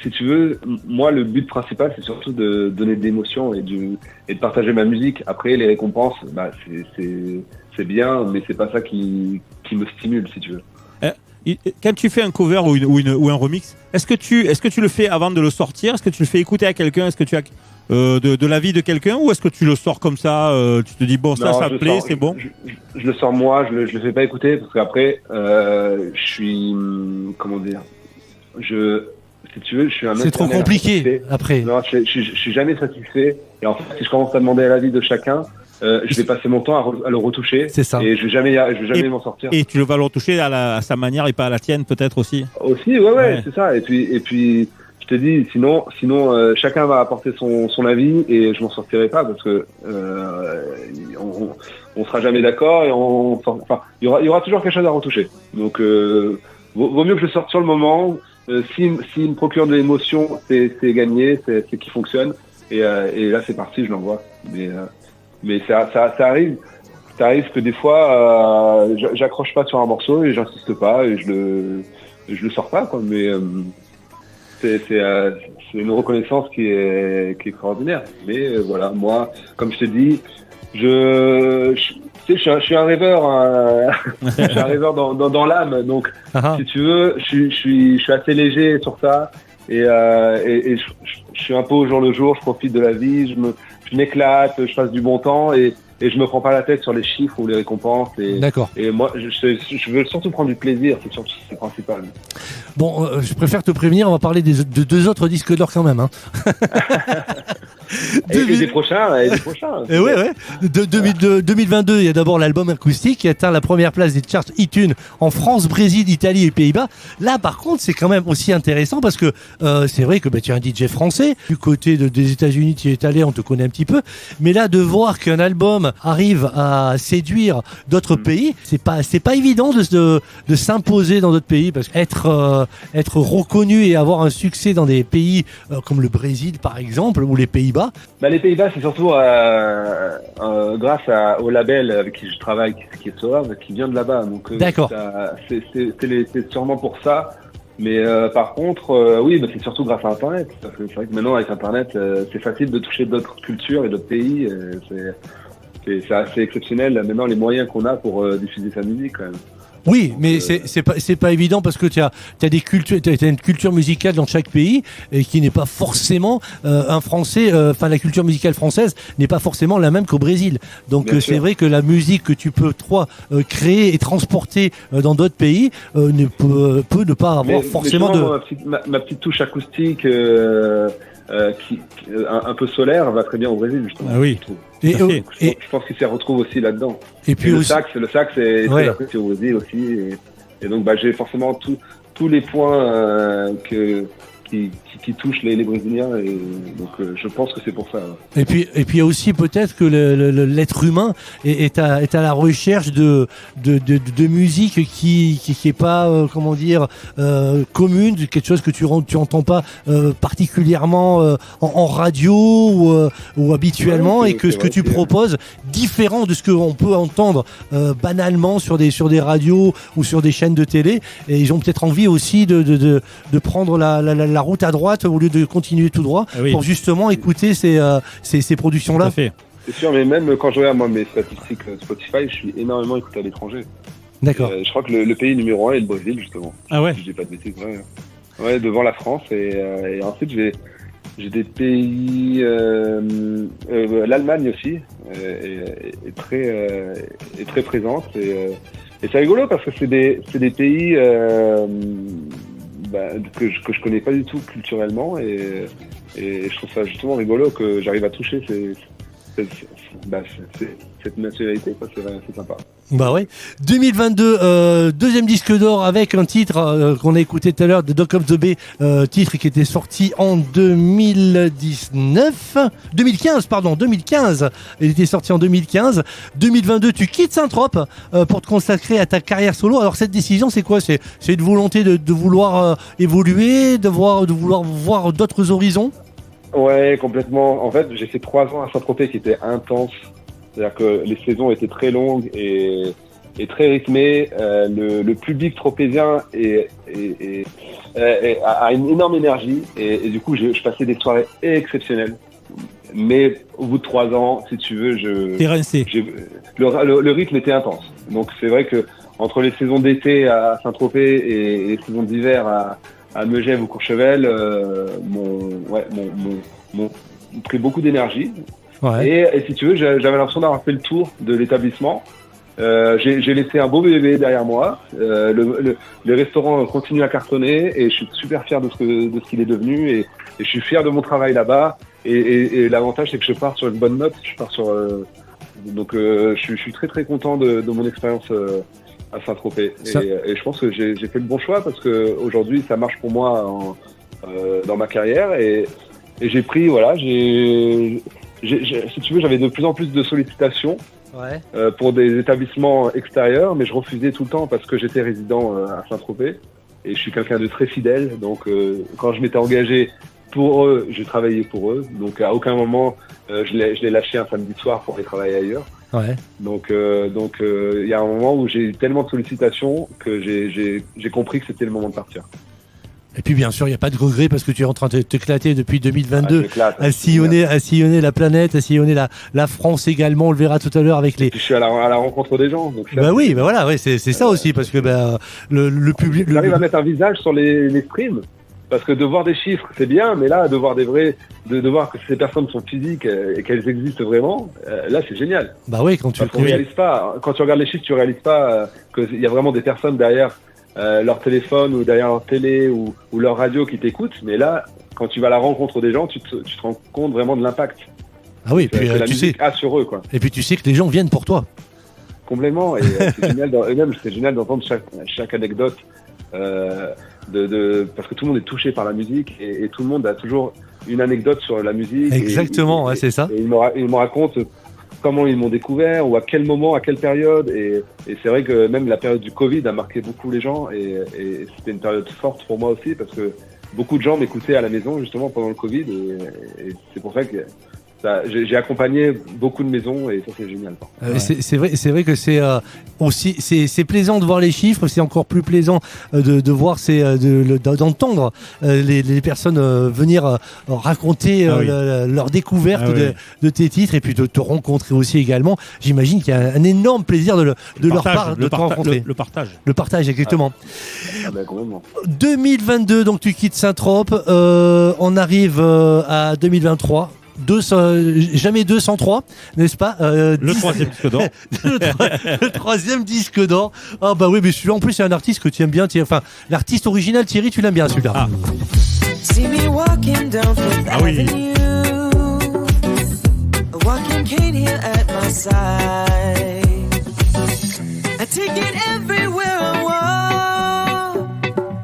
si tu veux, moi le but principal c'est surtout de donner de l'émotion et de partager ma musique. Après les récompenses, c'est bien, mais c'est pas ça qui me stimule si tu veux. Quand tu fais un cover ou un remix, est-ce que tu le fais avant de le sortir? Est-ce que tu le fais écouter à quelqu'un? Est-ce que tu as de l'avis de quelqu'un, ou est-ce que tu le sors comme ça, tu te dis bon, ça me plaît, c'est bon? Je le sors moi, je le fais pas écouter parce qu'après je suis comment dire, si tu veux, je suis un c'est trop compliqué après. Non, je suis jamais satisfait, et en fait si je commence à demander l'avis de chacun, je vais passer mon temps à le retoucher. C'est ça. Et je vais jamais m'en sortir. Et tu vas le retoucher à sa manière et pas à la tienne, peut-être aussi. Aussi, ouais, c'est ça. Et puis, je te dis, sinon, chacun va apporter son avis et je m'en sortirai pas parce que on sera jamais d'accord et il y aura toujours quelque chose à retoucher. Donc, vaut mieux que je sorte sur le moment. S'il me procure de l'émotion, c'est gagné, c'est qui fonctionne. Et là, c'est parti, je l'envoie. Mais ça arrive que des fois j'accroche pas sur un morceau et j'insiste pas et je le sors pas quoi. Mais c'est une reconnaissance qui est extraordinaire. Mais voilà, moi, comme je te dis, je suis un rêveur, je suis un rêveur dans l'âme. Donc, si tu veux, je suis assez léger sur ça et je suis un peu au jour le jour. Je profite de la vie, je m'éclate, je passe du bon temps et je me prends pas la tête sur les chiffres ou les récompenses. D'accord. Et moi, je veux surtout prendre du plaisir, c'est principal. Bon, je préfère te prévenir, on va parler de deux autres disques d'or quand même. Hein. Et des prochains. Et ouais. 2022, il y a d'abord l'album acoustique qui atteint la première place des charts iTunes en France, Brésil, Italie et Pays-Bas. Là, par contre, c'est quand même aussi intéressant parce que c'est vrai que tu es un DJ français. Du côté des États-Unis, tu y es allé, on te connaît un petit peu. Mais là, de voir qu'un album arrive à séduire d'autres pays, c'est pas évident de s'imposer dans d'autres pays parce qu'être reconnu et avoir un succès dans des pays comme le Brésil, par exemple, ou les Pays-Bas. Les Pays-Bas, c'est surtout grâce au label avec qui je travaille, qui est Soave, qui vient de là-bas. Donc, d'accord. C'est sûrement pour ça. Mais par contre, oui, c'est surtout grâce à Internet. Parce que c'est vrai que maintenant, avec Internet, c'est facile de toucher d'autres cultures et d'autres pays. C'est assez exceptionnel maintenant les moyens qu'on a pour diffuser sa musique quand même. Oui, mais c'est pas évident parce que t'as une culture musicale dans chaque pays et qui n'est pas forcément un français. La culture musicale française n'est pas forcément la même qu'au Brésil. Donc c'est vrai que la musique que tu peux créer et transporter dans d'autres pays peut ne pas avoir forcément ma petite touche acoustique. Un peu solaire va très bien au Brésil justement. Ah oui. Je pense qu'il s'y retrouve aussi là-dedans. Et puis le sax est très apprécié au Brésil aussi. Et donc j'ai forcément tous les points qui touche les Brésiliens, et donc je pense que c'est pour ça. Et puis il y a aussi peut-être que l'être humain est à la recherche de musique qui est pas comment dire commune, quelque chose que tu entends pas particulièrement en radio ou habituellement, Ouais, et que ce que tu proposes différent de ce qu'on peut entendre banalement sur des radios ou sur des chaînes de télé, et ils ont peut-être envie aussi de prendre la route à droite au lieu de continuer tout droit pour justement écouter ces productions-là. C'est sûr, mais même quand je regarde moi mes statistiques Spotify, je suis énormément écouté à l'étranger. D'accord. Je crois que le pays numéro 1 est le Brésil, justement. Ah ouais. Si je dis pas de bêtises. Ouais, devant la France, et ensuite j'ai des pays, l'Allemagne aussi est très présente, et c'est rigolo parce que c'est des pays que je connais pas du tout culturellement, et je trouve ça justement rigolo que j'arrive à toucher cette nationalité, quoi. C'est sympa. Bah ouais. 2022, deuxième disque d'or avec un titre qu'on a écouté tout à l'heure de Dock of the Bay, titre qui était sorti en 2015. Il était sorti en 2015. 2022, tu quittes Saint-Trope pour te consacrer à ta carrière solo. Alors cette décision, c'est quoi ? C'est une volonté de vouloir évoluer, de vouloir voir d'autres horizons ? Ouais, complètement. En fait, j'ai fait 3 ans à Saint-Tropez qui étaient intenses. C'est-à-dire que les saisons étaient très longues et très rythmées. Le public tropézien a une énorme énergie, et du coup, je passais des soirées exceptionnelles. Mais au bout de 3 ans, si tu veux, le rythme était intense. Donc c'est vrai que entre les saisons d'été à Saint-Tropez et les saisons d'hiver à Megève ou Courchevel, m'ont pris beaucoup d'énergie. Ouais. Et si tu veux, j'avais l'impression d'avoir fait le tour de l'établissement. J'ai laissé un beau bébé derrière moi. Le restaurant continue à cartonner, et je suis super fier de ce qu'il est devenu, et je suis fier de mon travail là-bas. Et l'avantage, c'est que je pars sur une bonne note. Donc je suis très très content de mon expérience à Saint-Tropez. Et je pense que j'ai fait le bon choix, parce que aujourd'hui ça marche pour moi dans ma carrière, et j'ai pris si tu veux, j'avais de plus en plus de sollicitations pour des établissements extérieurs, mais je refusais tout le temps parce que j'étais résident à Saint-Tropez, et je suis quelqu'un de très fidèle. Donc quand je m'étais engagé pour eux, j'ai travaillé pour eux. Donc à aucun moment je l'ai lâché un samedi soir pour aller travailler ailleurs. Ouais. Donc il y a un moment où j'ai eu tellement de sollicitations que j'ai compris que c'était le moment de partir. Et puis bien sûr, il n'y a pas de regret, parce que tu es en train de t'éclater depuis 2022 à sillonner la planète, à sillonner la France également. On le verra tout à l'heure avec les. Je suis à la rencontre des gens. Donc c'est ça aussi, parce que le public. J'arrive à mettre un visage sur les streams. Parce que de voir des chiffres, c'est bien, mais là, de voir des vrais, de voir que ces personnes sont physiques et qu'elles existent vraiment, là, c'est génial. Bah oui, quand tu réalises pas, quand tu regardes les chiffres, tu réalises pas qu'il y a vraiment des personnes derrière leur téléphone ou derrière leur télé ou leur radio qui t'écoutent. Mais là, quand tu vas à la rencontre des gens, tu te rends compte vraiment de l'impact. Ah oui, et puis la musique a sur eux, quoi. Et puis tu sais que les gens viennent pour toi. Complètement. Et c'est génial. Et même c'est génial d'entendre chaque anecdote. Parce que tout le monde est touché par la musique, et tout le monde a toujours une anecdote sur la musique. Exactement, c'est ça. Et ils me racontent comment ils m'ont découvert, ou à quel moment, à quelle période. Et c'est vrai que même la période du Covid a marqué beaucoup les gens, et c'était une période forte pour moi aussi, parce que beaucoup de gens m'écoutaient à la maison justement pendant le Covid, et c'est pour ça que j'ai accompagné beaucoup de maisons, et ça c'est génial. C'est vrai que c'est aussi c'est plaisant de voir les chiffres. C'est encore plus plaisant de voir d'entendre les personnes venir raconter leur découverte de tes titres, et puis de te rencontrer aussi également. J'imagine qu'il y a un énorme plaisir de leur part de te rencontrer. Le partage. Le partage, exactement. Complètement. 2022, donc tu quittes Saint-Trope. On arrive à 2023. Jamais 203, n'est-ce pas Le troisième disque d'or. le troisième disque d'or. Ah bah oui, mais celui-là en plus c'est un artiste que tu aimes bien. Enfin, l'artiste original, Thierry, tu l'aimes bien celui-là. Ah oui.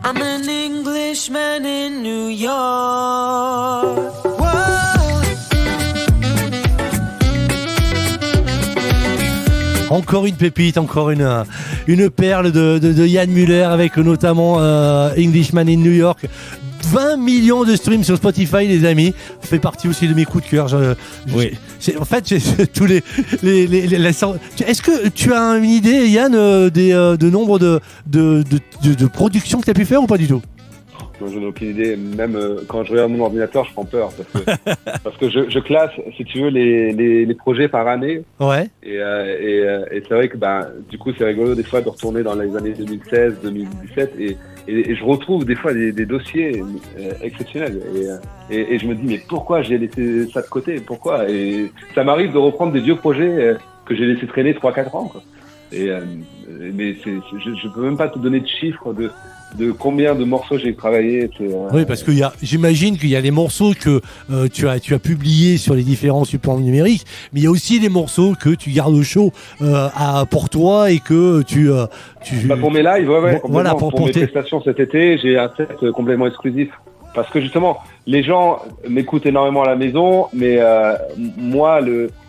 I'm an Englishman in New New York. Encore une pépite, encore une perle de Yann Muller avec notamment Englishman in New York. 20 millions de streams sur Spotify, les amis. Ça fait partie aussi de mes coups de cœur. En fait, j'ai tous les Est-ce que tu as une idée, Yann, de nombre de productions que tu as pu faire ou pas du tout? Non, j'en ai aucune idée. Même quand je regarde mon ordinateur, je prends peur parce que je classe, si tu veux, les projets par année. Ouais. Et c'est vrai que du coup, c'est rigolo des fois de retourner dans les années 2016, 2017 et je retrouve des fois des dossiers exceptionnels et je me dis mais pourquoi j'ai laissé ça de côté? Pourquoi? Et ça m'arrive de reprendre des vieux projets que j'ai laissé traîner 3-4 ans, quoi. Mais je peux même pas te donner de chiffres de combien de morceaux j'ai travaillé. Oui, parce que j'imagine qu'il y a les morceaux que tu as publiés sur les différents supports numériques, mais il y a aussi les morceaux que tu gardes au chaud pour toi et que tu pour mes lives, ouais, voilà, pour mes prestations cet été, j'ai un set complètement exclusif. Parce que justement, les gens m'écoutent énormément à la maison, mais moi,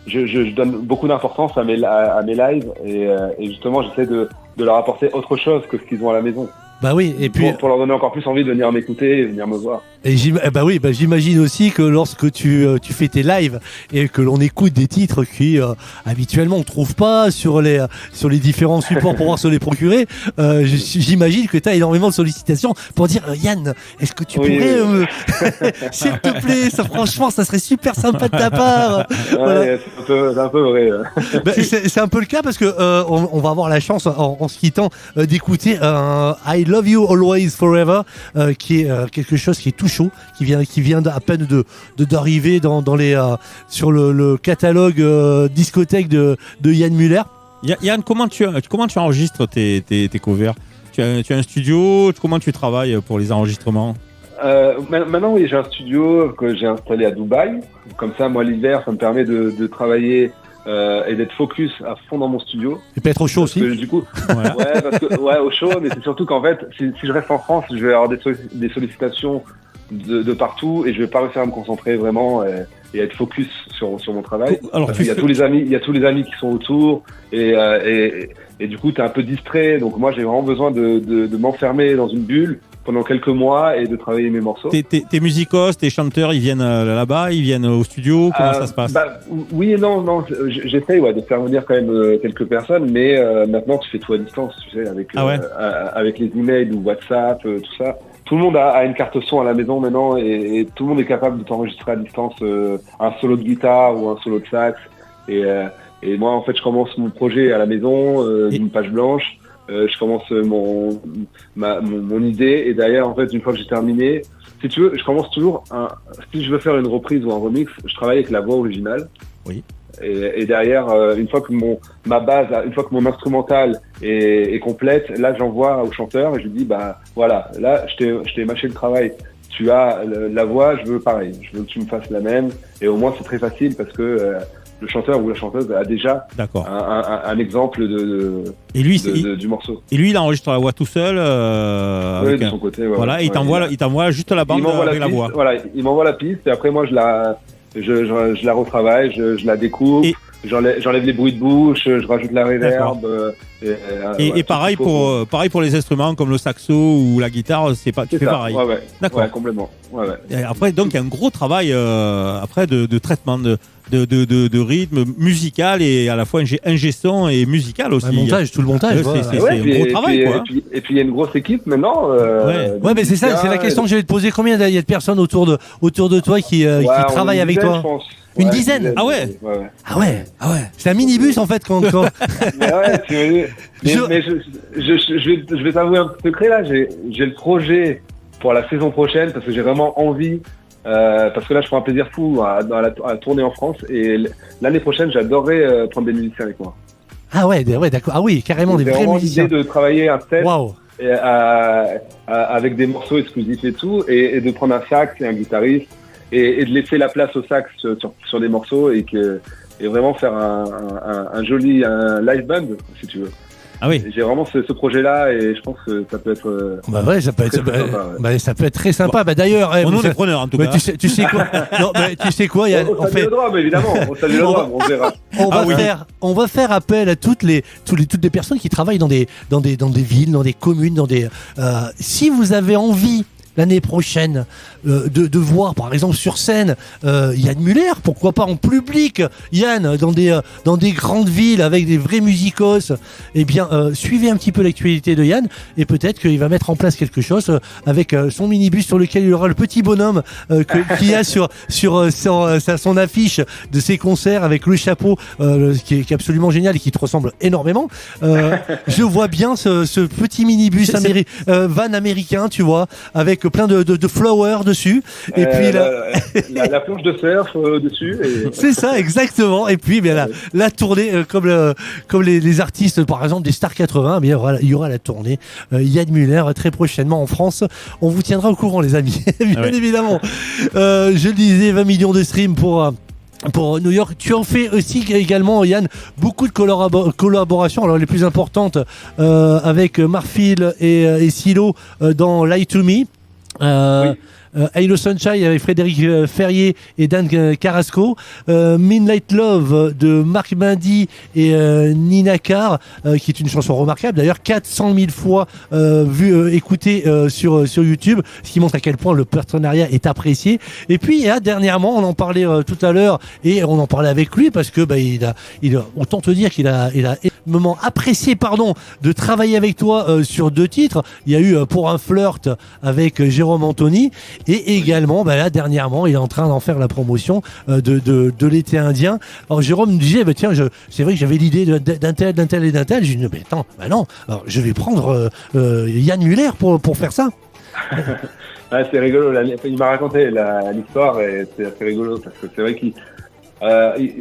je donne beaucoup d'importance à mes lives et justement, j'essaie de leur apporter autre chose que ce qu'ils ont à la maison. Bah oui, et puis pour leur donner encore plus envie de venir m'écouter et venir me voir. Et j'imagine aussi que lorsque tu fais tes lives et que l'on écoute des titres qui habituellement on trouve pas sur les différents supports pour pouvoir se les procurer, j'imagine que tu as énormément de sollicitations pour dire Yann, est-ce que tu pourrais s'il te plaît, ça franchement ça serait super sympa de ta part. Voilà. Ouais, c'est un peu vrai. C'est un peu le cas parce que on va avoir la chance en se quittant d'écouter I Love You Always Forever qui est quelque chose qui est tout chaud, qui vient à peine d'arriver sur le catalogue discothèque de Yann Muller. Yann, comment tu enregistres tes covers? Tu as un studio? Comment tu travailles pour les enregistrements? Maintenant, oui, j'ai un studio que j'ai installé à Dubaï. Comme ça, moi, l'hiver, ça me permet de travailler et d'être focus à fond dans mon studio. Et peut-être au chaud aussi. Du coup, au chaud, mais c'est surtout qu'en fait, si je reste en France, je vais avoir des sollicitations de partout et je vais pas réussir à me concentrer vraiment et à être focus sur mon travail. Alors, il y a tous les amis qui sont autour et du coup, t'es un peu distrait. Donc moi, j'ai vraiment besoin de m'enfermer dans une bulle pendant quelques mois et de travailler mes morceaux. Tes musicos, tes chanteurs, ils viennent là-bas, ils viennent au studio, comment ça se passe? Oui et non, j'essaye de faire venir quand même quelques personnes, mais maintenant tu fais tout à distance, tu sais, avec les emails ou WhatsApp, tout ça. Tout le monde a une carte son à la maison maintenant et tout le monde est capable de t'enregistrer à distance un solo de guitare ou un solo de sax. Et moi, en fait, je commence mon projet à la maison, d'une page blanche. Je commence mon idée et derrière, en fait, une fois que j'ai terminé, si tu veux, je commence toujours si je veux faire une reprise ou un remix, je travaille avec la voix originale. Oui. Et derrière, une fois que mon instrumental est complète, là, j'envoie au chanteur et je lui dis, voilà, là, je t'ai mâché le travail. Tu as la voix, je veux pareil. Je veux que tu me fasses la même. Et au moins, c'est très facile parce que le chanteur ou la chanteuse a déjà un exemple du morceau. Et lui, il enregistre la voix tout seul. De son côté. Voilà, il t'envoie juste la bande avec la voix. Voilà, il m'envoie la piste et après moi je la retravaille, je la découpe, j'enlève les bruits de bouche, je rajoute la reverb. Et pareil pour les instruments comme le saxo ou la guitare, tu fais pareil. Ouais. D'accord. Ouais, complètement. Ouais. Et après, donc il y a un gros travail après de traitement de rythme musical et à la fois ingé son et musical aussi. Tout le montage. C'est un gros travail, quoi. Et puis il y a une grosse équipe maintenant. Ouais, mais c'est ça, c'est la question que j'allais te poser. Combien il y a de personnes autour de toi qui travaillent avec toi? Une dizaine. Ah ouais. C'est un minibus en fait quand. Mais je vais t'avouer un petit secret là. J'ai le projet pour la saison prochaine parce que j'ai vraiment envie. Parce que là, je prends un plaisir fou à tourner en France et l'année prochaine, j'adorerais prendre des musiciens avec moi. Ah ouais, d'accord. Ah oui, carrément des vrais musiciens. J'ai l'idée de travailler un set Wow. avec des morceaux exclusifs et tout, et de prendre un sax et un guitariste et de laisser la place au sax sur des morceaux et vraiment faire un joli live band, si tu veux. Ah oui. J'ai vraiment ce projet-là et je pense que ça peut être. Bah ouais, ça peut être, très sympa, ouais. Ça peut être très sympa. Bah d'ailleurs, Bon, nous, on est preneurs, en tout cas. Tu sais quoi Non, tu sais quoi, Yann, On salue le drame, évidemment. On salue le drame, on verra. On va faire appel à toutes les personnes qui travaillent dans des villes, dans des communes, si vous avez envie l'année prochaine de voir par exemple sur scène Yann Muller, pourquoi pas en public, Yann, dans des grandes villes avec des vrais musicos, eh bien suivez un petit peu l'actualité de Yann et peut-être qu'il va mettre en place quelque chose avec son minibus sur lequel il aura le petit bonhomme qu'il y a sur son affiche de ses concerts avec le chapeau qui est absolument génial et qui te ressemble énormément. Je vois bien ce petit minibus van américain, tu vois, avec plein de flowers dessus et puis la planche de surf dessus et... c'est ça exactement, et puis bien la tournée comme les artistes par exemple des Stars 80, bien voilà, il y aura la tournée Yann Muller très prochainement en France, on vous tiendra au courant les amis. Bien évidemment. Je le disais, 20 millions de streams pour New York. Tu en fais aussi également, Yann, beaucoup de collaborations. Alors les plus importantes avec Marfil et Silo dans Lie to Me. Oui. Halo Sunshine avec Frédéric Ferrier et Dan Carrasco, Midnight Love de Marc Mindy et Nina Carr, qui est une chanson remarquable d'ailleurs, 400 000 fois écoutée sur YouTube, ce qui montre à quel point le partenariat est apprécié. Et puis dernièrement, on en parlait tout à l'heure et on en parlait avec lui parce que il a autant te dire qu'il a énormément apprécié de travailler avec toi sur 2 titres. Il y a eu Pour un flirt avec Jérôme Anthony. Et également, là, dernièrement, il est en train d'en faire la promotion de l'été indien. Alors Jérôme me disait, tiens, c'est vrai que j'avais l'idée d'un tel et d'un tel. Je lui dis, mais attends, non, alors, je vais prendre Yann Muller pour faire ça. Ouais, c'est rigolo. Il m'a raconté l'histoire et c'est assez rigolo parce que c'est vrai qu'il...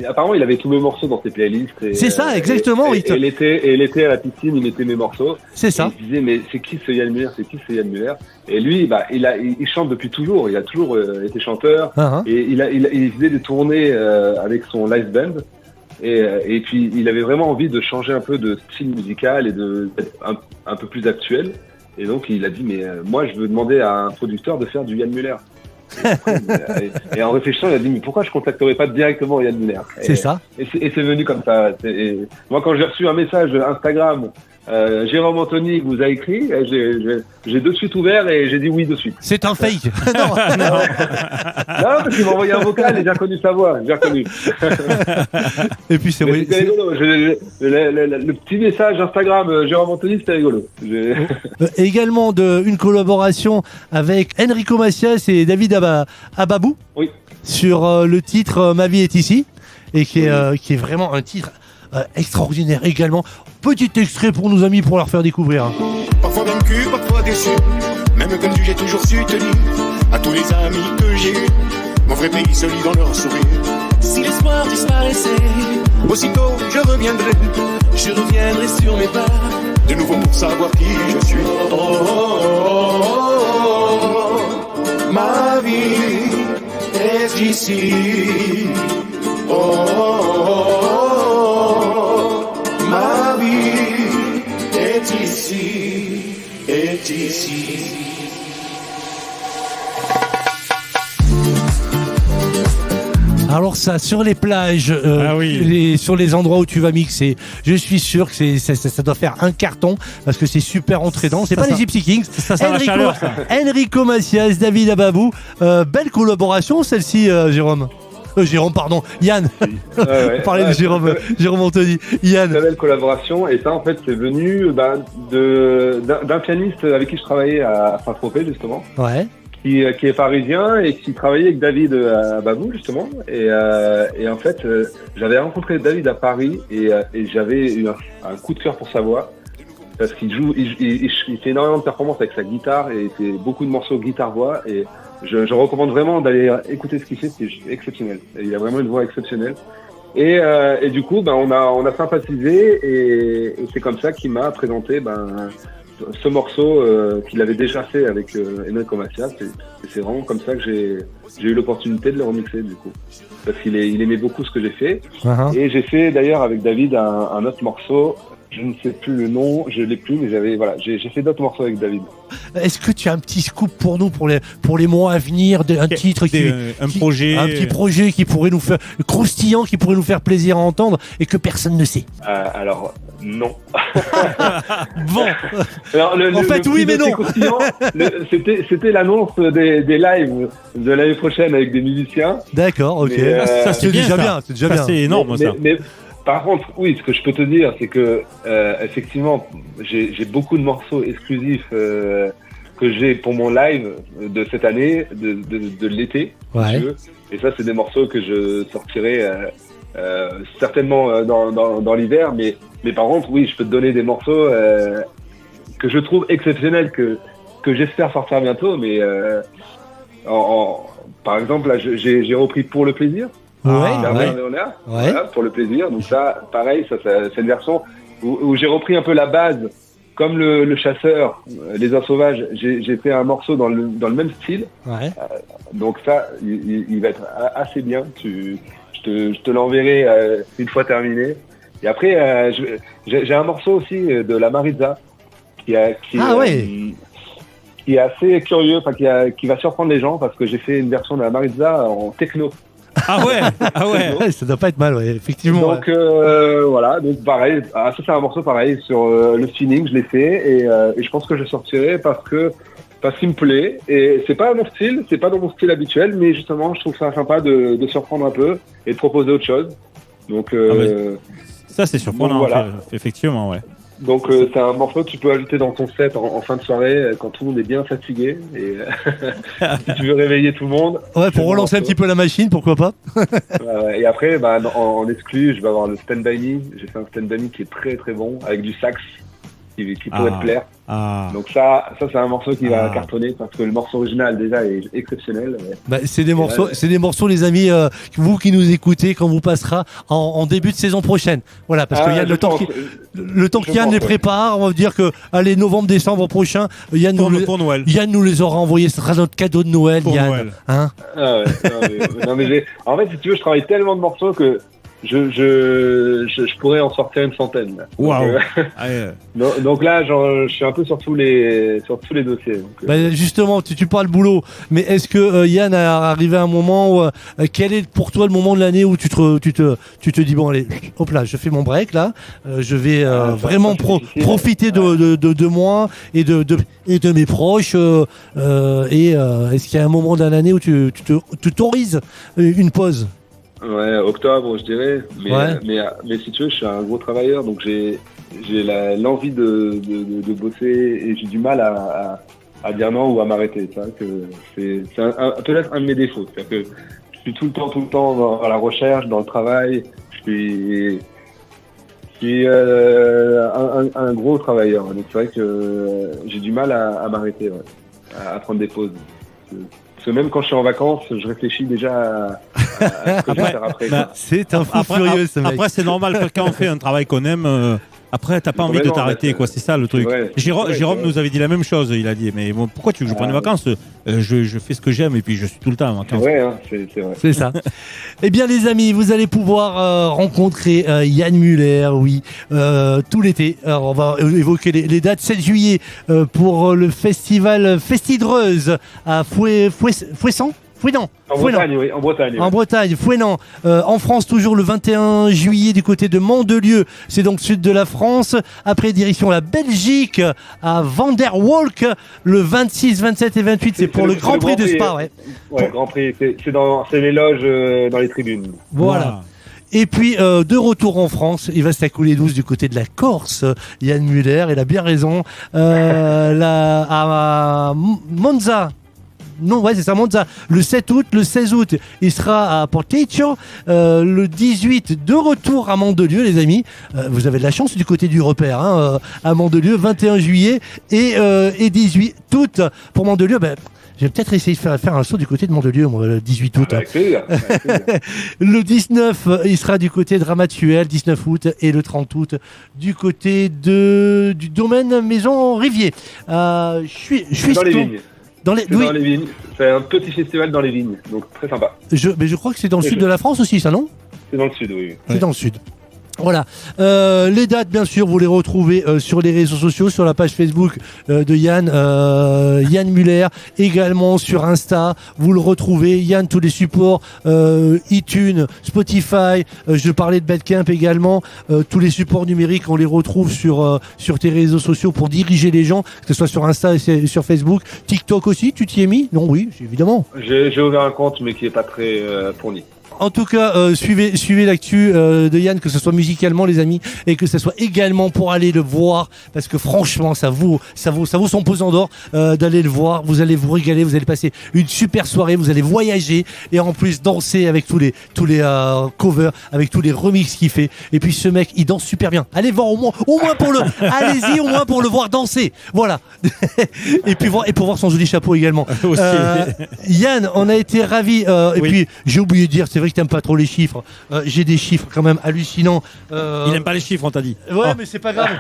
apparemment, il avait tous mes morceaux dans ses playlists. C'est ça, exactement. Et l'été à la piscine, il mettait mes morceaux. C'est ça. Il disait, mais c'est qui ce Yann Muller? Et lui, il chante depuis toujours. Il a toujours été chanteur. Et il faisait des tournées avec son live band. Et puis, il avait vraiment envie de changer un peu de style musical et d'être un peu plus actuel. Et donc, il a dit, mais moi, je veux demander à un producteur de faire du Yann Muller. Et en réfléchissant, il a dit mais pourquoi je contacterais pas directement Yann Muller? C'est ça. Et c'est venu comme ça. Moi, quand j'ai reçu un message Instagram, Jérôme Anthony vous a écrit, j'ai de suite ouvert et j'ai dit oui de suite. C'est un fake. Non, parce qu'il m'a envoyé un vocal et j'ai reconnu sa voix. J'ai reconnu. Et puis c'est vrai. C'était rigolo. Le petit message Instagram Jérôme Anthony, c'était rigolo. Également une collaboration avec Enrico Macias et David Ababou. Oui. Sur le titre Ma vie est ici, et qui est vraiment un titre extraordinaire également. Petit extrait pour nos amis pour leur faire découvrir. Parfois vaincu, parfois déçu, même connu, j'ai toujours su tenir à tous les amis que j'ai eus. Mon vrai pays se lit dans leur sourire. Si l'espoir disparaissait, aussitôt je reviendrai sur mes pas, de nouveau pour savoir qui je suis. Oh, oh, oh, oh, oh, ma vie est ici. Oh, oh, oh, oh, ma vie est ici, est ici. Alors ça, sur les plages, sur les endroits où tu vas mixer, je suis sûr que ça doit faire un carton parce que c'est super entraînant. C'est pas les Gypsy Kings. Ça la chaleur, ça. Enrico Macias, David Ababou. Belle collaboration celle-ci, Jérôme. Jérôme, pardon, Yann. On parlait de Jérôme Anthony. Yann. Une belle collaboration, et ça en fait c'est venu d'un pianiste avec qui je travaillais à Saint-Tropez justement. Ouais. Qui est parisien et qui travaillait avec David Ababou justement. Et en fait, j'avais rencontré David à Paris et j'avais eu un coup de cœur pour sa voix. Parce qu'il fait énormément de performances avec sa guitare et il fait beaucoup de morceaux guitare-voix. Et je recommande vraiment d'aller écouter ce qu'il fait, c'est exceptionnel. Et il a vraiment une voix exceptionnelle. Et du coup, on a sympathisé et c'est comme ça qu'il m'a présenté ce morceau qu'il avait déjà fait avec Enrico Macias. Et c'est vraiment comme ça que j'ai eu l'opportunité de le remixer du coup. Parce qu'il aimait beaucoup ce que j'ai fait. Et j'ai fait d'ailleurs avec David un autre morceau Je ne sais plus le nom, je l'ai plus, mais j'ai fait d'autres morceaux avec David. Est-ce que tu as un petit scoop pour nous pour les mois à venir, un titre un projet, un petit projet qui pourrait nous faire croustillant, qui pourrait nous faire plaisir à entendre et que personne ne sait? Alors non. Bon. Alors, en fait, oui, mais non. C'était l'annonce des lives de l'année prochaine avec des musiciens. D'accord, ok. Mais, ça c'est déjà bien. C'est déjà bien. C'est énorme, ça. Mais par contre, oui, ce que je peux te dire, c'est que effectivement, j'ai beaucoup de morceaux exclusifs que j'ai pour mon live de cette année, de l'été. Ouais. Si tu veux. Et ça, c'est des morceaux que je sortirai certainement dans l'hiver. Mais par contre, oui, je peux te donner des morceaux que je trouve exceptionnels, que j'espère sortir bientôt. Mais par exemple, là, j'ai repris Pour le plaisir. Voilà, pour le plaisir. Donc ça, pareil, c'est une version où j'ai repris un peu la base, comme le chasseur, les oies sauvages. J'ai fait un morceau dans le même style. Ouais. Donc ça, il va être assez bien. Je te l'enverrai une fois terminé. Et après, j'ai un morceau aussi de la Maritza qui est assez curieux, enfin qui va surprendre les gens parce que j'ai fait une version de la Maritza en techno. Ah ouais, ça doit pas être mal, ouais, effectivement. Donc voilà, donc pareil, ça c'est un morceau pareil sur le feeling, je l'ai fait et je pense que je sortirai parce qu'il me plaît et c'est pas mon style, c'est pas dans mon style habituel, mais justement je trouve ça sympa de surprendre un peu et de proposer autre chose. Donc ça c'est surprenant, voilà. Effectivement, ouais. Donc c'est un morceau que tu peux ajouter dans ton set en fin de soirée quand tout le monde est bien fatigué et si tu veux réveiller tout le monde. Ouais, pour relancer un petit peu la machine, pourquoi pas. Et après, en exclu, je vais avoir le Stand By Me. J'ai fait un Stand By Me qui est très très bon avec du sax qui pourrait te plaire. Donc ça c'est un morceau qui va cartonner parce que le morceau original déjà est exceptionnel. C'est des morceaux, les amis, vous qui nous écoutez quand vous passera en début de saison prochaine. Voilà, parce que Yann, le temps qu'Yann les prépare, on va dire que allez, novembre-décembre prochain, Yann nous les aura envoyés. Ce sera notre cadeau de Noël, pour Yann. Noël. Hein en fait, si tu veux, je travaille tellement de morceaux que je pourrais en sortir une centaine. Waouh. Donc là, je suis un peu sur tous les dossiers. Donc, justement, tu parles boulot, mais est-ce que Yann a arrivé à un moment où quel est pour toi le moment de l'année où tu te dis bon allez, hop là, je fais mon break là, je vais vraiment profiter de moi et de mes proches est-ce qu'il y a un moment de l'année où tu t'autorises une pause? Ouais, octobre, je dirais. Mais si tu veux, je suis un gros travailleur, donc j'ai l'envie de bosser et j'ai du mal à dire non ou à m'arrêter. C'est peut-être un de mes défauts. C'est-à-dire que je suis tout le temps dans la recherche, dans le travail. Je suis un gros travailleur. Donc c'est vrai que j'ai du mal à m'arrêter, à prendre des pauses. Parce que même quand je suis en vacances, je réfléchis déjà à ce que je vais faire après. C'est un fou furieux, ce mec. Après, c'est normal, quand on fait un travail qu'on aime, après, t'as pas envie de t'arrêter, quoi. C'est ça le truc. Jérôme nous avait dit la même chose. Il a dit, mais bon, pourquoi tu veux que je prenne des vacances? Je fais ce que j'aime et puis je suis tout le temps en vacances. C'est vrai, c'est vrai. C'est ça. Eh bien, les amis, vous allez pouvoir rencontrer Yann Muller, oui, tout l'été. Alors, on va évoquer les dates. 7 juillet pour le festival Festidreuse à Fouesnant. En Bretagne, Fouesnant. En France, toujours le 21 juillet du côté de Mandelieu. C'est donc sud de la France. Après, direction la Belgique à Van der Walk. Le 26, 27 et 28, c'est pour le Grand Prix de Spa. Ouais, Grand Prix. C'est les loges dans les tribunes. Voilà. Et puis, de retour en France, il va se la couler douce du côté de la Corse. Yann Muller, il a bien raison. À Monza. Non, ouais, c'est ça, Monza. Le 7 août, le 16 août, il sera à Porticcio. Le 18, de retour à Mandelieu, les amis. Vous avez de la chance du côté du repère, à Mandelieu, 21 juillet et 18 août pour Mandelieu. Je vais peut-être essayer de faire un saut du côté de Mandelieu, le 18 août. Avec plaisir. Le 19, il sera du côté de Ramatuelle, 19 août, et le 30 août, du côté du domaine Maison Rivier. Je suis dans les vignes. Dans les vignes. C'est un petit festival dans les vignes, donc très sympa. Mais je crois que c'est dans le sud de la France aussi, ça, non? C'est dans le sud, oui. C'est dans le sud. Voilà. Les dates, bien sûr, vous les retrouvez sur les réseaux sociaux, sur la page Facebook de Yann, Yann Muller, également sur Insta. Vous le retrouvez, Yann, tous les supports, iTunes, Spotify. Je parlais de Bandcamp également. Tous les supports numériques, on les retrouve sur tes réseaux sociaux pour diriger les gens, que ce soit sur Insta et sur Facebook. TikTok aussi, tu t'y es mis? Non, oui, évidemment. J'ai ouvert un compte, mais qui est pas très fourni. En tout cas, suivez l'actu de Yann, que ce soit musicalement, les amis, et que ce soit également pour aller le voir, parce que franchement, ça vaut son pesant d'or d'aller le voir. Vous allez vous régaler, vous allez passer une super soirée, vous allez voyager et en plus danser avec tous les covers, avec tous les remixes qu'il fait. Et puis ce mec, il danse super bien. Allez voir au moins allez-y au moins pour le voir danser. Voilà. et pour voir son joli chapeau également. Yann, on a été ravis. Et puis j'ai oublié de dire, c'est vrai que t'aimes pas trop les chiffres. J'ai des chiffres quand même hallucinants. Il aime pas les chiffres, on t'a dit. Ouais, mais c'est pas grave.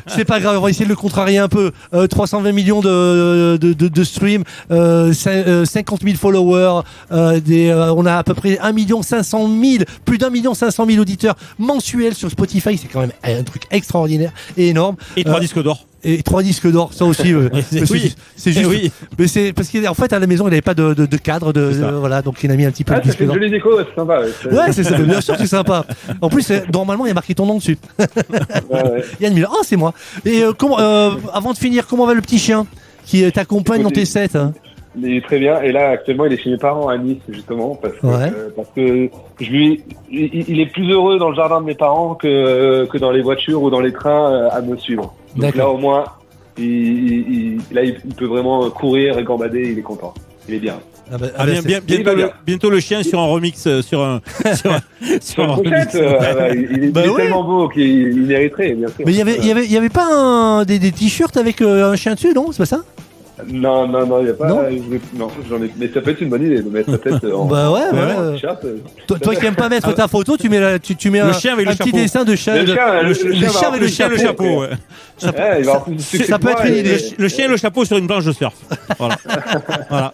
C'est pas grave. On va essayer de le contrarier un peu. 320 millions de streams, 50 000 followers, on a à peu près 500 000, plus d'1,5 million auditeurs mensuels sur Spotify. C'est quand même un truc extraordinaire et énorme. Et 3 disques d'or. Et 3 disques d'or, ça aussi. C'est juste. Oui. Mais c'est parce qu'en fait à la maison il n'avait pas de cadre, voilà, donc il a mis un petit peu de disque d'or. C'est une jolie déco, c'est sympa. Ouais, c'est ça, bien sûr, c'est sympa. En plus, normalement, il y a marqué ton nom dessus. Ouais. Yann Muller, c'est moi. Et avant de finir, comment va le petit chien qui t'accompagne dans tes sets, hein? Il est très bien, et là actuellement il est chez mes parents à Nice justement parce que il est plus heureux dans le jardin de mes parents que dans les voitures ou dans les trains à me suivre. Donc là au moins il peut vraiment courir et gambader, il est content, il est bien. Bientôt le chien sur un remix sur un remix. Il est tellement beau qu'il mériterait, bien sûr. Mais il y avait pas des t-shirts avec un chien dessus, non? C'est pas ça? Non, il n'y a pas. Non, j'en ai. Mais ça peut être une bonne idée de mettre sa tête en. T-shirt. Toi qui n'aimes pas mettre ta photo, tu mets le chien avec un petit dessin de chien. Le chien avec le chapeau. Ouais. Ça peut être une idée. Le chien et le chapeau sur une planche de surf. Voilà.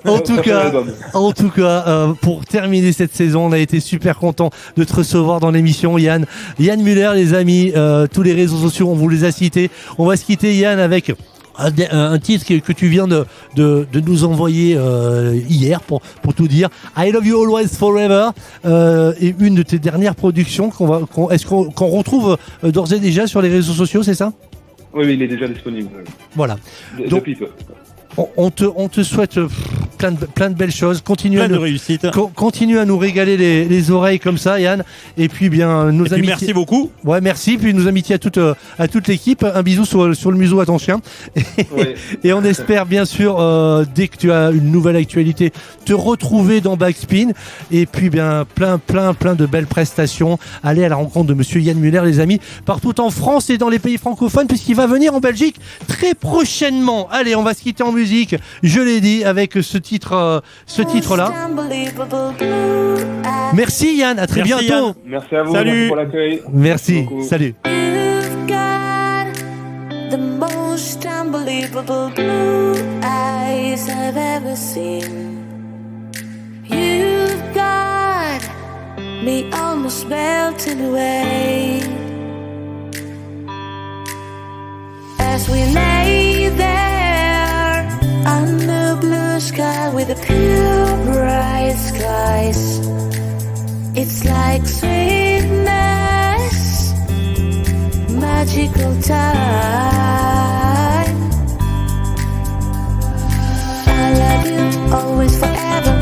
En tout cas, pour terminer cette saison, on a été super content de te recevoir dans l'émission, Yann. Yann Muller, les amis, tous les réseaux sociaux, on vous les a cités. On va se quitter, Yann, avec un titre que tu viens de nous envoyer hier pour tout dire. I Love You Always Forever, et une de tes dernières productions qu'on retrouve d'ores et déjà sur les réseaux sociaux, c'est ça? Oui, il est déjà disponible. Voilà. Depuis peu. On te souhaite plein de belles choses. Continue à nous régaler les oreilles comme ça, Yann. Et puis bien nos amitiés. Merci beaucoup. Ouais, merci. Puis nos amitiés à toute l'équipe. Un bisou sur le museau à ton chien. Et on espère bien sûr dès que tu as une nouvelle actualité te retrouver dans Backspin. Et puis bien plein de belles prestations. Allez à la rencontre de Monsieur Yann Muller, les amis, partout en France et dans les pays francophones, puisqu'il va venir en Belgique très prochainement. Allez, on va se quitter en musique. Je l'ai dit, avec ce titre-là. Merci Yann, à très bientôt. Yann. Merci à vous. Salut. Pour l'accueil. Merci. Salut. You've got the most unbelievable blue eyes I've ever seen. You've got me almost melting away as we lay there under blue sky with the pure bright skies. It's like sweetness, magical time. I love you always forever.